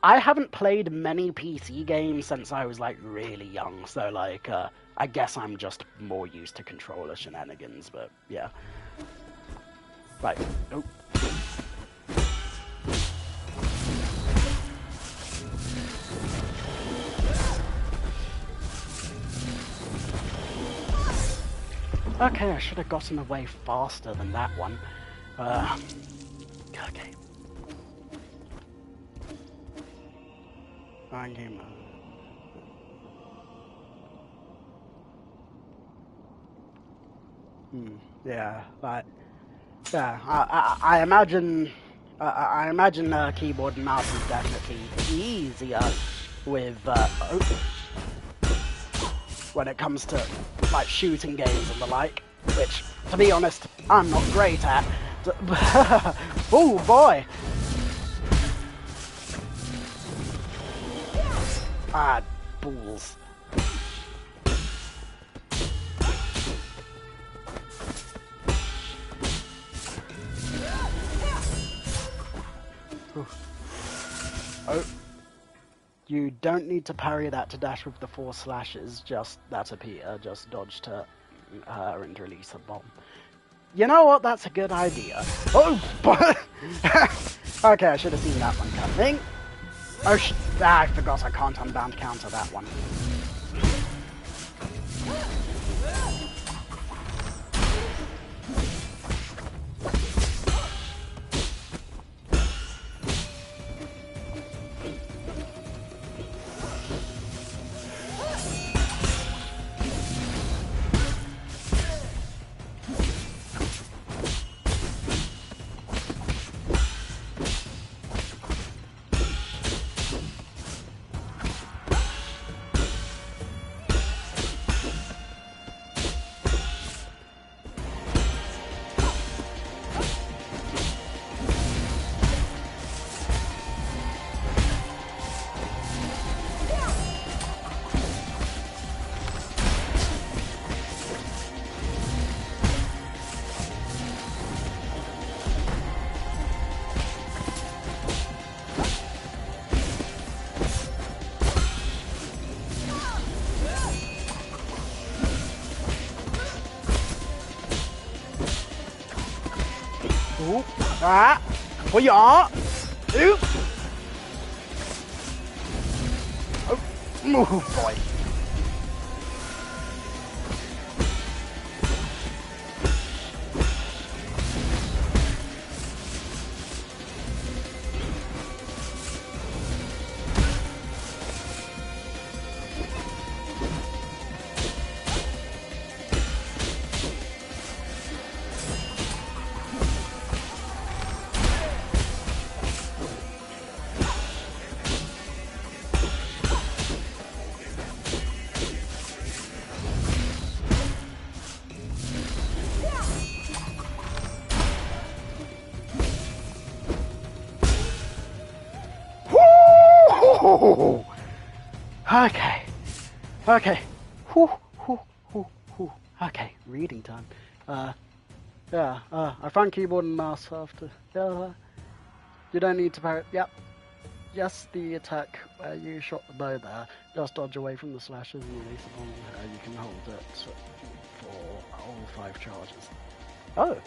haven't played many PC games since I was like really young, so like, I guess I'm just more used to controller shenanigans, but yeah. Right. Oh. Okay, I should have gotten away faster than that one. Okay. Yeah, but yeah, I imagine keyboard and mouse is definitely easier with when it comes to like shooting games and the like, which, to be honest, I'm not great at. Oh boy! Ah, balls. Oh. You don't need to parry that to dash with the 4 slashes, just that appear, just dodge to her and release a bomb. You know what, that's a good idea. Oh, okay, I should have seen that one coming. Oh, I forgot I can't unbound counter that one. Ooh. Ah. Oh yeah. Ooh. Oh boy. Okay. Okay. Okay, reading time. Yeah, I found keyboard and mouse after. Yeah, you don't need to parry. Yep. Just the attack where you shot the bow there. Just dodge away from the slashes and release the bomb. You can hold it for all 5 charges. Oh.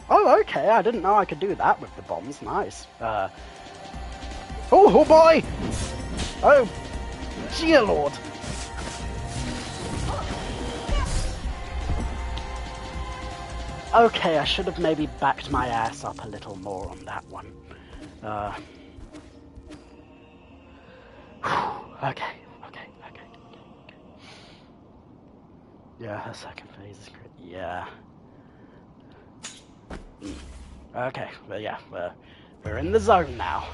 Oh, okay. I didn't know I could do that with the bombs. Nice. Oh boy! Oh, dear lord! Okay, I should have maybe backed my ass up a little more on that one. Okay. Yeah, her second phase is great. Yeah. Okay, well, yeah, we're in the zone now.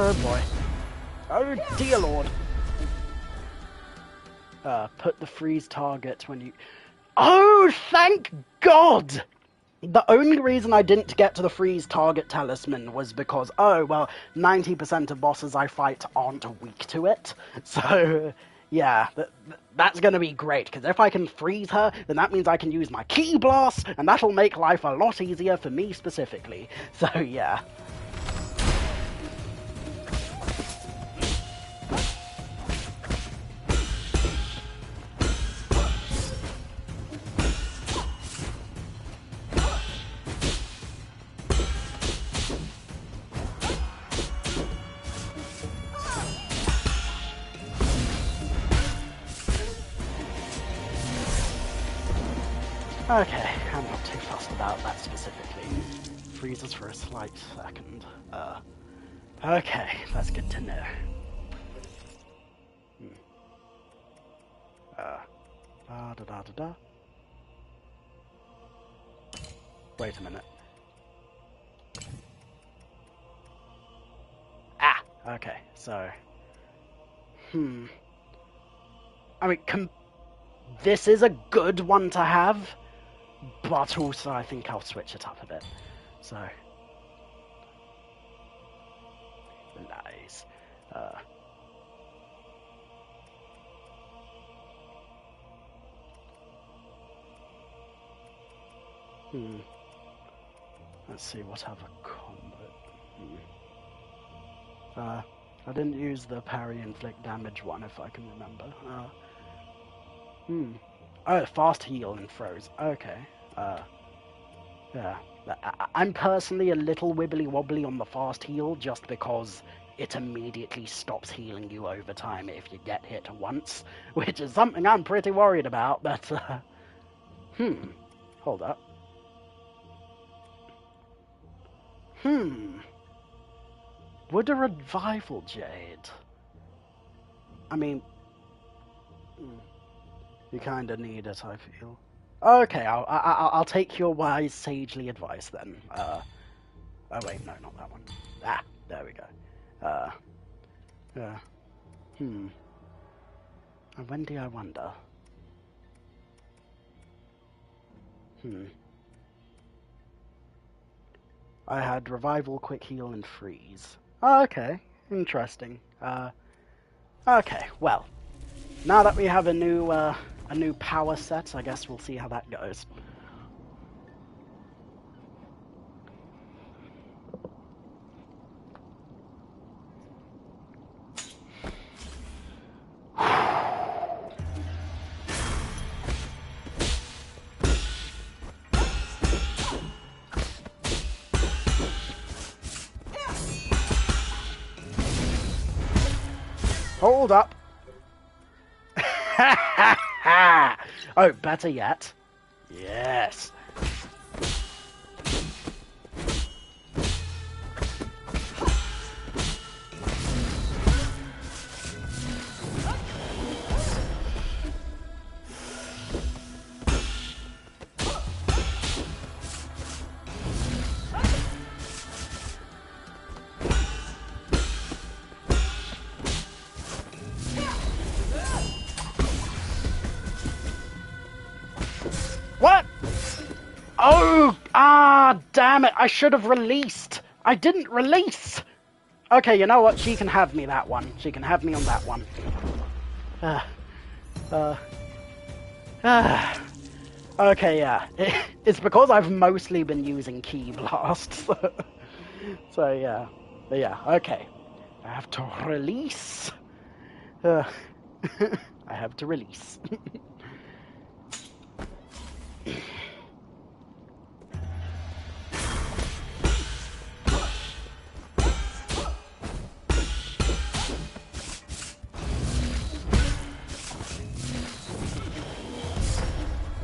Oh boy. Oh dear lord. Put the freeze target when you... Oh, thank God! The only reason I didn't get to the freeze target talisman was because, oh, well, 90% of bosses I fight aren't weak to it. So, yeah, that's going to be great, because if I can freeze her, then that means I can use my ki blast, and that'll make life a lot easier for me specifically. So, yeah. Okay, I'm not too fussed about that specifically. Freezes for a slight second. Okay, that's good to know. Da-da-da-da-da. Wait a minute. Ah! Okay, so... I mean, this is a good one to have, but also I think I'll switch it up a bit. So... Nice. Let's see what other combo. I didn't use the parry inflict damage one, if I can remember. Oh, fast heal and froze. Okay. Yeah. I'm personally a little wibbly wobbly on the fast heal just because it immediately stops healing you over time if you get hit once, which is something I'm pretty worried about, but, hold up. Would a revival jade? I mean, you kinda need it, I feel. Okay, I'll take your wise, sagely advice then. Oh wait, no, not that one. Ah, there we go. Yeah. And when do I wonder? I had revival, quick heal, and freeze. Oh, okay, interesting. Okay, well, now that we have a new power set, I guess we'll see how that goes. Hold up. Oh, better yet. Yes. What? Oh, damn it. I should have released. I didn't release. Okay, you know what? She can have me that one. She can have me on that one. Okay, yeah. It's because I've mostly been using Ki Blast. So yeah. But yeah, okay. I have to release. I have to release.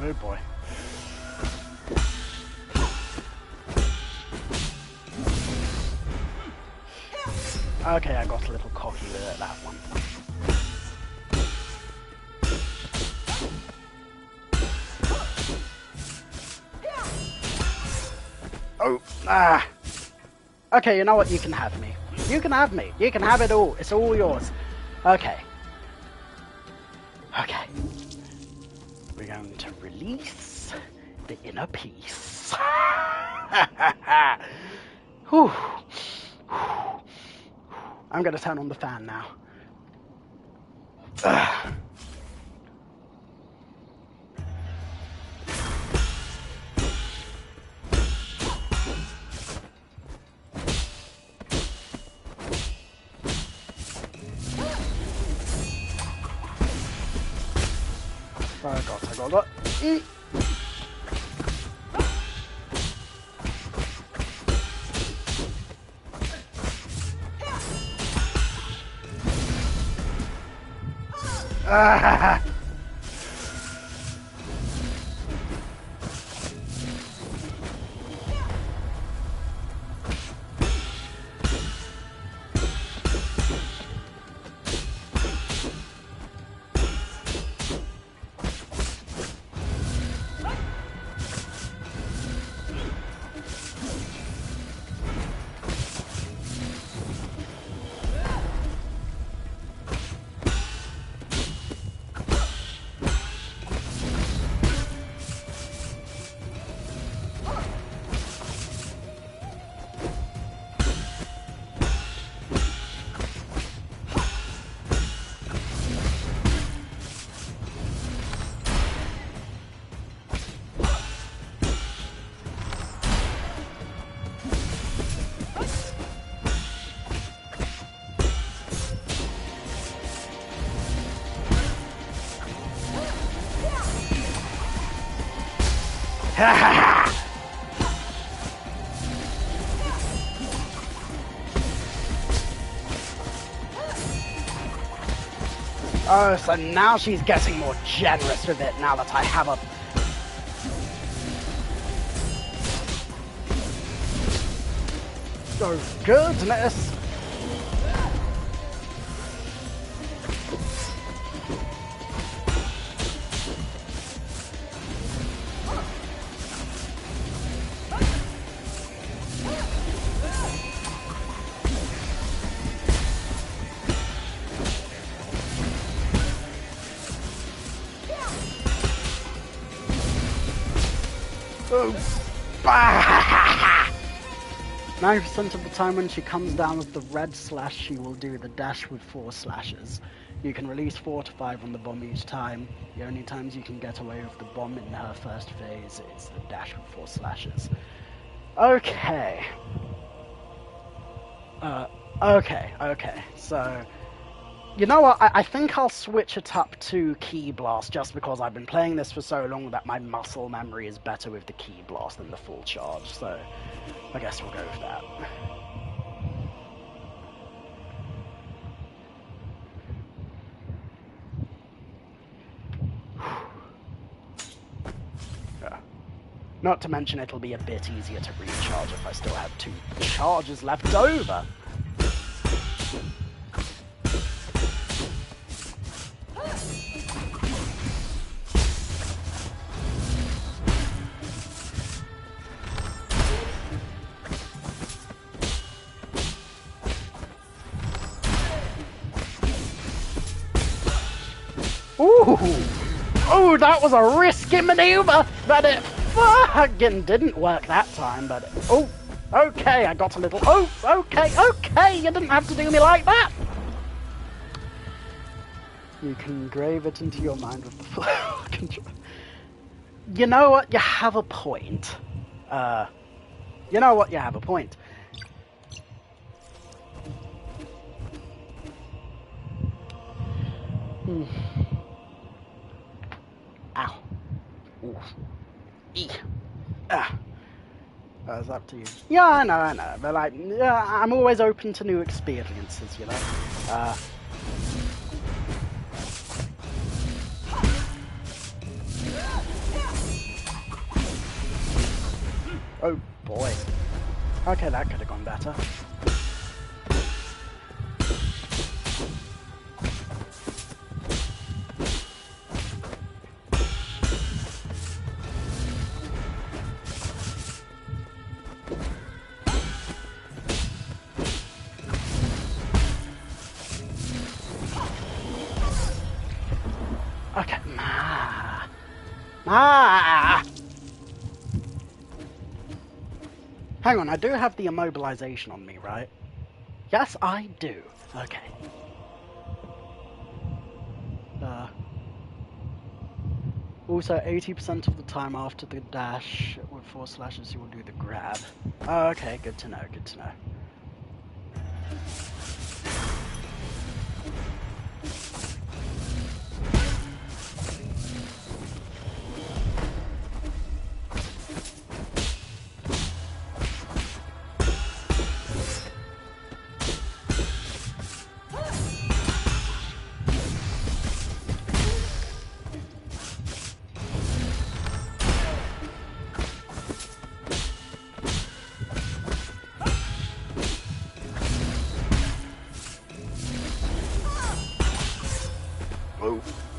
Oh boy. Okay, I got a little cocky with it, that one. Oh, ah. Okay, you know what? You can have me. You can have me. You can have it all. It's all yours. Okay. Okay. We're going to release the inner peace. Whew. I'm going to turn on the fan now. Ugh. I got it. Ah. Oh, so now she's getting more generous with it now that I have a... Oh, goodness! Oh, 9% of the time when she comes down with the red slash, she will do the dash with 4 slashes. You can release 4 to 5 on the bomb each time. The only times you can get away with the bomb in her first phase is the dash with 4 slashes. Okay. Okay, so... You know what, I think I'll switch it up to Key Blast just because I've been playing this for so long that my muscle memory is better with the Key Blast than the full charge, so I guess we'll go with that. Yeah. Not to mention it'll be a bit easier to recharge if I still have 2 charges left over. Ooh! Oh, that was a risky maneuver, but it fucking didn't work that time, but... Oh, okay, I got a little... Oh, okay, you didn't have to do me like that! You can engrave it into your mind with the flow control. You know what, you have a point. You know what, you have a point. Ow. Oof. Eek. Ah. That's up to you. Yeah, I know. But like, yeah, I'm always open to new experiences, you know. Oh boy. Okay, that could have gone better. Okay. Hang on, I do have the immobilization on me, right? Yes, I do. Okay. Also, 80% of the time after the dash with 4 slashes, you will do the grab. Oh, okay, good to know, good to know.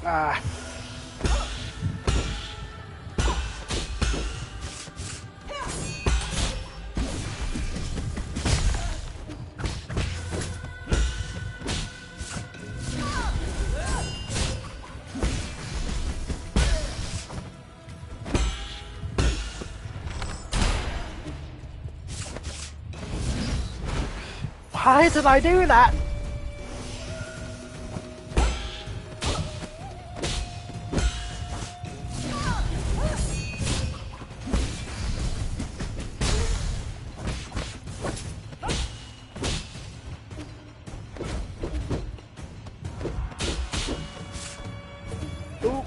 Ah. Why did I do that? Ooh.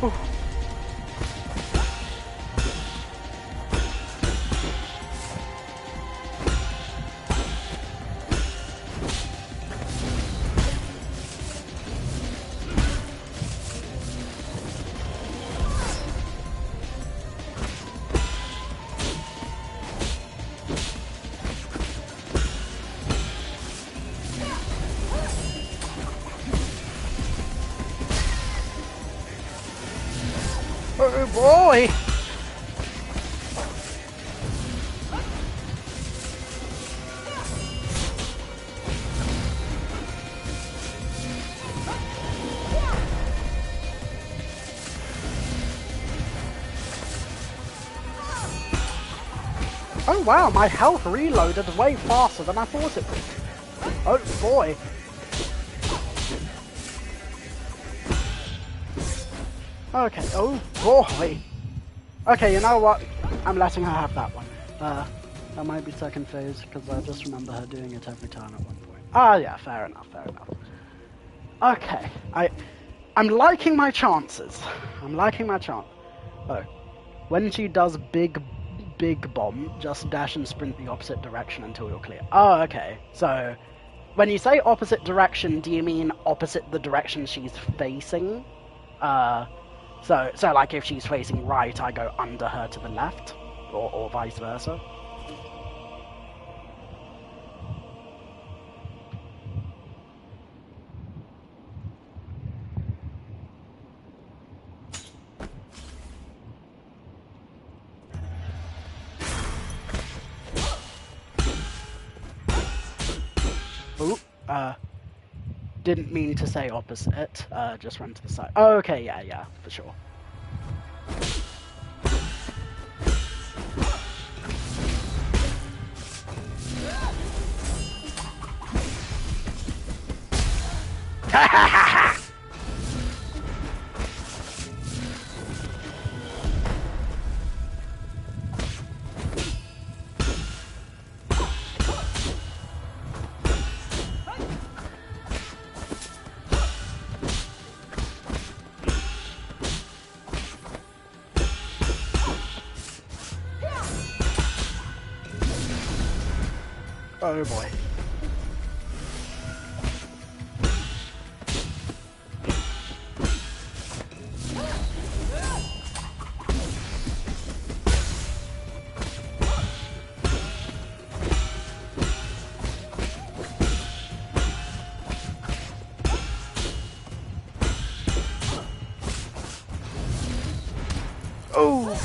Ooh. Oh boy! Oh wow, my health reloaded way faster than I thought it would. Oh boy. Okay, oh boy. Okay, you know what? I'm letting her have that one. That might be second phase, because I just remember her doing it every time at one point. Ah, yeah, fair enough, fair enough. Okay, I'm liking my chances. I'm liking my chance. Oh, when she does big bomb, just dash and sprint the opposite direction until you're clear. Oh, okay. So, when you say opposite direction, do you mean opposite the direction she's facing? So like if she's facing right, I go under her to the left, or vice versa. Ooh, didn't mean to say opposite, just run to the side. Oh, okay, yeah, for sure. Oh boy. Oh!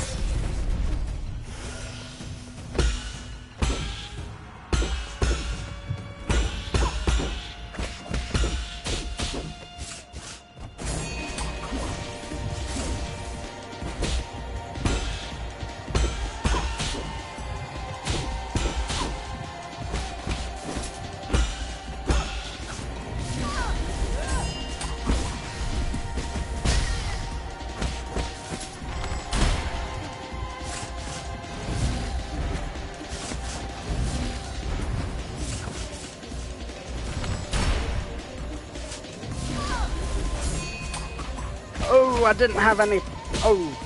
Oh, I didn't have any. Oh.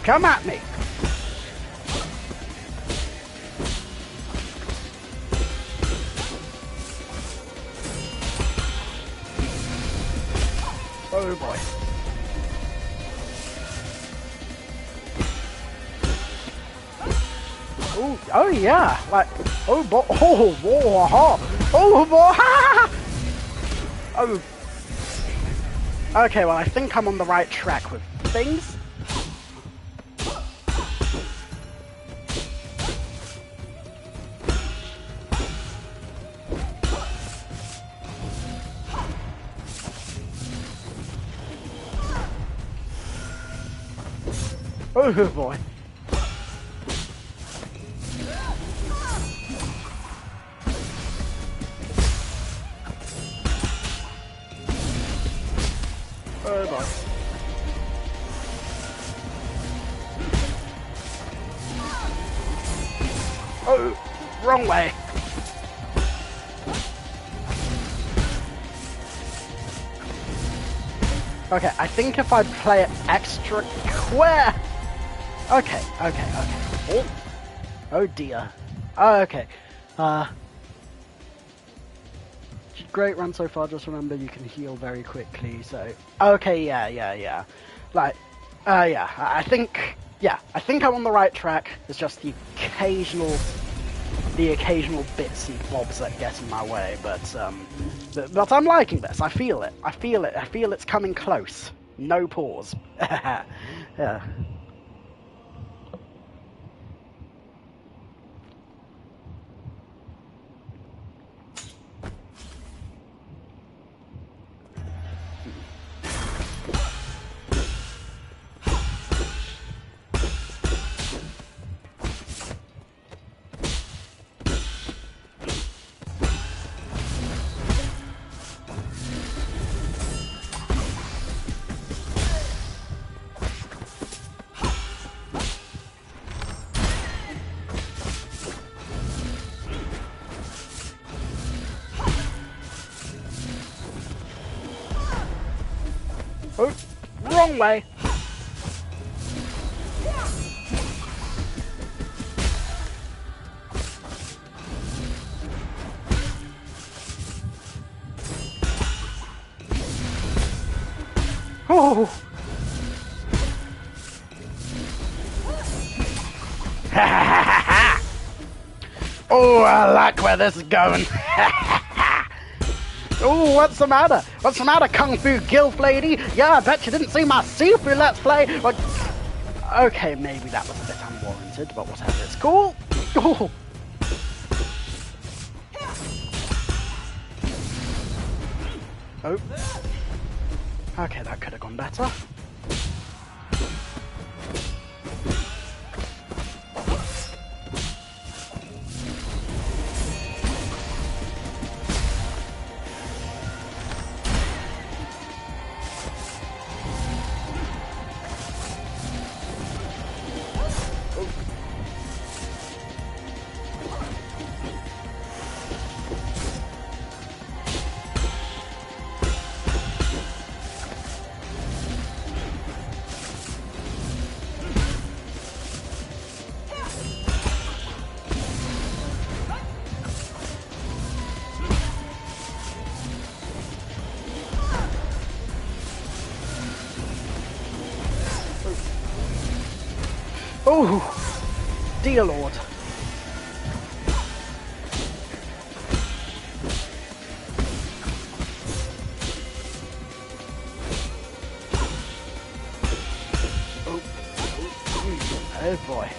Come at me. Oh boy. Oh yeah, like, oh boy, oh boy, oh. Okay, well I think I'm on the right track with things. Oh boy. Oh boy. Oh, wrong way. Okay, I think if I play it extra square. Okay. Oh, oh dear. Oh, okay. Great run so far, just remember you can heal very quickly, so... Okay, yeah. Like, yeah, I think I'm on the right track. It's just the occasional bits and bobs that get in my way, but I'm liking this. I feel it. I feel it's coming close. No pause. Yeah. Oh, wrong way. Oh. Oh, I like where this is going. Oh, what's the matter? What's the matter, Kung Fu Guild lady? Yeah, I bet you didn't see my Sifu Let's Play. But... Okay, maybe that was a bit unwarranted, but whatever, it's cool. Oh. Oh. Okay, that could have gone better. Oh, dear Lord. Oh boy.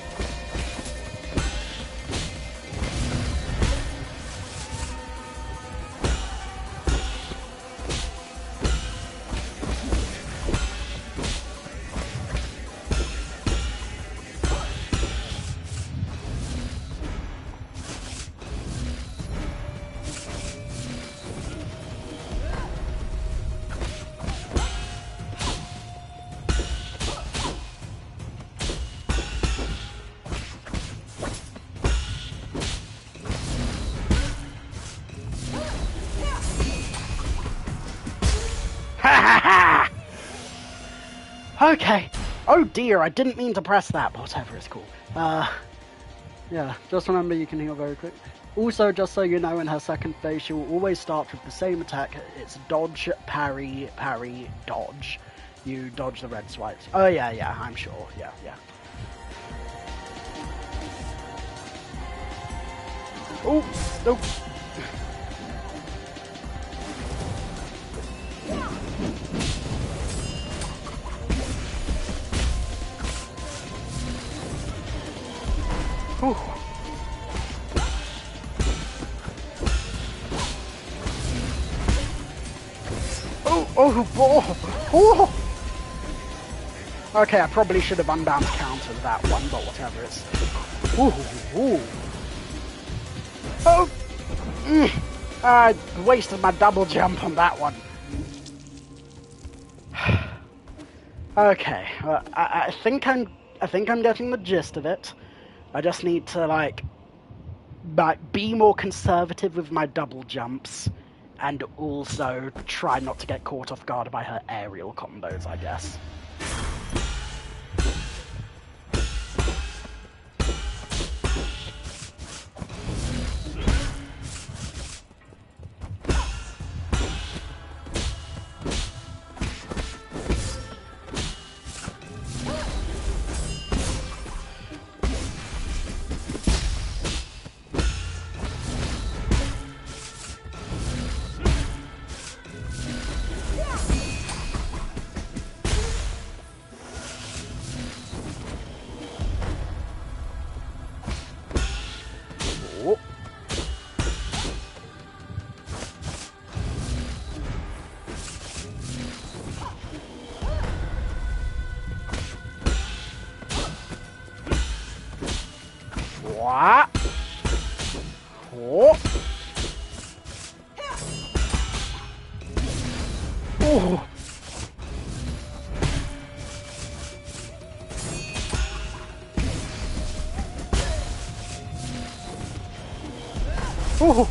Okay. Oh dear, I didn't mean to press that, but whatever, it's cool. Yeah, just remember you can heal very quick. Also, just so you know, in her second phase, she will always start with the same attack. It's dodge, parry, parry, dodge. You dodge the red swipes. Oh yeah, I'm sure. Yeah. Oh, nope. Oh. Oh. Okay, I probably should have unbound countered that one, but whatever. It's. Ooh. Oh. I wasted my double jump on that one. Okay, I think I'm getting the gist of it. I just need to like be more conservative with my double jumps, and also try not to get caught off guard by her aerial combos, I guess. What? Oh. Oh. Oh.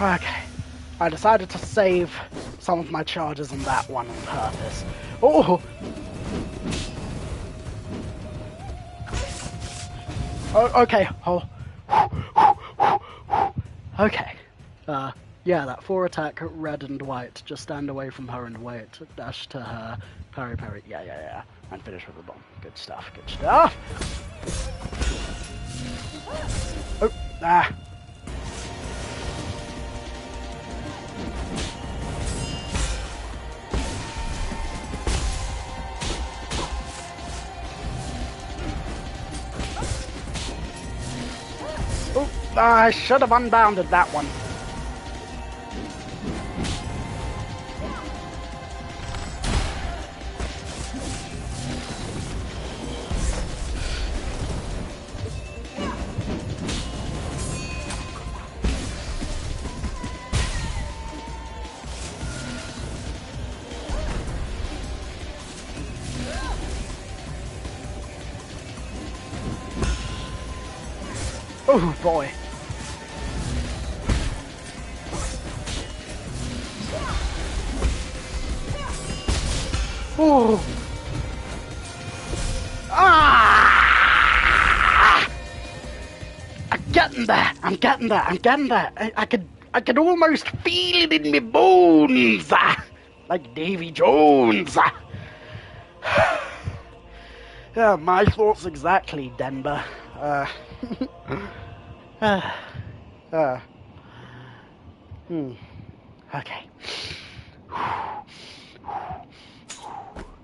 Okay, I decided to save some of my charges on that one on purpose. Oh! Oh, okay. Oh. Okay. Yeah, that 4 attack, red and white. Just stand away from her and wait. Dash to her. Parry, parry. Yeah. And finish with the bomb. Good stuff, good stuff. Oh, ah. Oh, I should have unbounded that one. Oh boy. Oh. Ah! I'm getting there. I could almost feel it in my bones. Like Davy Jones. Yeah, my thoughts exactly, Denver. Okay.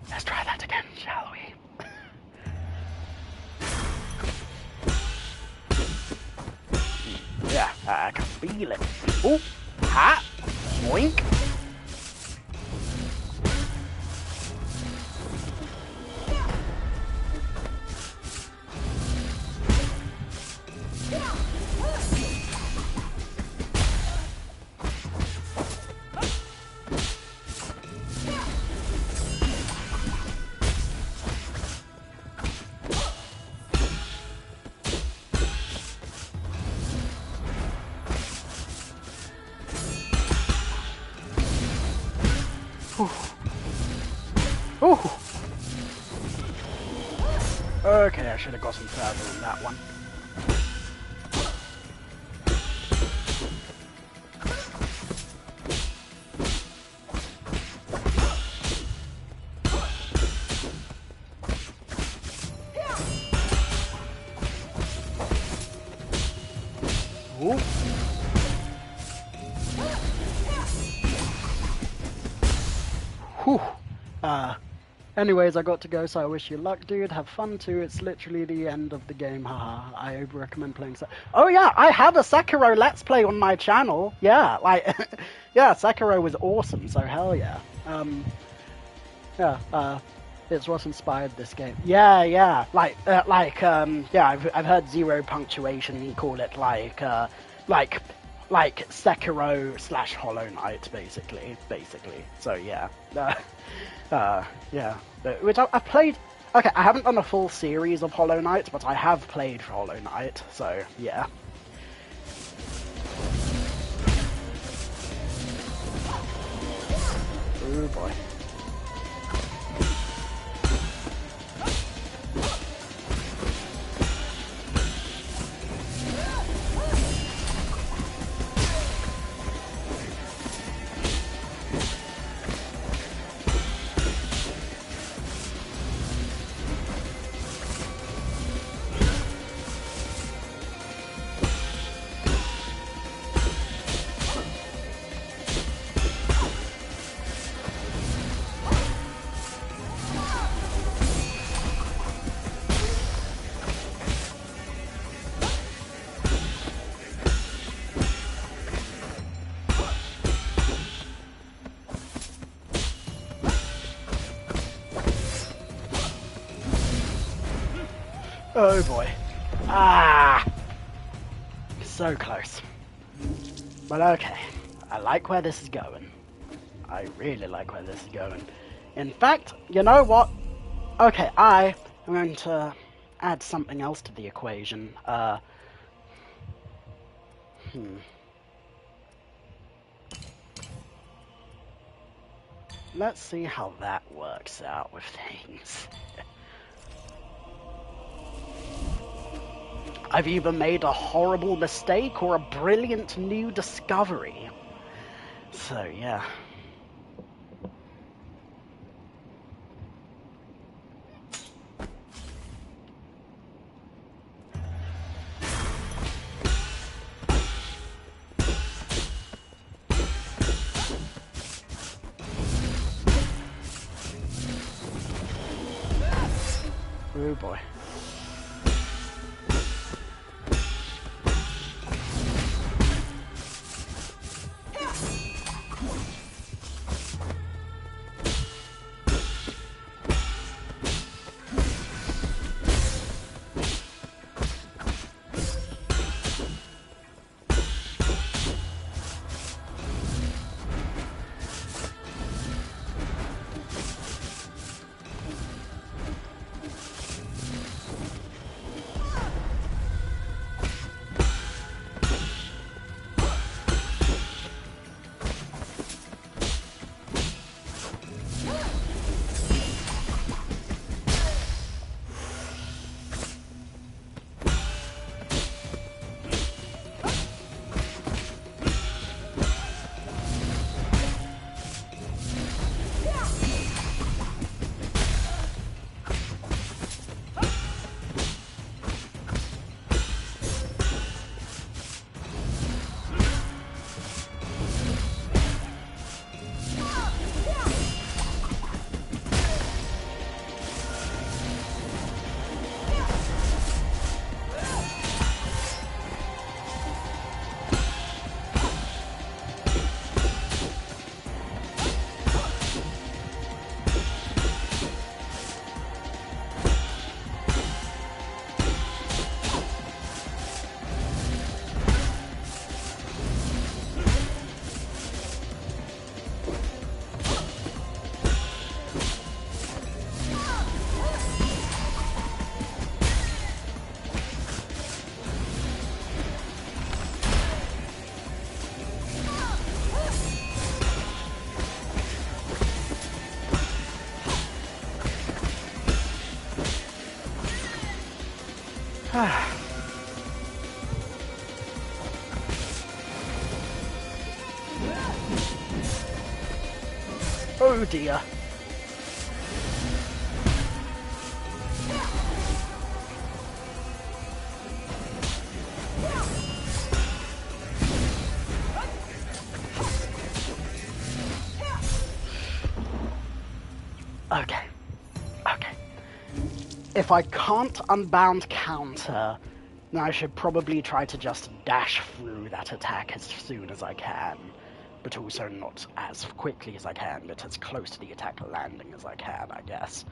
Let's try that again, shall we? Yeah, I can feel it. Oh, ha, boink. Ooh. Okay, I should have gotten further on that one. Ooh. Whew. Anyways, I got to go, so I wish you luck, dude. Have fun too. It's literally the end of the game, haha. I recommend playing Oh yeah, I have a Sekiro Let's Play on my channel. Yeah, like, yeah, Sekiro was awesome, so hell yeah. It's what inspired this game. Yeah, yeah, yeah, I've heard Zero Punctuation call it like Sekiro / Hollow Knight, basically. So yeah, yeah. Which I've played. Okay, I haven't done a full series of Hollow Knight, but I have played Hollow Knight. So yeah. Oh boy. Oh boy. Ah! So close. But okay. I like where this is going. I really like where this is going. In fact, you know what? Okay, I am going to add something else to the equation. Let's see how that works out with things. I've either made a horrible mistake or a brilliant new discovery. So, yeah. Oh boy. Oh dear. Okay. Okay. If I can't unbound counter, then I should probably try to just dash through that attack as soon as I can. But also not as quickly as I can, but as close to the attack landing as I can, I guess.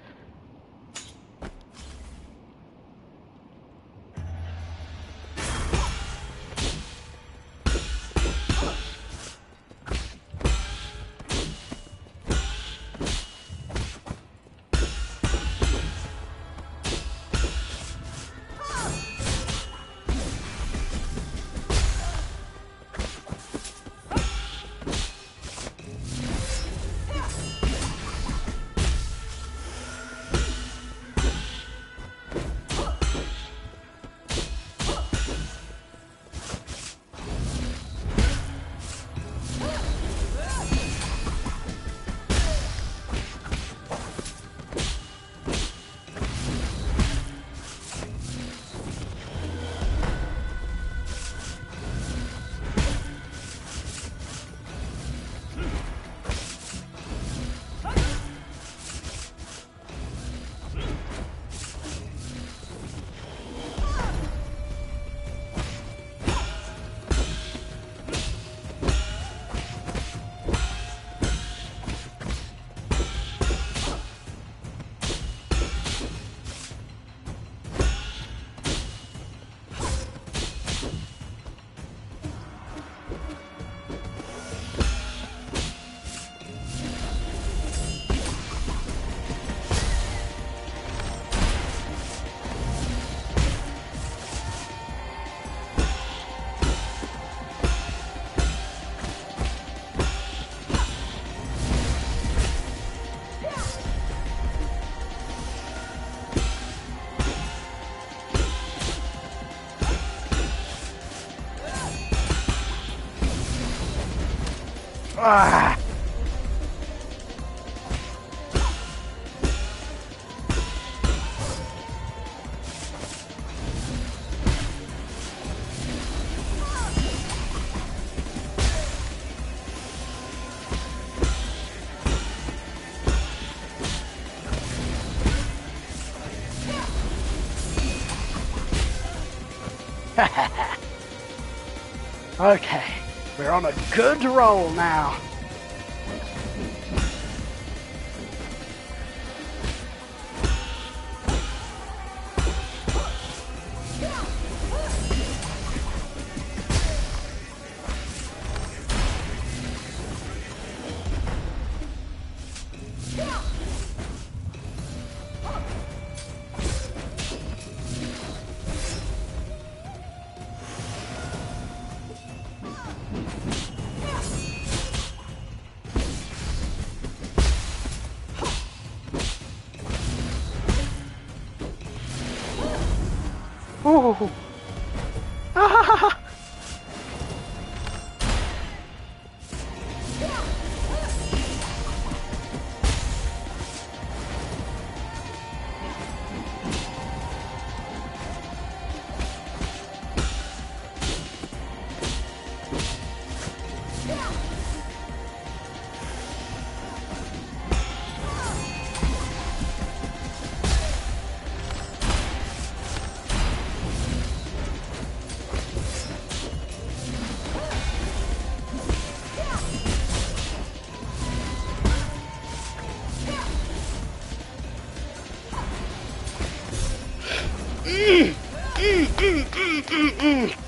Ah. Okay, we're on a good roll now. Ooh. Ah.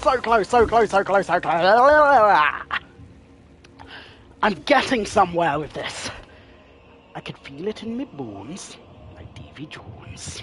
So close, so close, so close, so close. I'm getting somewhere with this. I could feel it in my bones, like Davy Jones.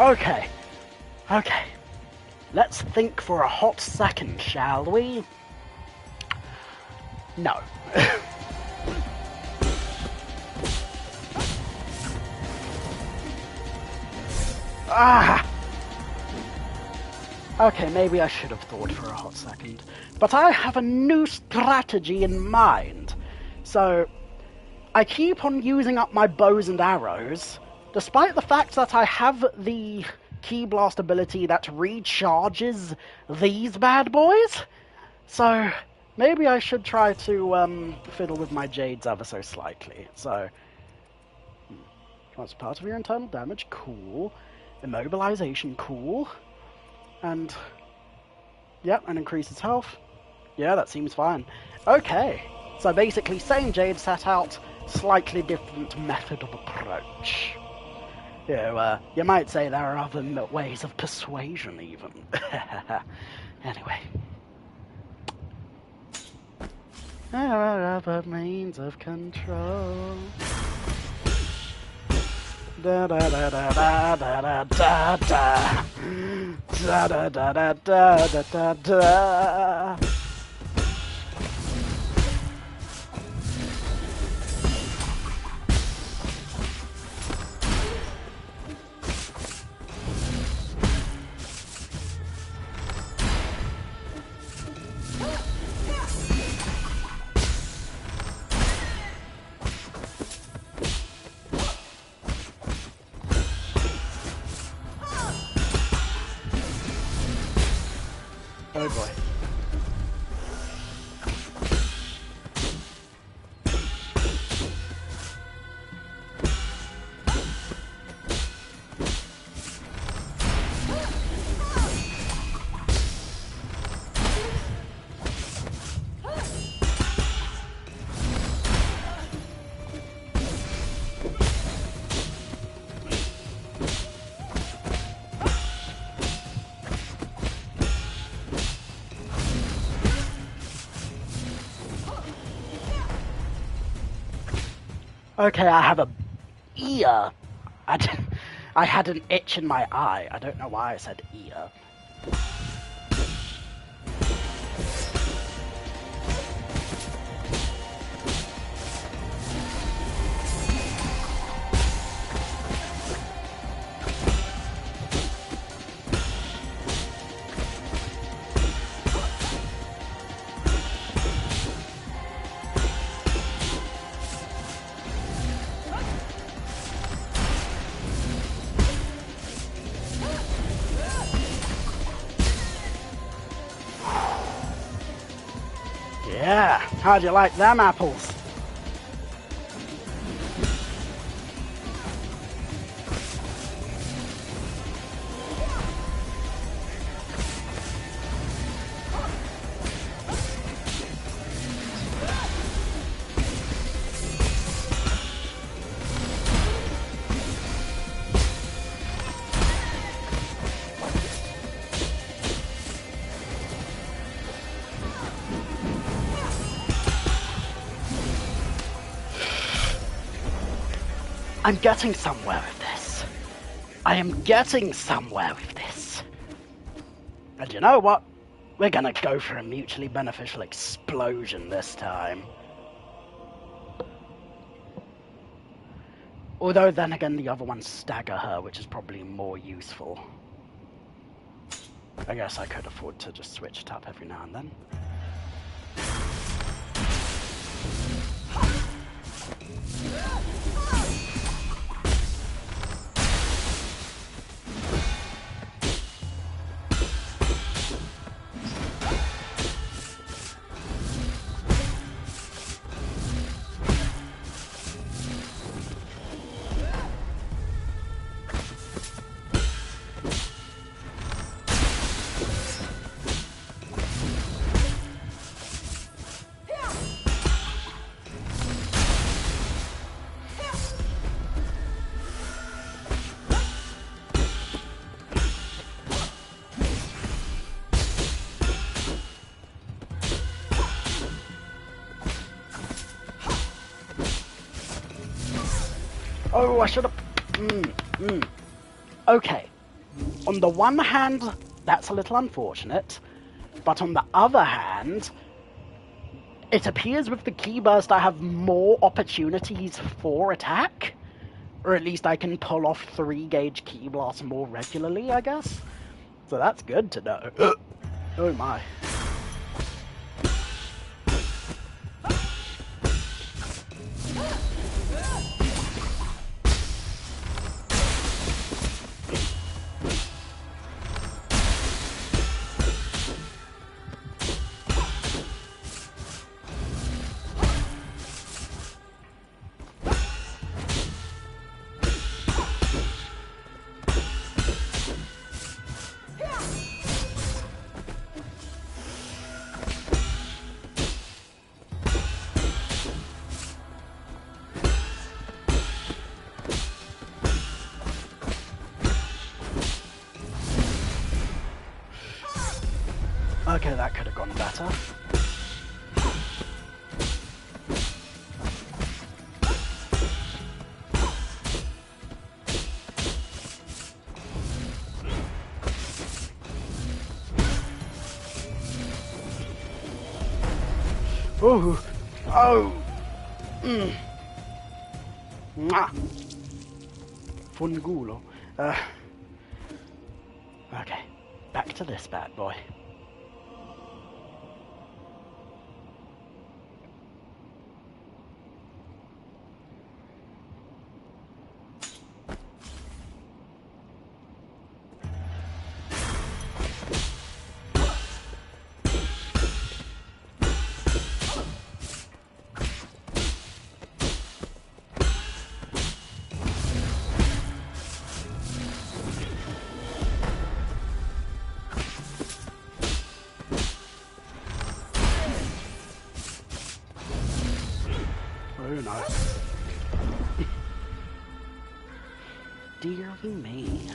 Okay. Okay. Let's think for a hot second, shall we? No. Ah! Okay, maybe I should have thought for a hot second. But I have a new strategy in mind. So, I keep on using up my bows and arrows, despite the fact that I have the Key Blast ability that recharges these bad boys. So, maybe I should try to fiddle with my jades ever so slightly. So, that's part of your internal damage, cool. Immobilization, cool. And, yep, and increases health. Yeah, that seems fine. Okay, so basically same jade set out, slightly different method of approach. You might say there are other ways of persuasion, even. Anyway. There are other means of control. Da da da da da da da da da da da da da da da da. Oh boy. Okay, I have a ear. I had an itch in my eye. I don't know why I said ear. Yeah, how'd you like them apples? I'm getting somewhere with this. I am getting somewhere with this. And you know what? We're gonna go for a mutually beneficial explosion this time. Although then again the other ones stagger her, which is probably more useful. I guess I could afford to just switch it up every now and then. Oh, I should have... Okay. on the one hand, that's a little unfortunate, but on the other hand, it appears with the key burst I have more opportunities for attack. Or at least I can pull off 3-gauge key blasts more regularly, I guess. So that's good to know. Oh my. Okay, that could have gone better. Ooh. Oh. Mwah. Fungulo. Okay, back to this bad boy. Oh no. Dear me.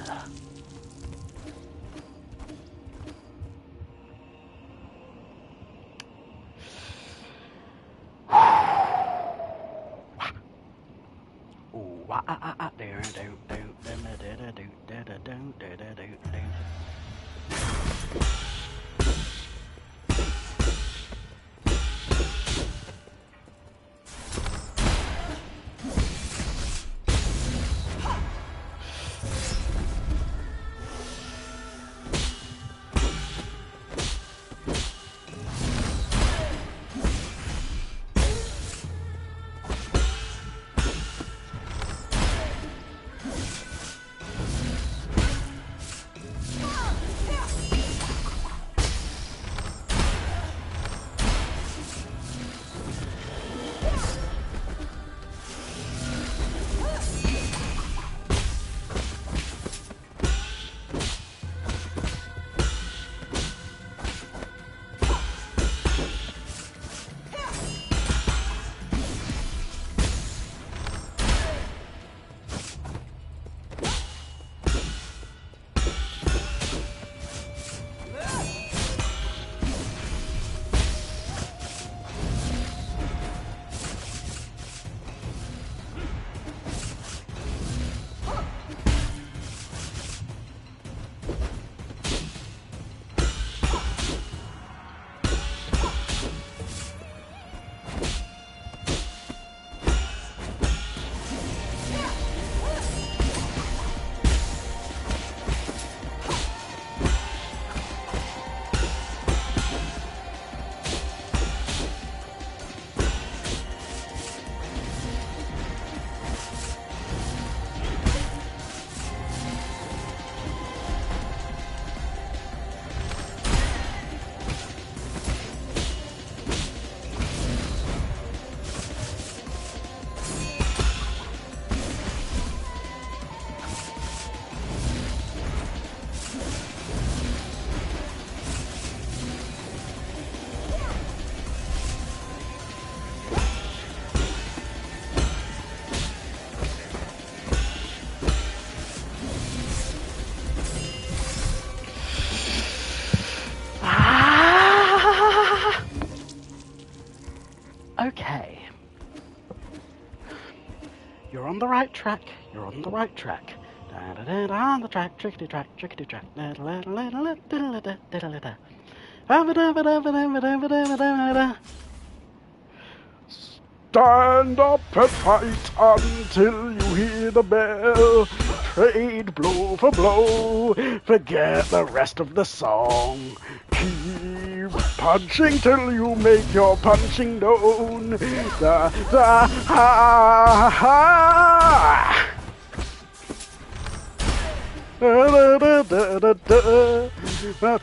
Okay. You're on the right track. You're on the right track. On the track, trickety track, trickety track. Stand up and fight until you hear the bell. Trade blow for blow. Forget the rest of the song. Keep punching till you make your punching known. The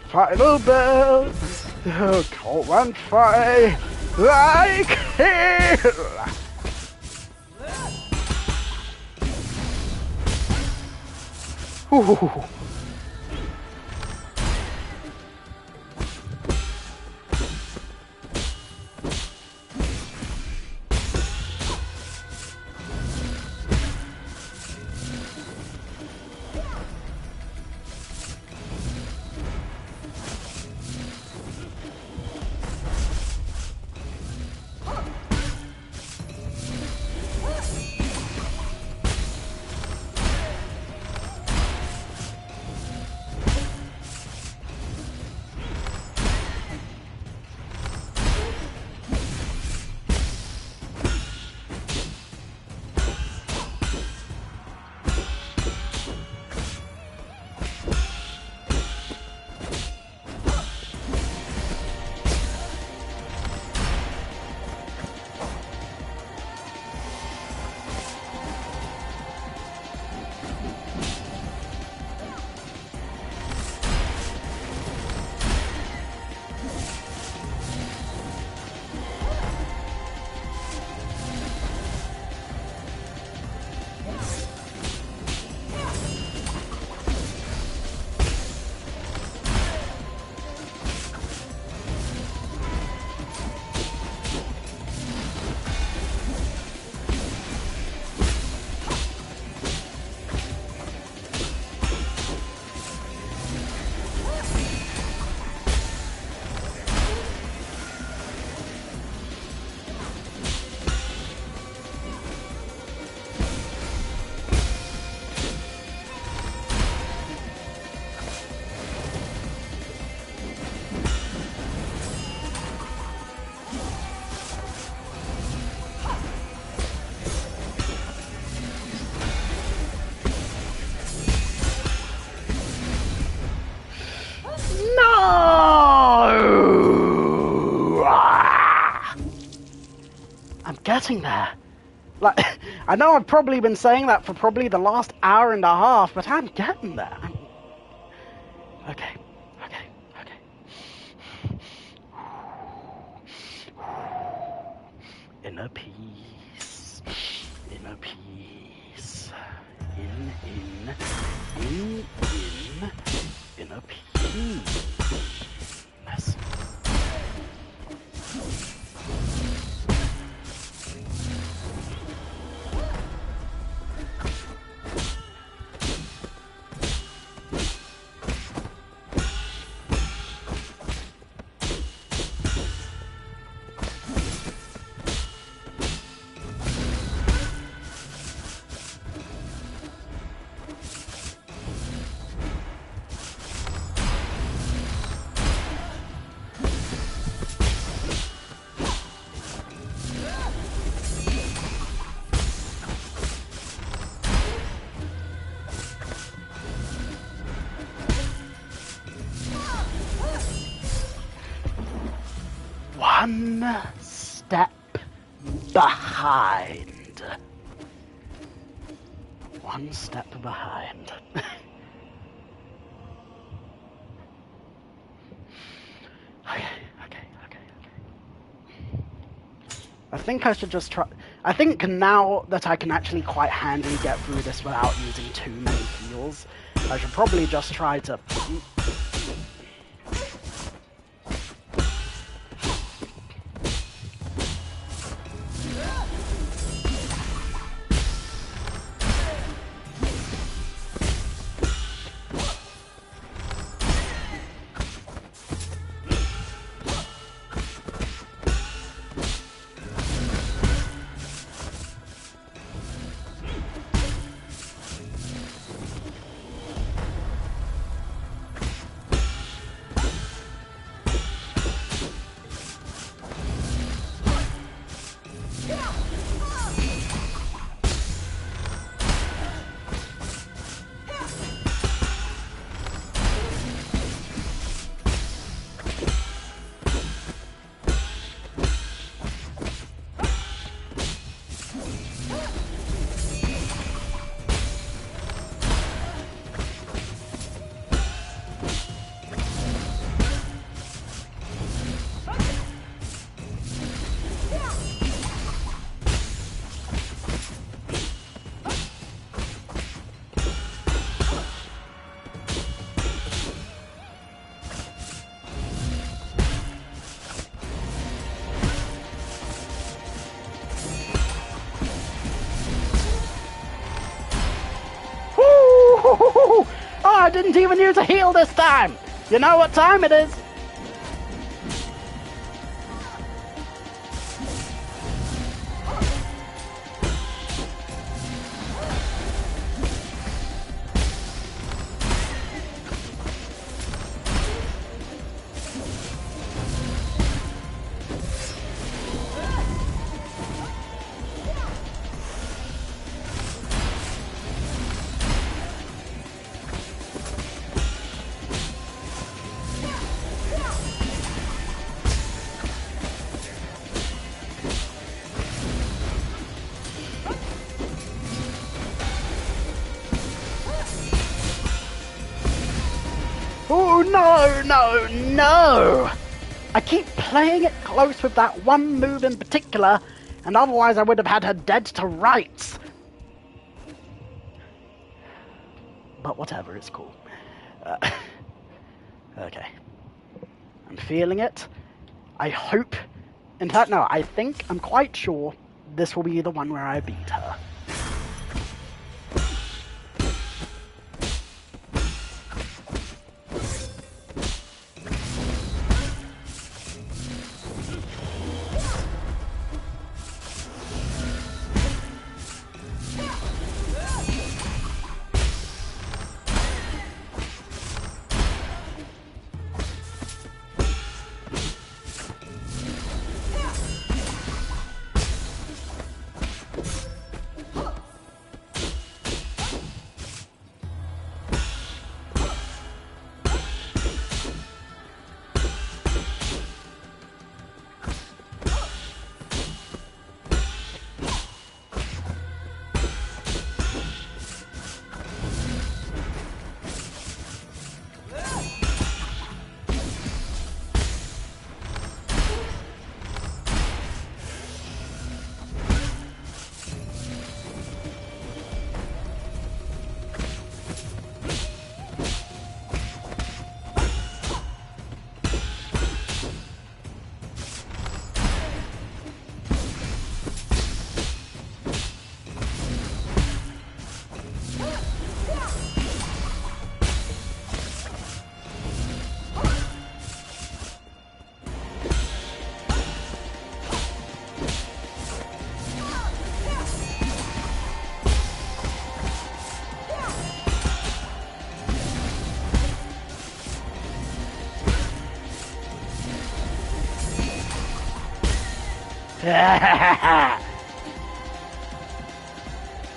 final bell. Come and fight like hell. Ooh. Getting there. Like, I know I've probably been saying that for probably the last hour and a half, but I'm getting there. Okay. Inner peace. Inner peace. Inner peace. One step behind. One step behind. Okay. I think I should just try. I think now that I can actually quite handily get through this without using too many heals, I should probably just try to... didn't even use a heal this time! You know what time it is? Oh, no, no, no! I keep playing it close with that one move in particular, and otherwise I would have had her dead to rights. But whatever, it's cool. Okay. I'm feeling it. I hope... In fact, no, I think, I'm quite sure this will be the one where I beat her.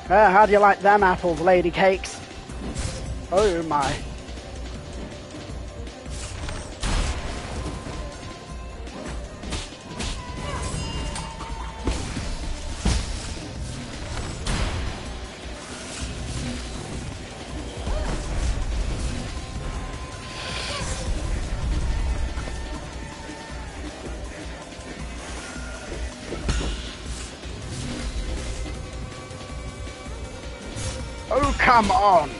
How do you like them apples, lady cakes? Oh my. Oh, come on!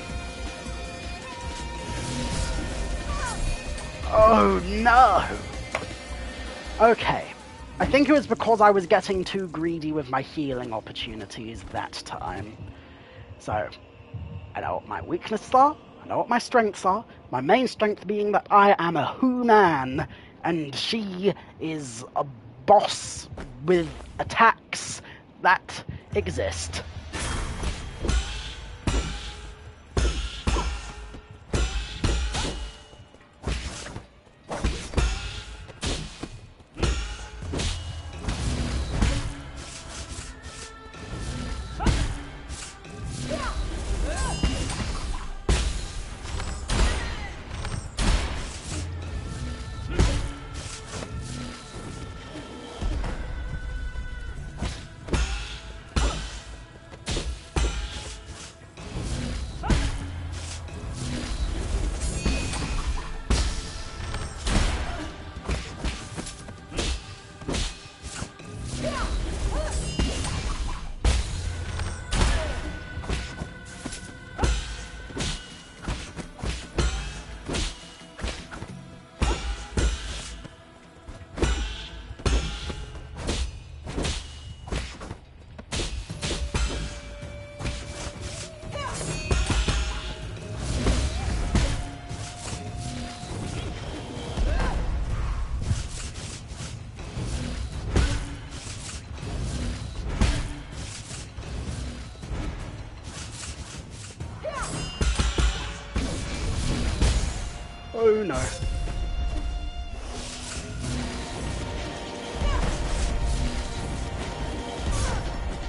Oh, no! Okay. I think it was because I was getting too greedy with my healing opportunities that time. So, I know what my weaknesses are, I know what my strengths are, my main strength being that I am a Who-man, and she is a boss with attacks that exist.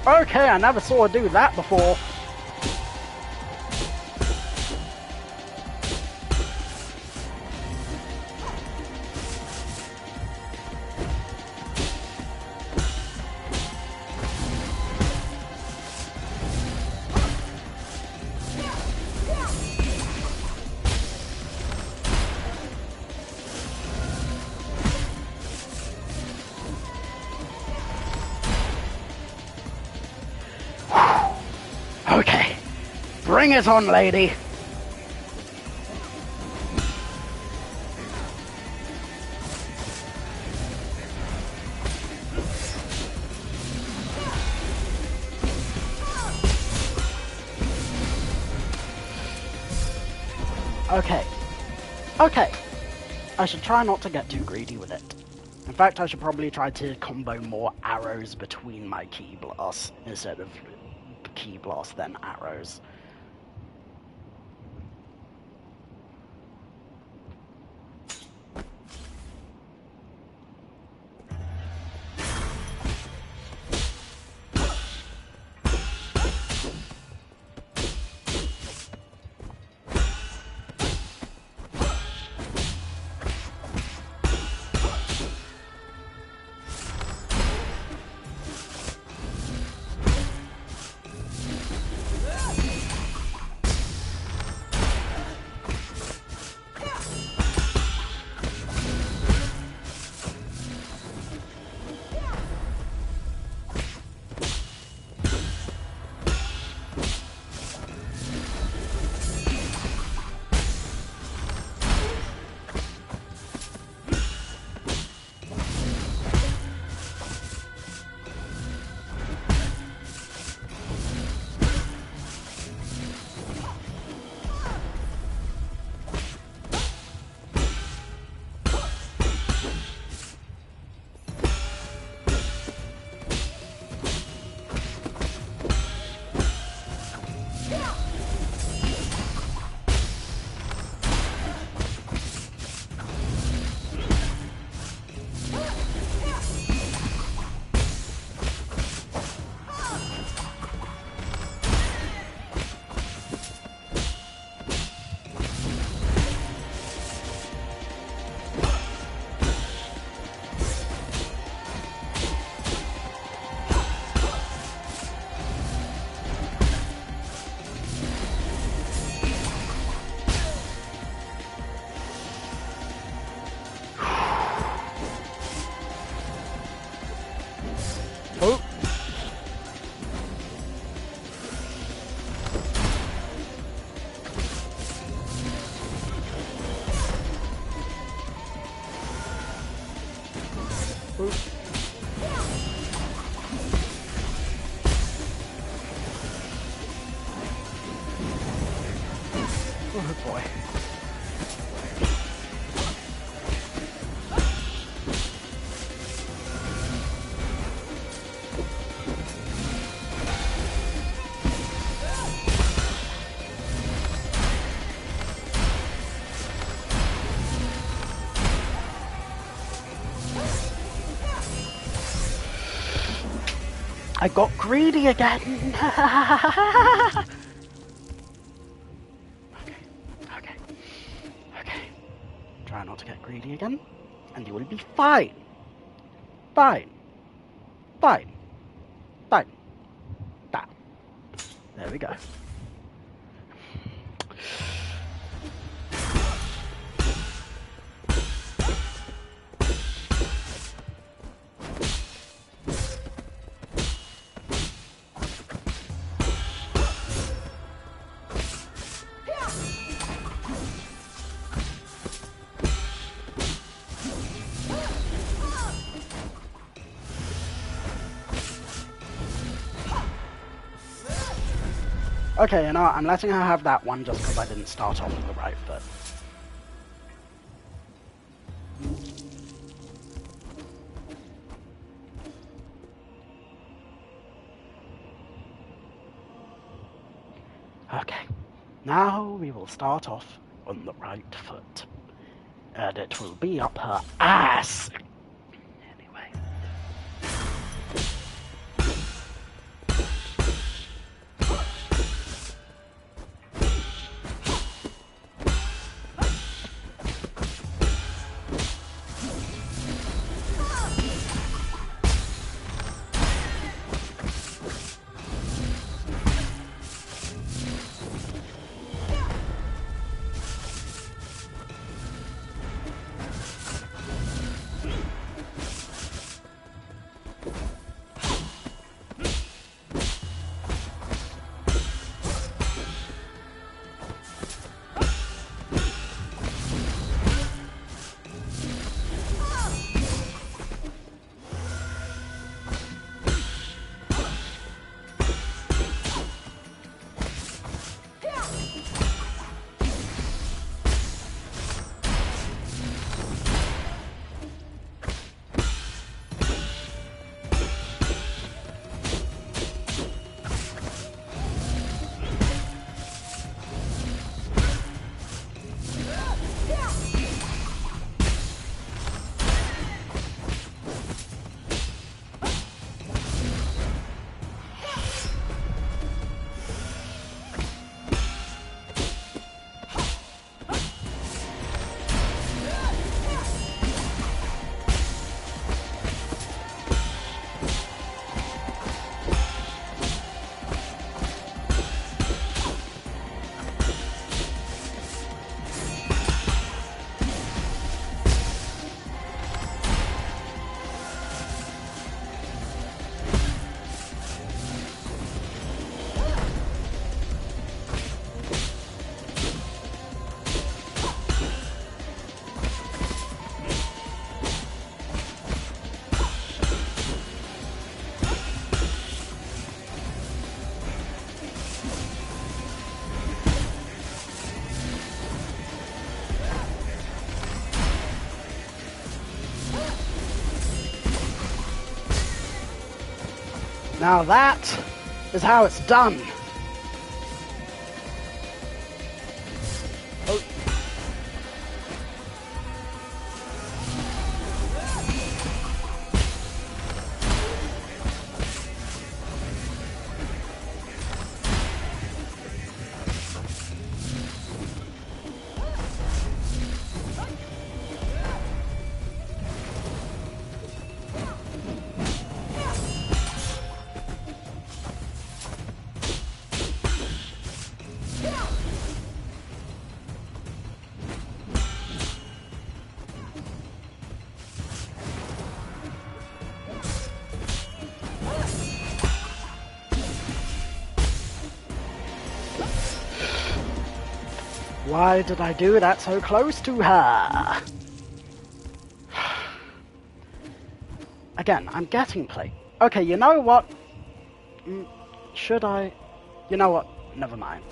Okay, I never saw her do that before. Okay, bring it on, lady. Okay. Okay. I should try not to get too greedy with it. In fact, I should probably try to combo more arrows between my key blasts instead of key blast then arrows. Oh. Oh boy. I got greedy again. Okay. Try not to get greedy again, and you will be fine. Fine. There we go. Okay, you know what? I'm letting her have that one just because I didn't start off with the right foot. Okay, now we will start off on the right foot. And it will be up her ass! Anyway. Now that is how it's done. Oh. Why did I do that so close to her? Again, I'm getting played. Okay, you know what? Should I? You know what? Never mind.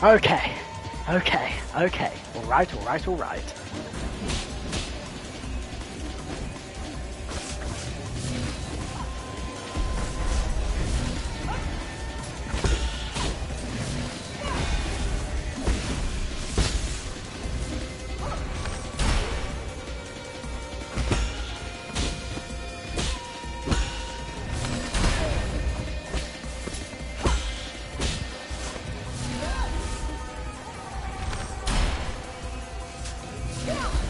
Okay, okay, okay. Alright, alright, alright. Yeah.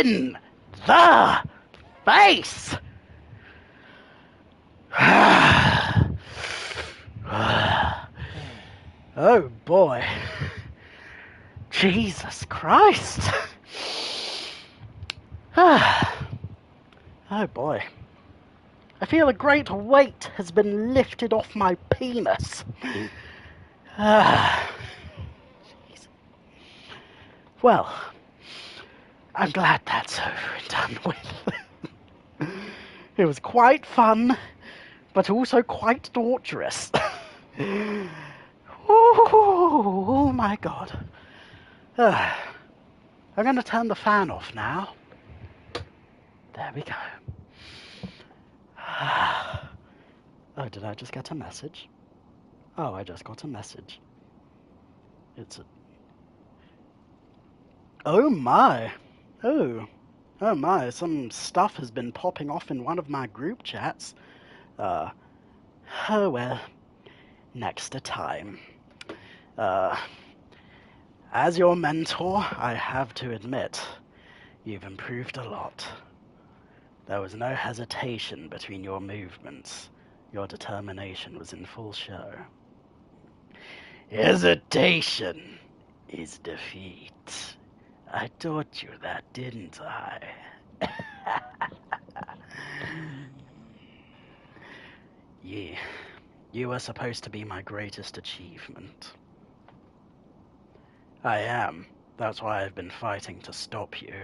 in the face. Oh boy. Jesus Christ. Oh boy. I feel a great weight has been lifted off my penis. Well, I'm glad that's over and done with. It was quite fun, but also quite torturous. Oh my god. I'm going to turn the fan off now. There we go. Oh, did I just get a message? Oh, I just got a message. It's a... Oh my. Oh my, some stuff has been popping off in one of my group chats. Oh well, next time. As your mentor, I have to admit, you've improved a lot. There was no hesitation between your movements. Your determination was in full show. Hesitation is defeat. I taught you that, didn't I? Yeah, you were supposed to be my greatest achievement. I am. That's why I've been fighting to stop you.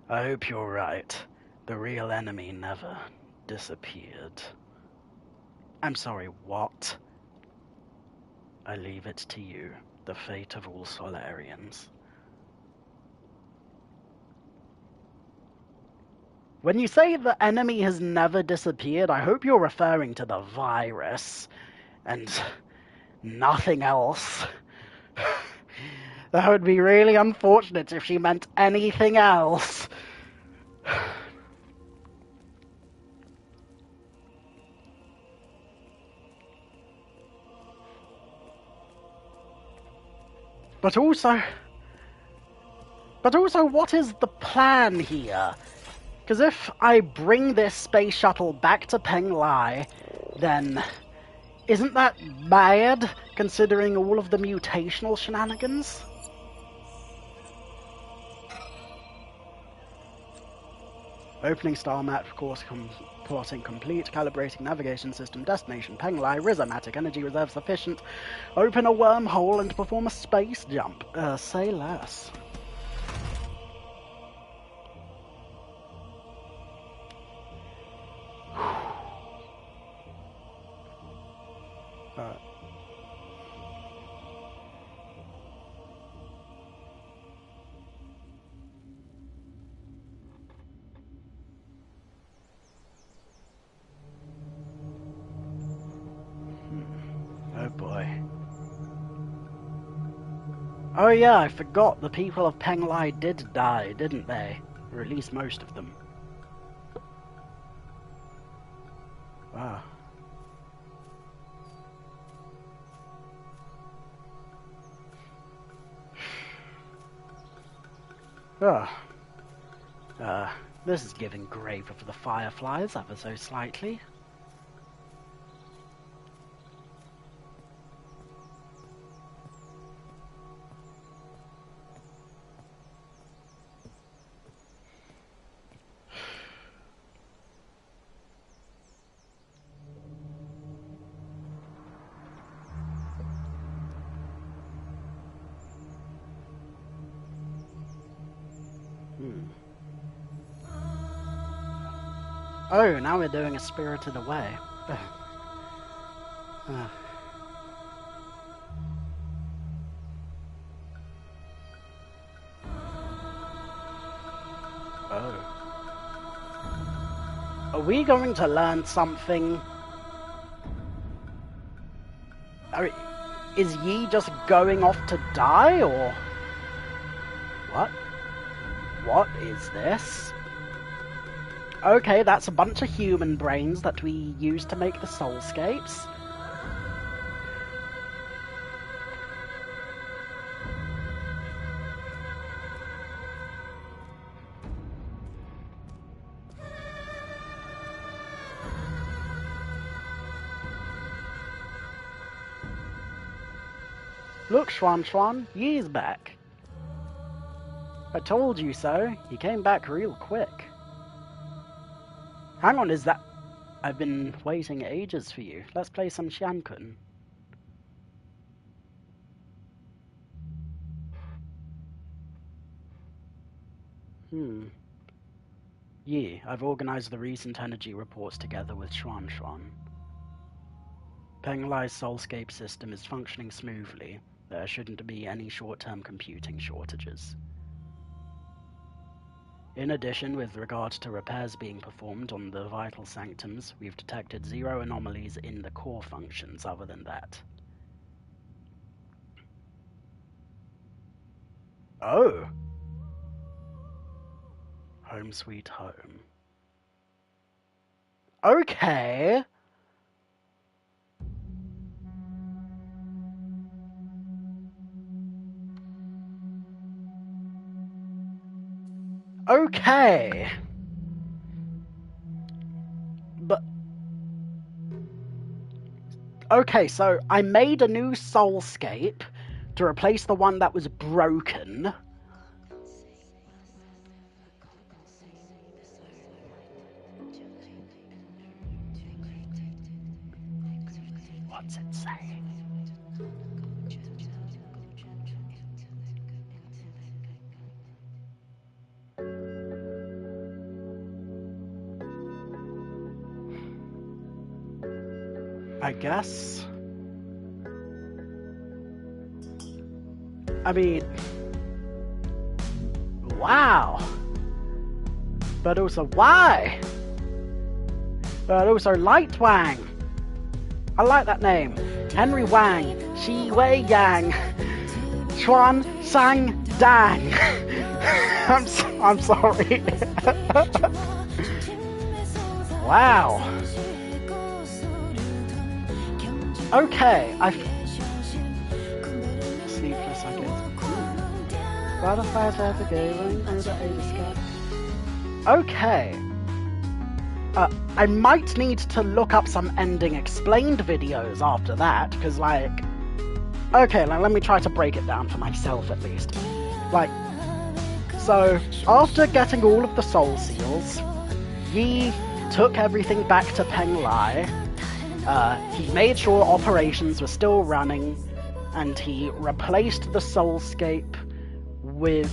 I hope you're right. The real enemy never disappeared. I'm sorry, what? I leave it to you, the fate of all Solarians. When you say the enemy has never disappeared, I hope you're referring to the virus and nothing else. That would be really unfortunate if she meant anything else. But also, what is the plan here? Because if I bring this space shuttle back to Penglai, then isn't that bad, considering all of the mutational shenanigans? Opening star map, course plotting complete, calibrating navigation system, destination Penglai, rhizomatic energy reserve sufficient, open a wormhole and perform a space jump. Say less. Oh boy. Oh yeah, I forgot the people of Penglai did die, didn't they? Or at least most of them. Wow. This is giving grave for the Fireflies ever so slightly. Oh, now we're doing a Spirited Away. Oh. Are we going to learn something? Is Yi just going off to die, or... What? What is this? Okay, that's a bunch of human brains that we use to make the soulscapes. Look, Xuan, Yi's back. I told you so. He came back real quick. Hang on, is that... I've been waiting ages for you. Let's play some Xiankun. Yi, I've organized the recent energy reports together with Xuan. Peng Lai's soulscape system is functioning smoothly. There shouldn't be any short-term computing shortages. In addition, with regard to repairs being performed on the vital sanctums, we've detected 0 anomalies in the core functions other than that. Oh! Home sweet home. Okay! Okay! But... Okay, so I made a new soulscape to replace the one that was broken. What's it saying? I guess. I mean, wow. But also, why? But also, Light Wang. I like that name. Henry Wang, Shi Wei Yang, Chuan Sang Dang. I'm sorry. Wow. Okay, sleepless, I guess. Butterflies are the going over a. Okay. I might need to look up some ending explained videos after that, because, like... Okay, let me try to break it down for myself, at least. Like, so, after getting all of the soul seals, Yi took everything back to Peng Lai. He made sure operations were still running, and he replaced the soulscape with...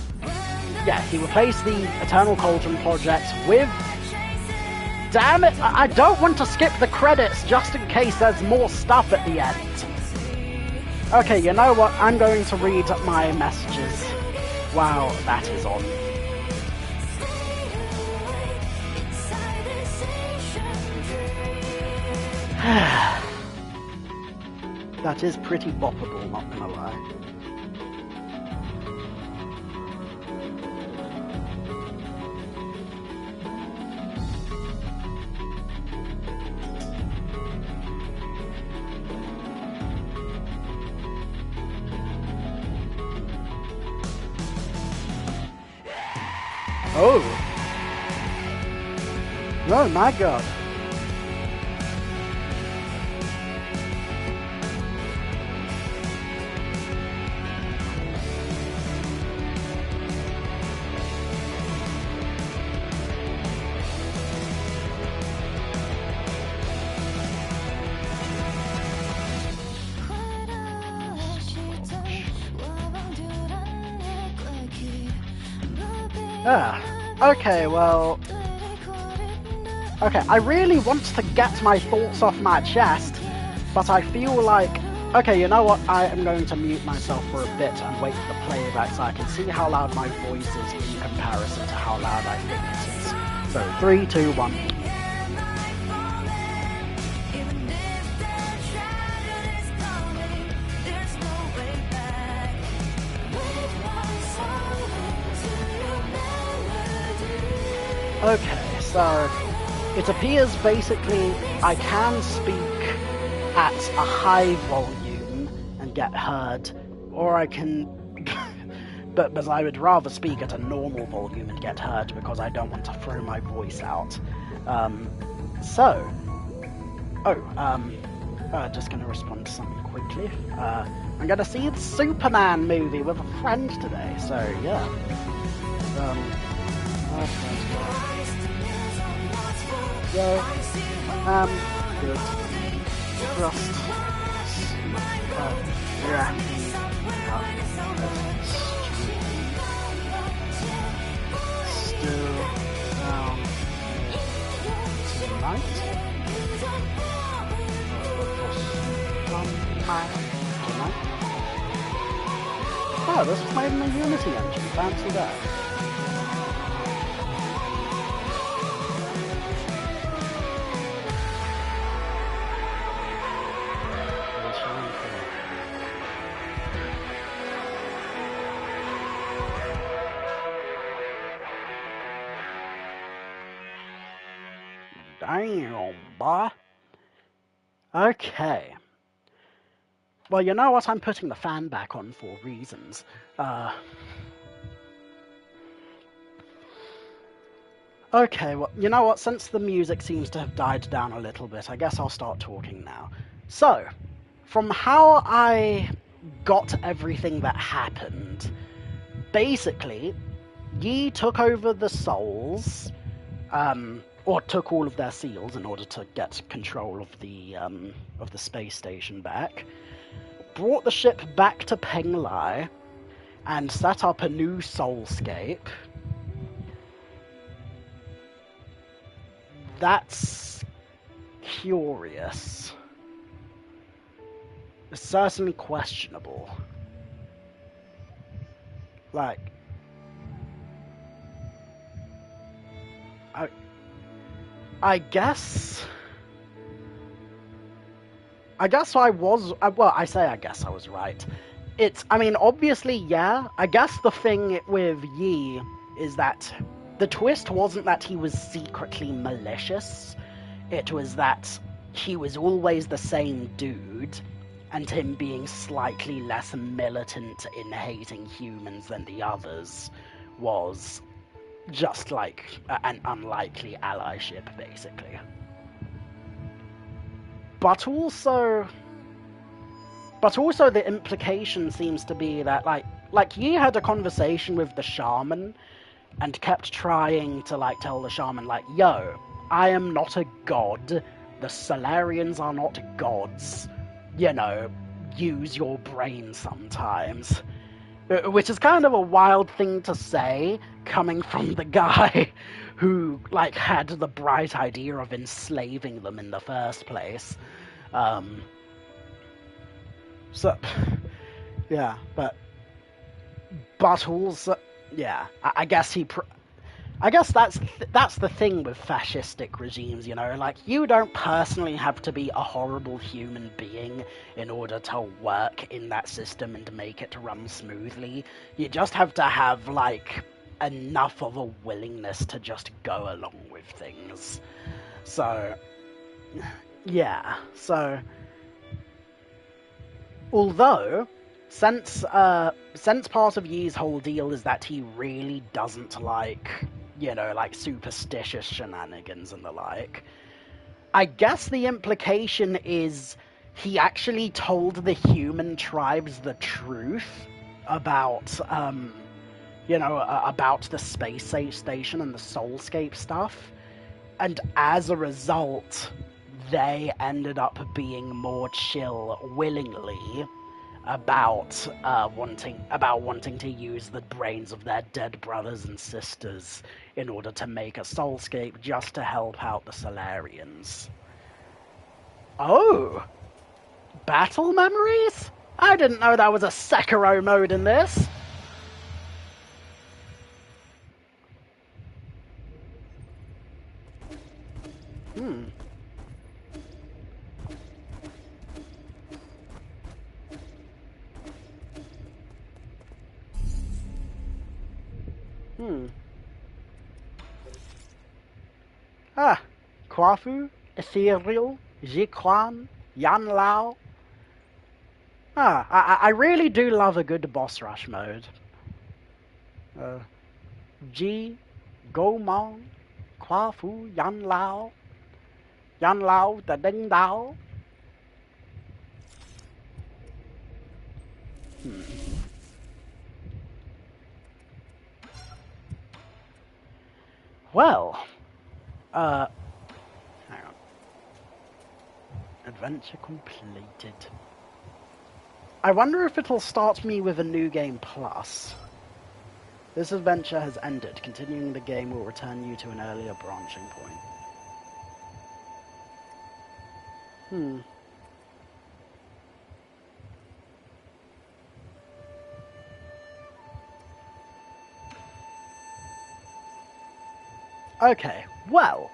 Yeah, he replaced the Eternal Cauldron project with... Damn it! I don't want to skip the credits just in case there's more stuff at the end. Okay, you know what? I'm going to read my messages while that is on. That is pretty boppable, not gonna lie. Oh! Oh my god! Okay, well... Okay, I really want to get my thoughts off my chest, but I feel like... Okay, you know what? I am going to mute myself for a bit and wait for the playback so I can see how loud my voice is in comparison to how loud I think it is. So, 3, 2, 1... Okay, so it appears basically I can speak at a high volume and get heard, or I can, but I would rather speak at a normal volume and get heard because I don't want to throw my voice out. Just gonna respond to something quickly. I'm gonna see the Superman movie with a friend today, so yeah. Good. Just wrapping up still tonight. Oh, this was made in the Unity engine. Fancy that. Damn, boy. Okay. Well, you know what? I'm putting the fan back on for reasons. Okay, well, you know what? Since the music seems to have died down a little bit, I guess I'll start talking now. So, from how I got everything that happened, basically, Yi took over the souls, or took all of their seals in order to get control of the space station back, brought the ship back to Penglai, and set up a new soulscape. That's curious. It's certainly questionable. Like, I guess I was, well, I say I guess I was right. I mean, obviously, yeah. I guess the thing with Yi is that the twist wasn't that he was secretly malicious. It was that he was always the same dude, and him being slightly less militant in hating humans than the others was just like an unlikely allyship, basically. But also the implication seems to be that like Yi had a conversation with the shaman and kept trying to like tell the shaman like, yo, I am not a god, the Solarians are not gods, you know, use your brain sometimes. Which is kind of a wild thing to say, coming from the guy who, like, had the bright idea of enslaving them in the first place. So, yeah, but also, yeah, I guess that's the thing with fascistic regimes, you know, like, you don't personally have to be a horrible human being in order to work in that system and to make it run smoothly. You just have to have, like, enough of a willingness to just go along with things. So, yeah, so, although, since part of Yi's whole deal is that he really doesn't like, you know, like, superstitious shenanigans and the like, I guess the implication is he actually told the human tribes the truth about, you know, about the space station and the soulscape stuff, and as a result, they ended up being more chill willingly about wanting to use the brains of their dead brothers and sisters in order to make a soulscape just to help out the Solarians. Oh! Battle memories? I didn't know there was a Sekiro mode in this! Kwafu, Ethereal, Jiquan, Yan Lao. I really do love a good boss rush mode. Ji, Gomong, Kwafu, Yan Lao, the Ding Dao. Well, hang on. Adventure completed. I wonder if it'll start me with a new game plus. This adventure has ended. Continuing the game will return you to an earlier branching point. Okay, well,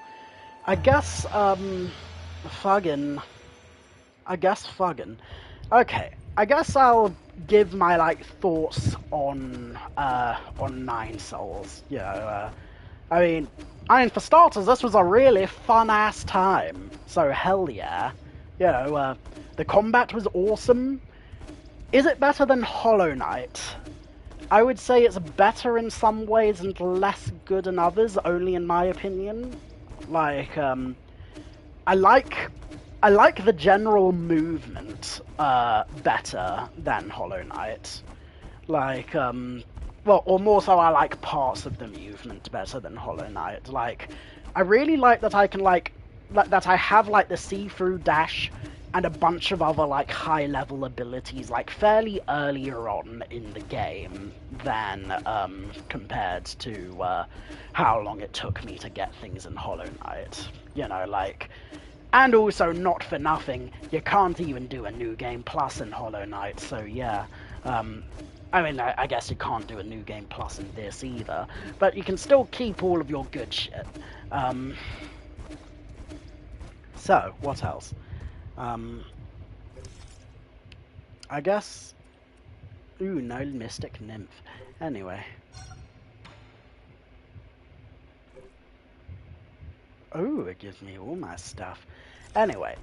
I guess, fuggin'. Okay, I guess I'll give my, like, thoughts on ninesols. You know, I mean, for starters, this was a really fun-ass time. So, hell yeah. You know, the combat was awesome. Is it better than Hollow Knight? I would say it's better in some ways and less good in others, only in my opinion. Like, I like the general movement better than Hollow Knight. Like, well, or more so, I like parts of the movement better than Hollow Knight. Like, I really like that I can, like that I have, like, the see-through dash and a bunch of other, like, high-level abilities, like, fairly earlier on in the game than, compared to, how long it took me to get things in Hollow Knight. You know, like... And also, not for nothing, you can't even do a New Game Plus in Hollow Knight, so yeah. I mean, I guess you can't do a New Game Plus in this either, but you can still keep all of your good shit. So, what else? I guess... Ooh, no Mystic Nymph. Anyway. Ooh, it gives me all my stuff. Anyway,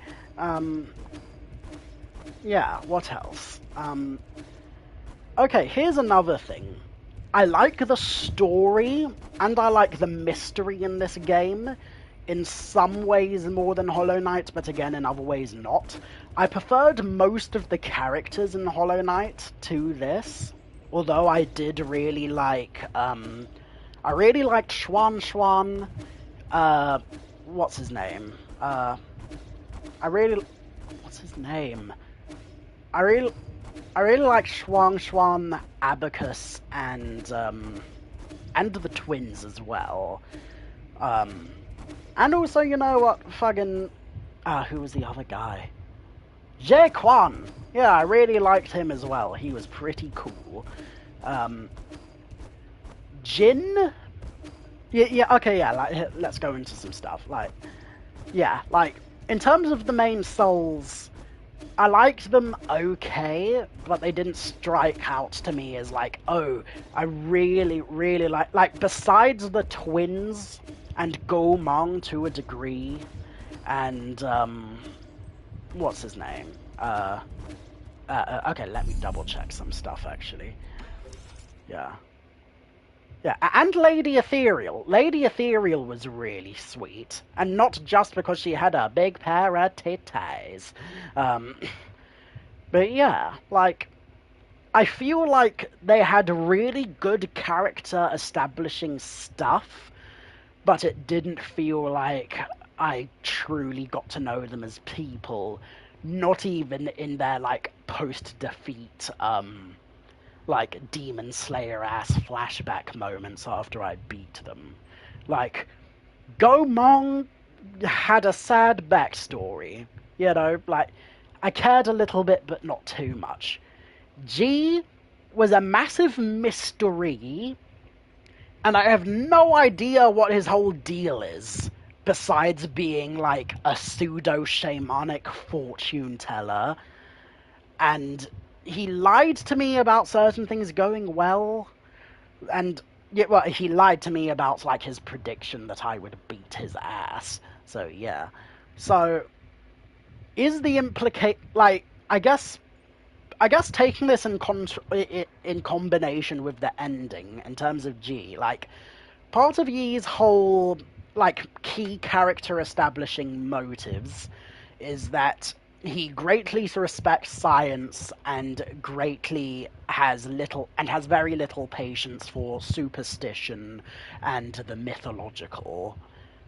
yeah, what else? Okay, here's another thing. I like the story, and I like the mystery in this game. In some ways more than Hollow Knight, but again, in other ways not. I preferred most of the characters in Hollow Knight to this. Although I did really like, I really liked Schwan, what's his name? What's his name? I really like Schwan, Abacus, and the twins as well. And also, you know what, fucking, who was the other guy? Jae Kwan! Yeah, I really liked him as well. He was pretty cool. Jin? Yeah, okay, yeah, like, let's go into some stuff. Like, yeah, like, in terms of the main souls, I liked them okay, but they didn't strike out to me as like, oh, I really, really like, besides the twins and Go-Mong to a degree, and, what's his name? Okay, let me double check some stuff, actually. Yeah. Yeah, and Lady Ethereal. Lady Ethereal was really sweet, and not just because she had a big pair of titties. But yeah, like, I feel like they had really good character establishing stuff, but it didn't feel like I truly got to know them as people, not even in their, like, post-defeat, like, Demon Slayer-ass flashback moments after I beat them. Like, Go-Mong had a sad backstory, you know, like, I cared a little bit, but not too much. G was a massive mystery, and I have no idea what his whole deal is, besides being, like, a pseudo-shamanic fortune teller, and he lied to me about certain things going well, and, yeah, well, he lied to me about, like, his prediction that I would beat his ass, so, yeah. So, is the like, I guess taking this in combination with the ending, in terms of G, like, part of Yi's whole, like, key character establishing motives is that he greatly respects science and has very little patience for superstition and the mythological.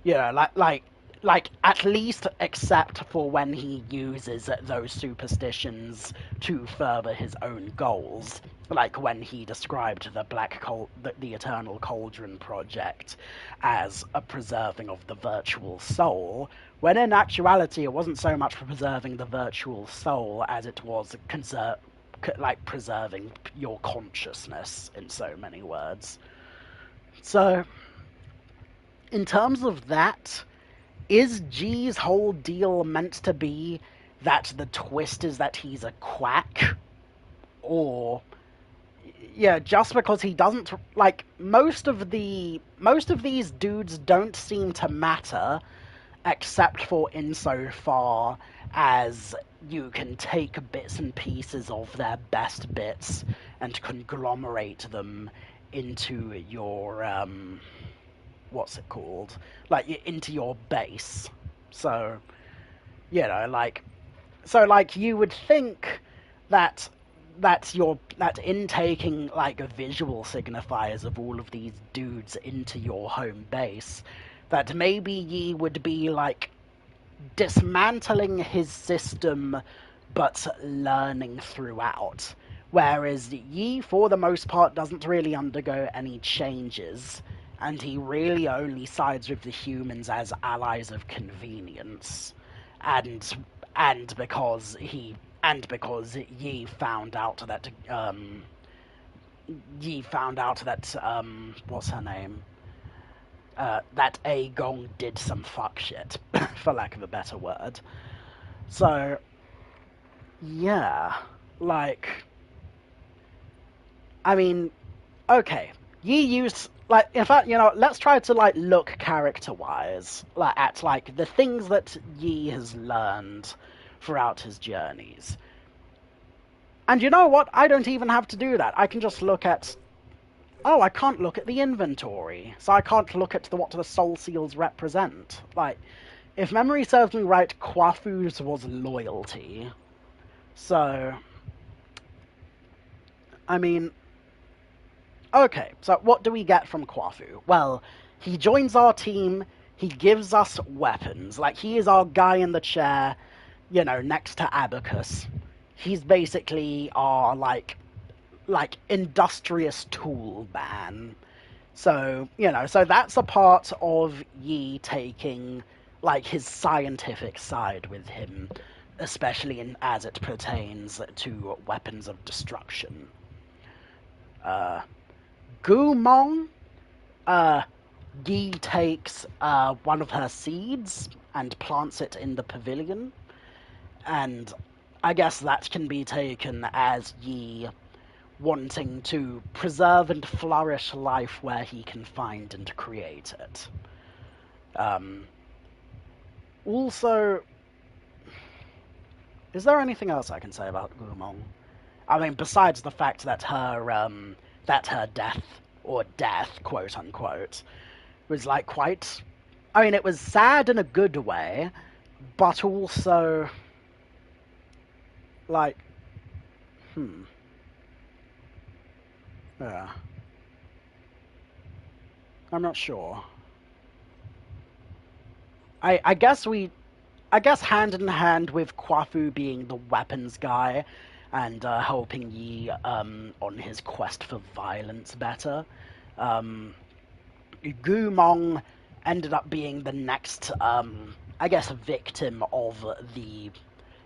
Yeah, like at least except for when he uses those superstitions to further his own goals, like when he described the Eternal Cauldron project as a preserving of the virtual soul, when in actuality it wasn't so much for preserving the virtual soul as it was preserving your consciousness, in so many words. So, in terms of that, is G's whole deal meant to be that the twist is that he's a quack? Or, yeah, just because he doesn't, like, most of these dudes don't seem to matter, except for insofar as you can take bits and pieces of their best bits and conglomerate them into your, what's it called? Like, into your base. So, you know, like you would think that in taking like visual signifiers of all of these dudes into your home base, that maybe ye would be like dismantling his system but learning throughout, whereas Yi for the most part doesn't really undergo any changes, and he really only sides with the humans as allies of convenience, and because Yi found out that what's her name, that GONG did some fuck shit, for lack of a better word. So, yeah, like, I mean, okay, Yi used, like, in fact, you know, let's try to, like, look character-wise, like, at, like, the things that Yi has learned throughout his journeys. And you know what? I don't even have to do that. I can just look at... Oh, I can't look at the inventory, so I can't look at what the soul seals represent. Like, if memory serves me right, Kwafu's was loyalty. So, I mean, okay, so what do we get from Kwafu? Well, he joins our team, he gives us weapons. Like, he is our guy in the chair, you know, next to Abacus. He's basically our, like industrious tool man. So, you know, so that's a part of Yi taking, like, his scientific side with him, especially as it pertains to weapons of destruction. Gumong, Yi takes one of her seeds and plants it in the pavilion, and I guess that can be taken as Yi wanting to preserve and flourish life where he can find and create it. Also, is there anything else I can say about Gumong? I mean, besides the fact that her death, quote unquote, was like quite... I mean, it was sad in a good way, but also, like, yeah. I'm not sure. I guess hand in hand with Kwafu being the weapons guy and helping Yi on his quest for violence better, Gumong ended up being the next, I guess, victim of the...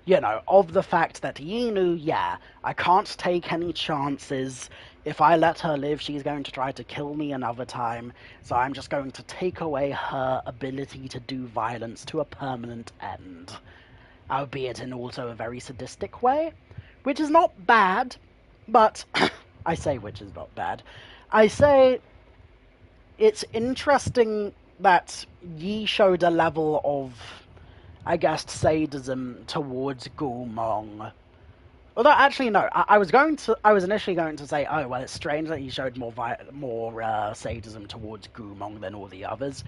You know, of the fact that Yi knew, yeah, I can't take any chances. If I let her live, she's going to try to kill me another time, so I'm just going to take away her ability to do violence to a permanent end. Albeit in also a very sadistic way, which is not bad, but... I say which is not bad. I say it's interesting that Yi showed a level of, I guess, sadism towards Gulmong. Although, actually, no. I was initially going to say, oh, well, it's strange that he showed more sadism towards Gulmong than all the others.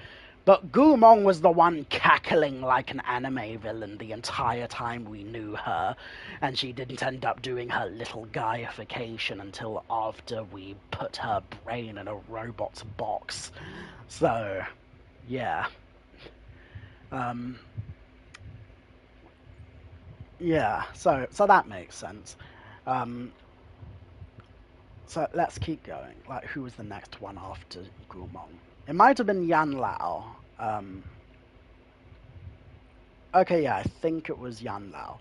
But Gumong was the one cackling like an anime villain the entire time we knew her, and she didn't end up doing her little Gaiification until after we put her brain in a robot's box. So, yeah. Yeah, so that makes sense. So let's keep going. Like, who was the next one after Gumong? It might have been Yan Lao. Okay, yeah, I think it was Yan Lao.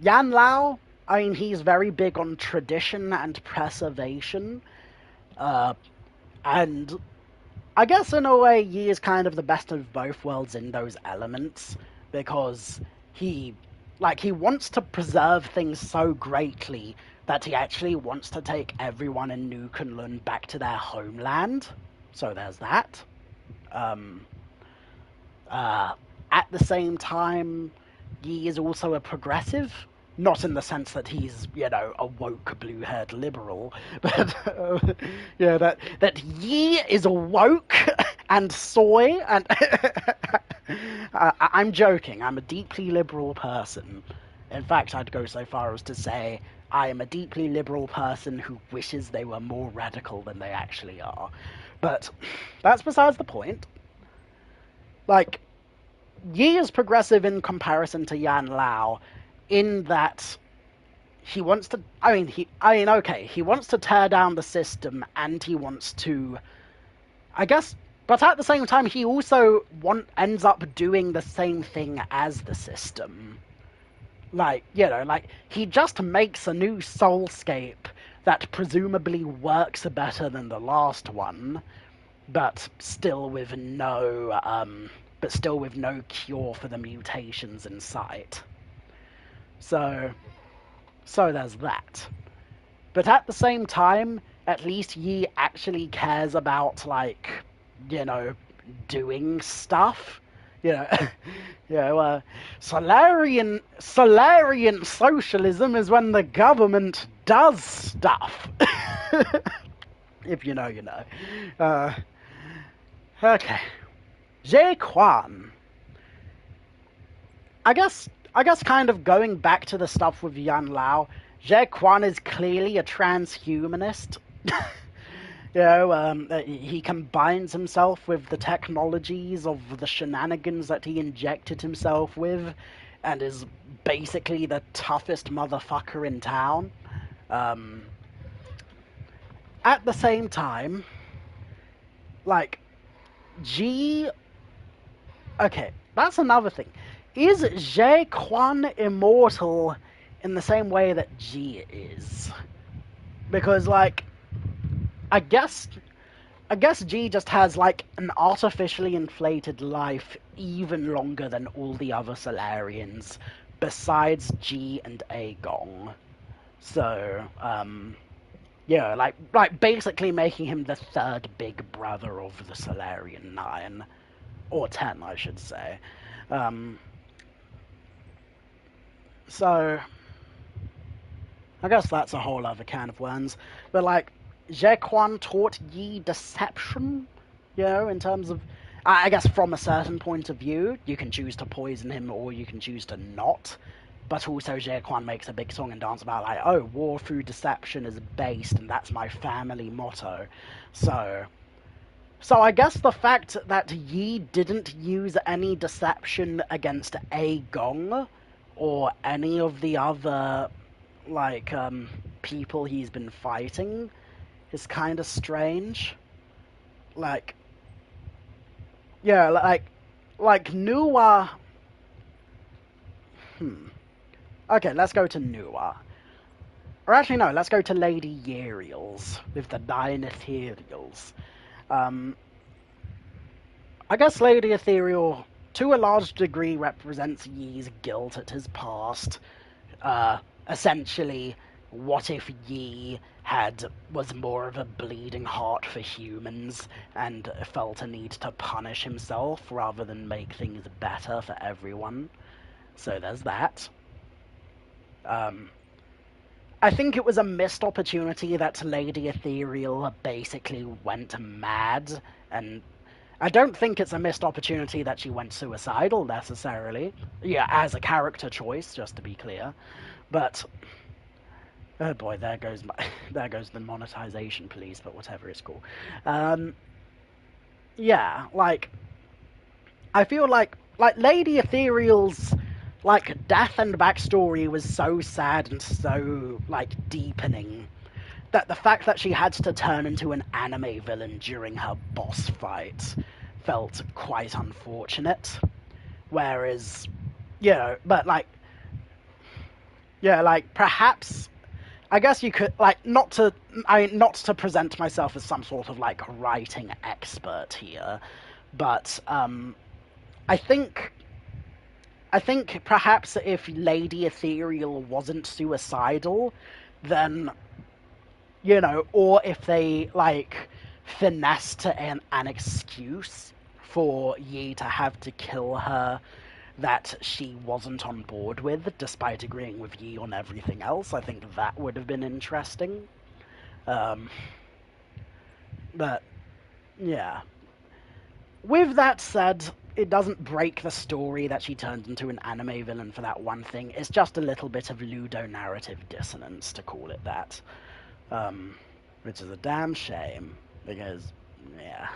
Yan Lao, I mean, he's very big on tradition and preservation. And I guess in a way, Yi is kind of the best of both worlds in those elements, because he wants to preserve things so greatly that he actually wants to take everyone in New Kunlun back to their homeland. So there's that. At the same time, Yi is also a progressive, not in the sense that he's, a woke blue-haired liberal, but that Yi is woke and soy, and I'm joking. I'm a deeply liberal person. In fact, I'd go so far as to say I am a deeply liberal person who wishes they were more radical than they actually are. But that's besides the point. Like, Yi is progressive in comparison to Yan Lao, in that he wants to. He wants to tear down the system, and he wants to, I guess. But at the same time, he also ends up doing the same thing as the system. He just makes a new soulscape that presumably works better than the last one, but still with no cure for the mutations in sight. So there's that. But at the same time, at least Yi actually cares about, doing stuff. Solarian socialism is when the government does stuff. If you know, you know. Okay. Jie Quan. I guess kind of going back to the stuff with Yan Lao, Jie Quan is clearly a transhumanist. He combines himself with the technologies of the shenanigans that he injected himself with, and is basically the toughest motherfucker in town. At the same time, G... Okay, that's another thing. Is Jie Quan immortal in the same way that G is? Because, I guess G just has, an artificially inflated life even longer than all the other Solarians, besides G and A Gong. So, basically making him the third big brother of the Solarian 9. Or 10, I should say. So, I guess that's a whole other can of worms. But, Jie Quan taught Yi deception, in terms of... I guess from a certain point of view, you can choose to poison him or you can choose to not. But also Jie Quan makes a big song and dance about, war through deception is based, and that's my family motto. So I guess the fact that Yi didn't use any deception against A Gong or any of the other, people he's been fighting is kind of strange. Nuwa... Okay, let's go to Nuwa. Or actually, no, let's go to Lady Uriel's with the 9 ethereals. I guess Lady Ethereal, to a large degree, represents Yi's guilt at his past. Essentially, what if Yi was more of a bleeding heart for humans and felt a need to punish himself rather than make things better for everyone? So there's that. I think it was a missed opportunity that Lady Ethereal basically went mad, and I don't think it's a missed opportunity that she went suicidal necessarily. Yeah, as a character choice, just to be clear. But oh boy, there goes the monetization police, but whatever it's called. Yeah, like I feel like Lady Ethereal's like death and backstory was so sad and so like deepening that the fact that she had to turn into an anime villain during her boss fight felt quite unfortunate. Whereas, but like, like perhaps, I guess you could like not to present myself as some sort of like writing expert here, but I think perhaps if Lady Ethereal wasn't suicidal, then or if they like finessed an excuse for Yi to have to kill her that she wasn't on board with, despite agreeing with Yi on everything else, I think that would have been interesting. But yeah. With that said, it doesn't break the story that she turned into an anime villain for that one thing. It's just a little bit of ludonarrative dissonance, to call it that. Which is a damn shame, because, yeah.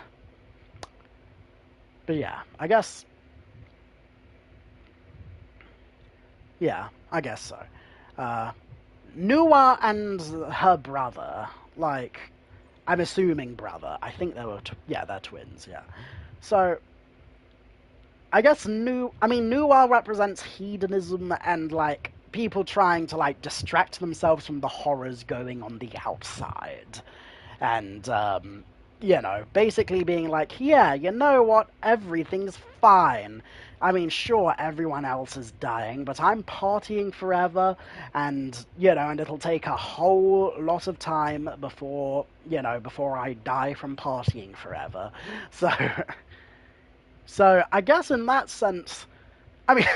But yeah, I guess... Yeah, I guess so. Nuwa and her brother, like, I'm assuming brother. I think they were, they're twins, yeah. So, I guess Nuwa represents hedonism and, like, people trying to, like, distract themselves from the horrors going on the outside. And, basically being like, yeah, you know what, everything's fine. I mean, sure, everyone else is dying, but I'm partying forever, and, and it'll take a whole lot of time before I die from partying forever. So I guess in that sense, I mean,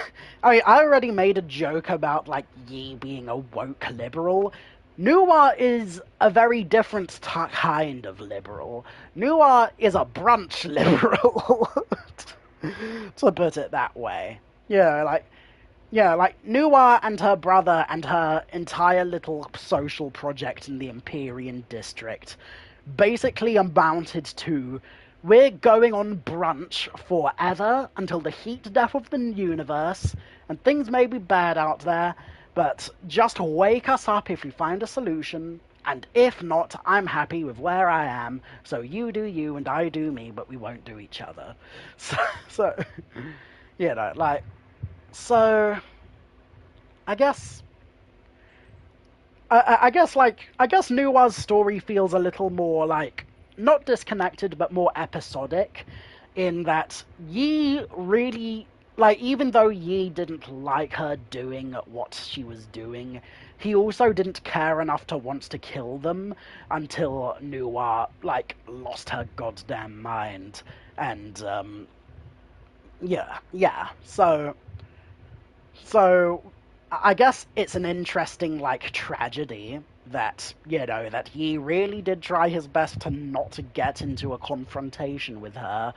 I already made a joke about, like, Yi being a woke liberal. Nuwa is a very different kind of liberal. Nuwa is a brunch liberal, to put it that way. Like Nuwa and her brother and her entire little social project in the Empyrean district basically amounted to, we're going on brunch forever until the heat death of the universe, and things may be bad out there, but just wake us up if we find a solution, and if not, I'm happy with where I am, so you do you and I do me, but we won't do each other. So I guess... I guess Nuwa's story feels a little more, like, not disconnected, but more episodic, in that Yi really, like, even though Yi didn't like her doing what she was doing, he also didn't care enough to want to kill them until Nuwa, like, lost her goddamn mind. And, So, I guess it's an interesting, like, tragedy that, that he really did try his best to not get into a confrontation with her,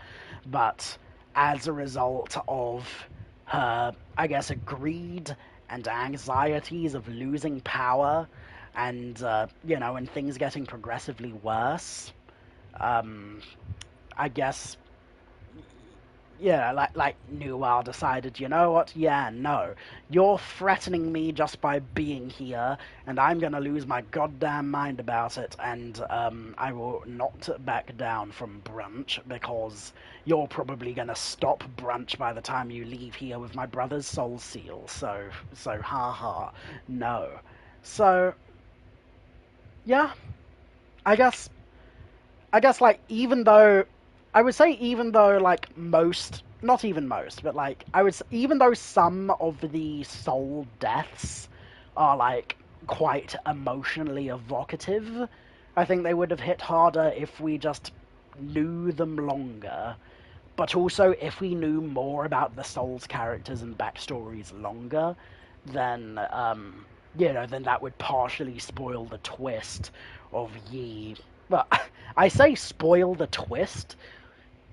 but as a result of her, I guess, greed and anxieties of losing power and, and things getting progressively worse, I guess... like Newell decided, you know what, no, you're threatening me just by being here, and I'm gonna lose my goddamn mind about it, and I will not back down from brunch, because you're probably gonna stop brunch by the time you leave here with my brother's soul seal, so haha, no. So, yeah, I guess, like, even though, like, most, not even most, but, like, even though some of the soul deaths are, like, quite emotionally evocative, I think they would have hit harder if we just knew them longer. But also, if we knew more about the Souls characters and backstories longer, then, then that would partially spoil the twist of Yi. Well, I say spoil the twist.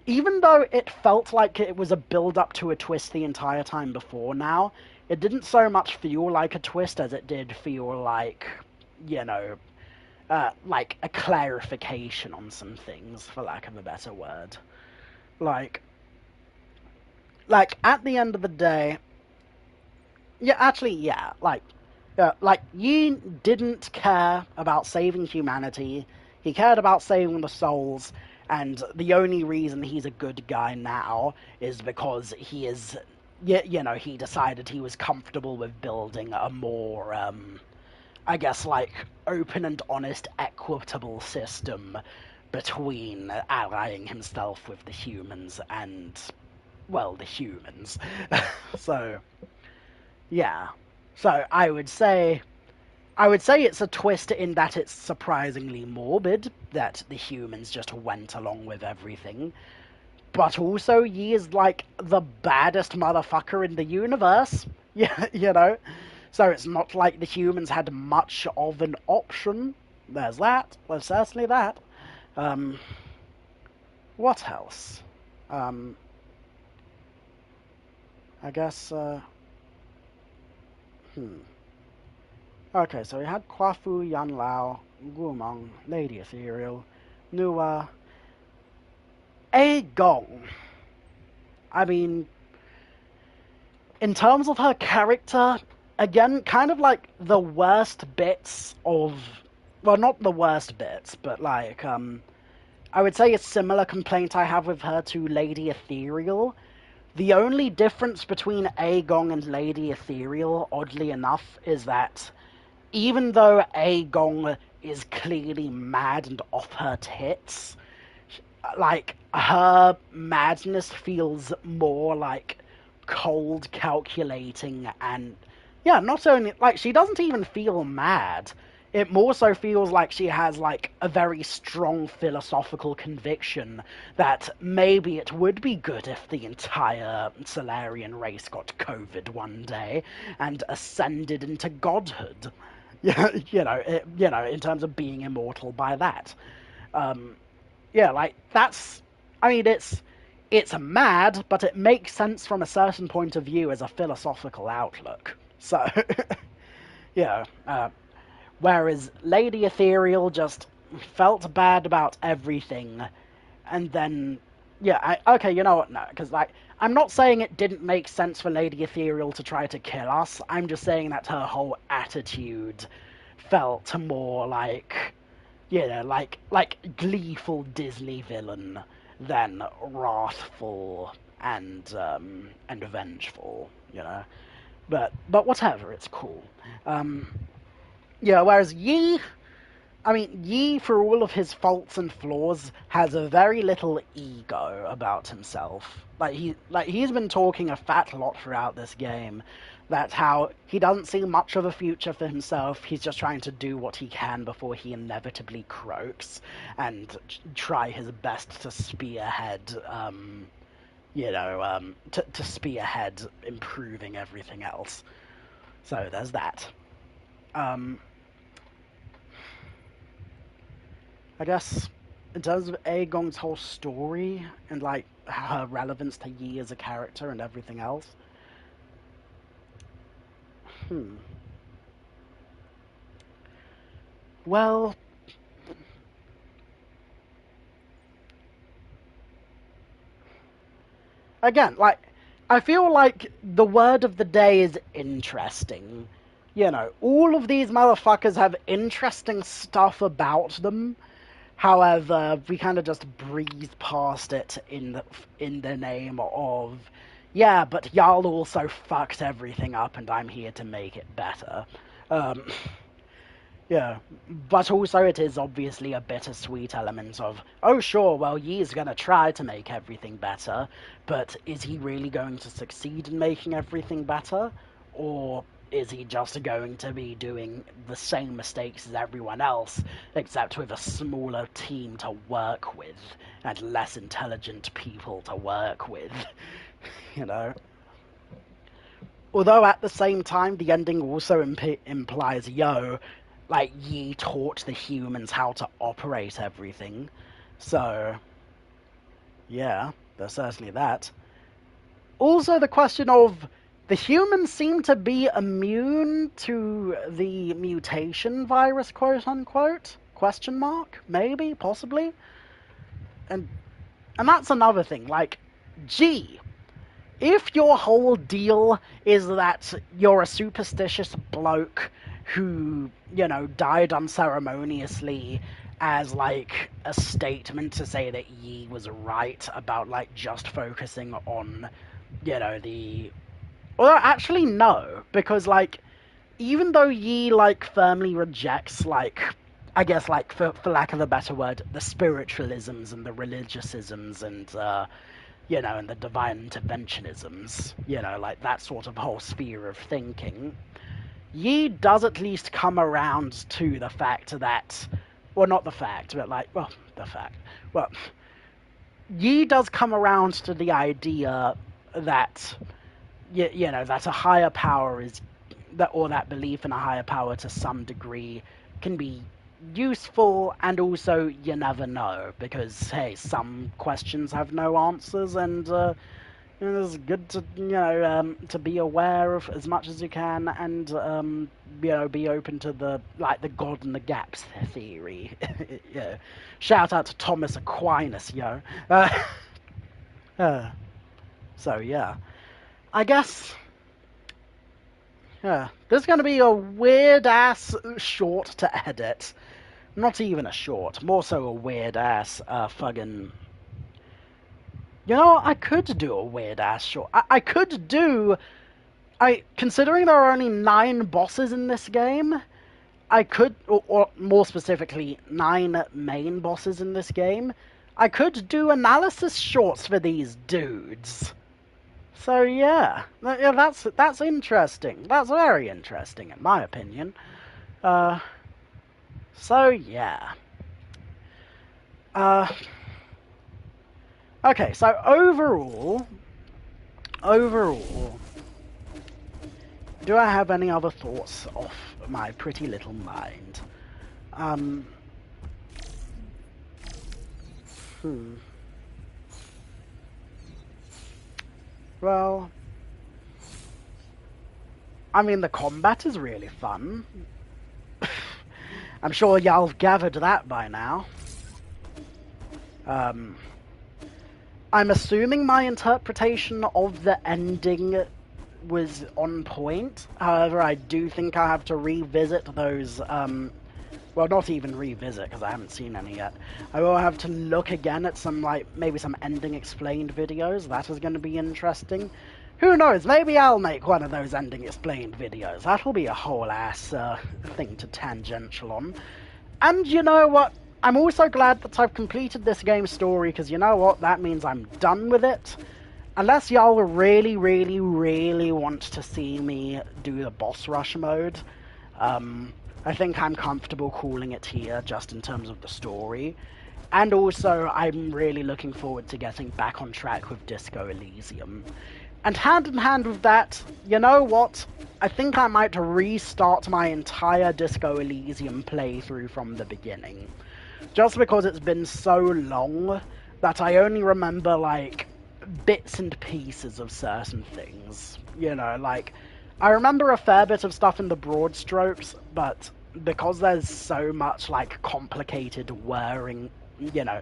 even though it felt like it was a build-up to a twist the entire time before now, it didn't so much feel like a twist as it did feel like, you know, like a clarification on some things, for lack of a better word. Like at the end of the day, like Yi didn't care about saving humanity. He cared about saving the souls, and the only reason he's a good guy now is because he is, he decided he was comfortable with building a more, I guess, like, open and honest, equitable system between allying himself with the humans and, well, the humans. So, yeah. So I would say it's a twist in that it's surprisingly morbid that the humans just went along with everything. But also, Yi is like the baddest motherfucker in the universe. Yeah, So it's not like the humans had much of an option. There's that. There's certainly that. What else? I guess, Okay, so we had Kwafu, Yan Lao, Gumong, Lady Ethereal, Nua, a Gong. I mean, in terms of her character, again, kind of like the worst bits of... Well, not the worst bits, but like, I would say a similar complaint I have with her to Lady Ethereal. The only difference between A Gong and Lady Ethereal, oddly enough, is that even though A Gong is clearly mad and off her tits, like, her madness feels more like cold, calculating, and yeah, not only, like, she doesn't even feel mad. It more so feels like she has, like, a very strong philosophical conviction that maybe it would be good if the entire Solarian race got COVID one day and ascended into godhood. In terms of being immortal by that. Like, that's... I mean, it's mad, but it makes sense from a certain point of view as a philosophical outlook. So, whereas Lady Ethereal just felt bad about everything, and then, okay, you know what, no, because, like, I'm not saying it didn't make sense for Lady Ethereal to try to kill us, I'm just saying that her whole attitude felt more like, like gleeful Disney villain than wrathful and vengeful, But whatever, it's cool. Whereas Yi, for all of his faults and flaws, has a very little ego about himself. He's been talking a fat lot throughout this game. That's how he doesn't see much of a future for himself. He's just trying to do what he can before he inevitably croaks, and try his best to spearhead, to spearhead improving everything else. So there's that. I guess, in terms of A Gong's whole story, and, like, her relevance to Yi as a character and everything else, well, again, like, I feel like the word of the day is interesting. All of these motherfuckers have interesting stuff about them. However, we kind of just breeze past it in the name of, yeah, but y'all also fucked everything up and I'm here to make it better. But also it is obviously a bittersweet element of, oh sure, well, Yi's gonna try to make everything better, but is he really going to succeed in making everything better? Or is he just going to be doing the same mistakes as everyone else, except with a smaller team to work with, and less intelligent people to work with, Although at the same time, the ending also implies, like, Yi taught the humans how to operate everything, so... Yeah, there's certainly that. Also, the question of the humans seem to be immune to the mutation virus, quote unquote? Question mark? Maybe, possibly. And that's another thing. Like, gee, if your whole deal is that you're a superstitious bloke who, you know, died unceremoniously as, like, a statement to say that Yi was right about, like, just focusing on, you know, the... Well, actually, no, because, like, even though Yi, like, firmly rejects, like, I guess, like, for lack of a better word, the spiritualisms and the religious-isms and, you know, and the divine interventionisms, you know, like, that sort of whole sphere of thinking, Yi does at least come around to the fact that, well, not the fact, but, like, well, the fact, well, Yi does come around to the idea that, you know, that a higher power is, that, or that belief in a higher power to some degree can be useful, and also you never know, because hey, some questions have no answers, and you know, it's good to, you know, to be aware of as much as you can, and you know, be open to the, like, the God in the gaps theory. Yeah. Shout out to Thomas Aquinas, yo. So yeah, I guess. Yeah, this is going to be a weird-ass short to edit. Not even a short, more so a weird-ass fucking... You know, I could do a weird-ass short. I could do... Considering there are only 9 bosses in this game, I could, or more specifically, 9 main bosses in this game, I could do analysis shorts for these dudes. So yeah, that's interesting. That's very interesting, in my opinion. So yeah. Okay, so overall, do I have any other thoughts off my pretty little mind? Well, I mean, the combat is really fun. I'm sure y'all have gathered that by now. I'm assuming my interpretation of the ending was on point. However, I do think I have to revisit those, well, not even revisit, because I haven't seen any yet. I will have to look again at some, like, maybe some ending explained videos. That is going to be interesting. Who knows, maybe I'll make one of those ending explained videos. That'll be a whole ass thing to tangential on. And you know what? I'm also glad that I've completed this game's story, because you know what? That means I'm done with it. Unless y'all really, really, really want to see me do the boss rush mode, I think I'm comfortable calling it here, just in terms of the story. And also, I'm really looking forward to getting back on track with Disco Elysium. And hand in hand with that, you know what? I think I might restart my entire Disco Elysium playthrough from the beginning. Just because it's been so long that I only remember, like, bits and pieces of certain things. You know, like, I remember a fair bit of stuff in the broad strokes, but because there's so much, like, complicated whirring, you know,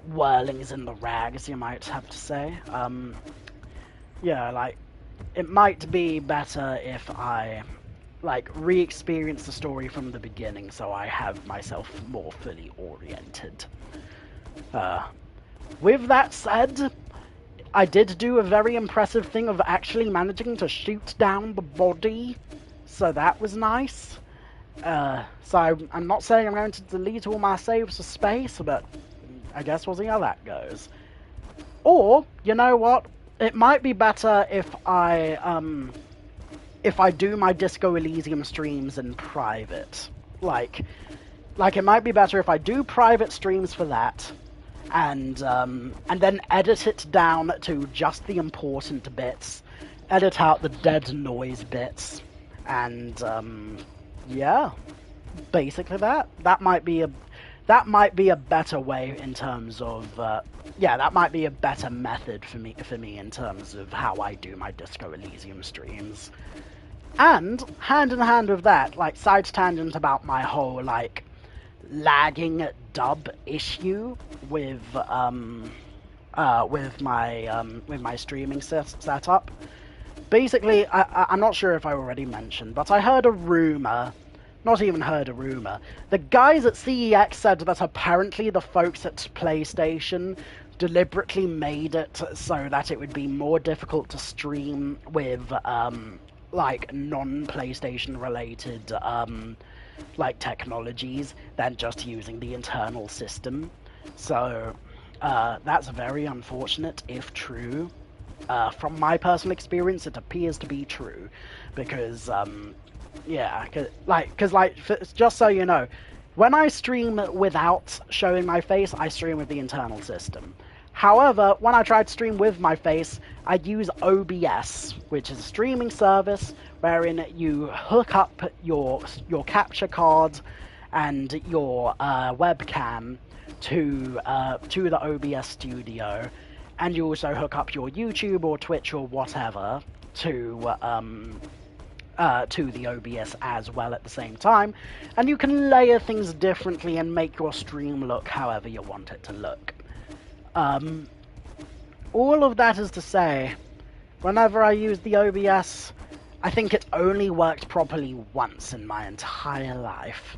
whirlings in the rags, you might have to say, yeah, like, it might be better if I, like, re-experience the story from the beginning so I have myself more fully oriented. With that said, I did do a very impressive thing of actually managing to shoot down the body, so that was nice. So I'm not saying I'm going to delete all my saves for space, but I guess we'll see how that goes. Or, you know what? It might be better if I do my Disco Elysium streams in private. Like it might be better if I do private streams for that, and then edit it down to just the important bits, edit out the dead noise bits, and yeah, basically that might be a better way in terms of yeah, that might be a better method for me in terms of how I do my Disco Elysium streams. And hand in hand with that, like side tangent about my whole like lagging dub issue with my streaming setup. Basically, I'm not sure if I already mentioned, but I heard a rumor. Not even heard a rumor. The guys at CEX said that apparently the folks at PlayStation deliberately made it so that it would be more difficult to stream with like non-PlayStation related like technologies than just using the internal system. So that's very unfortunate if true. From my personal experience, it appears to be true, because yeah, just so you know, when I stream without showing my face, I stream with the internal system. However, when I try to stream with my face, I use OBS, which is a streaming service wherein you hook up your capture card and your webcam to the OBS studio, and you also hook up your YouTube or Twitch or whatever to the OBS as well at the same time, and you can layer things differently and make your stream look however you want it to look. All of that is to say, whenever I use the OBS, I think it only worked properly once in my entire life.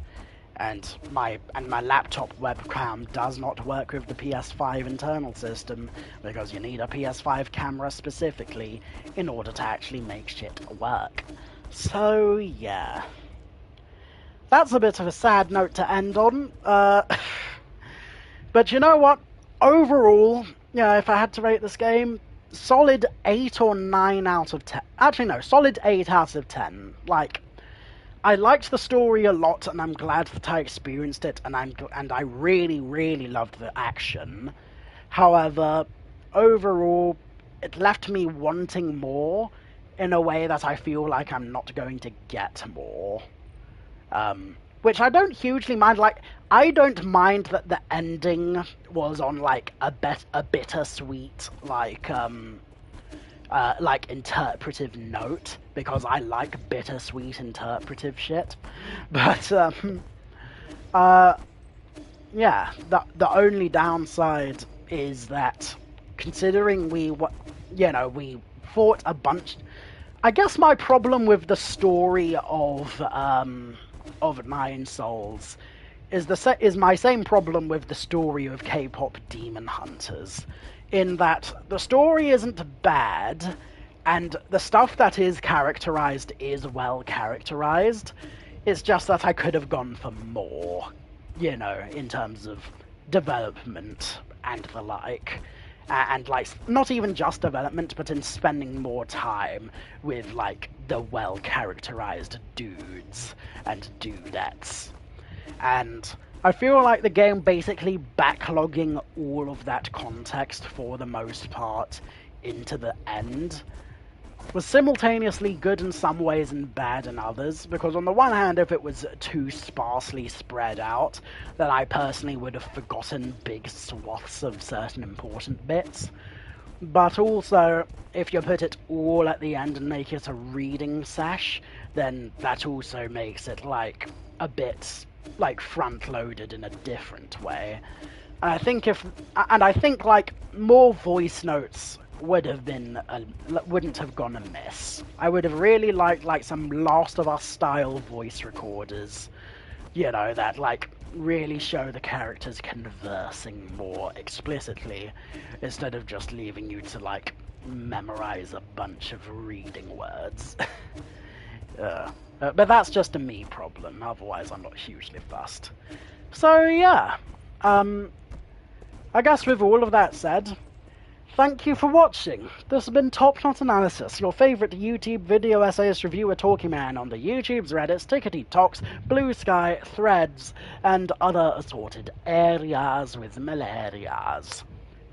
And my laptop webcam does not work with the PS5 internal system, because you need a PS5 camera specifically in order to actually make shit work. So yeah, that's a bit of a sad note to end on. But you know what? Overall, yeah, if I had to rate this game, solid 8 or 9 out of 10. Actually, no, solid 8 out of 10. Like, I liked the story a lot, and I'm glad that I experienced it, and I really, really loved the action. However, overall, it left me wanting more in a way that I feel like I'm not going to get more. Which I don't hugely mind. Like, I don't mind that the ending was on like a bittersweet like interpretive note, because I like bittersweet interpretive shit. But yeah, the only downside is that, considering we fought a bunch. I guess my problem with the story of Nine Souls is my same problem with the story of K-pop Demon Hunters, in that the story isn't bad, and the stuff that is characterized is well characterized. It's just that I could have gone for more, you know, in terms of development and the like. And like, not even just development, but in spending more time with like the well characterized dudes and dudettes. And I feel like the game basically backlogging all of that context for the most part into the end was simultaneously good in some ways and bad in others, because on the one hand, if it was too sparsely spread out, then I personally would have forgotten big swaths of certain important bits. But also, if you put it all at the end and make it a reading sesh, then that also makes it like a bit like front-loaded in a different way. And I think like more voice notes wouldn't have gone amiss. I would have really liked like some Last of Us style voice recorders, you know, that like really show the characters conversing more explicitly, instead of just leaving you to like memorize a bunch of reading words. But that's just a me problem, otherwise I'm not hugely fussed. So yeah, I guess with all of that said, thank you for watching. This has been Top Knot Analysis, your favourite YouTube video essayist reviewer talking man on the YouTubes, Reddits, Tickety Talks, Blue Sky, Threads, and other assorted areas with malarias.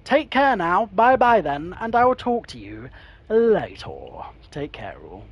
Take care now, bye bye then, and I will talk to you later. Take care all.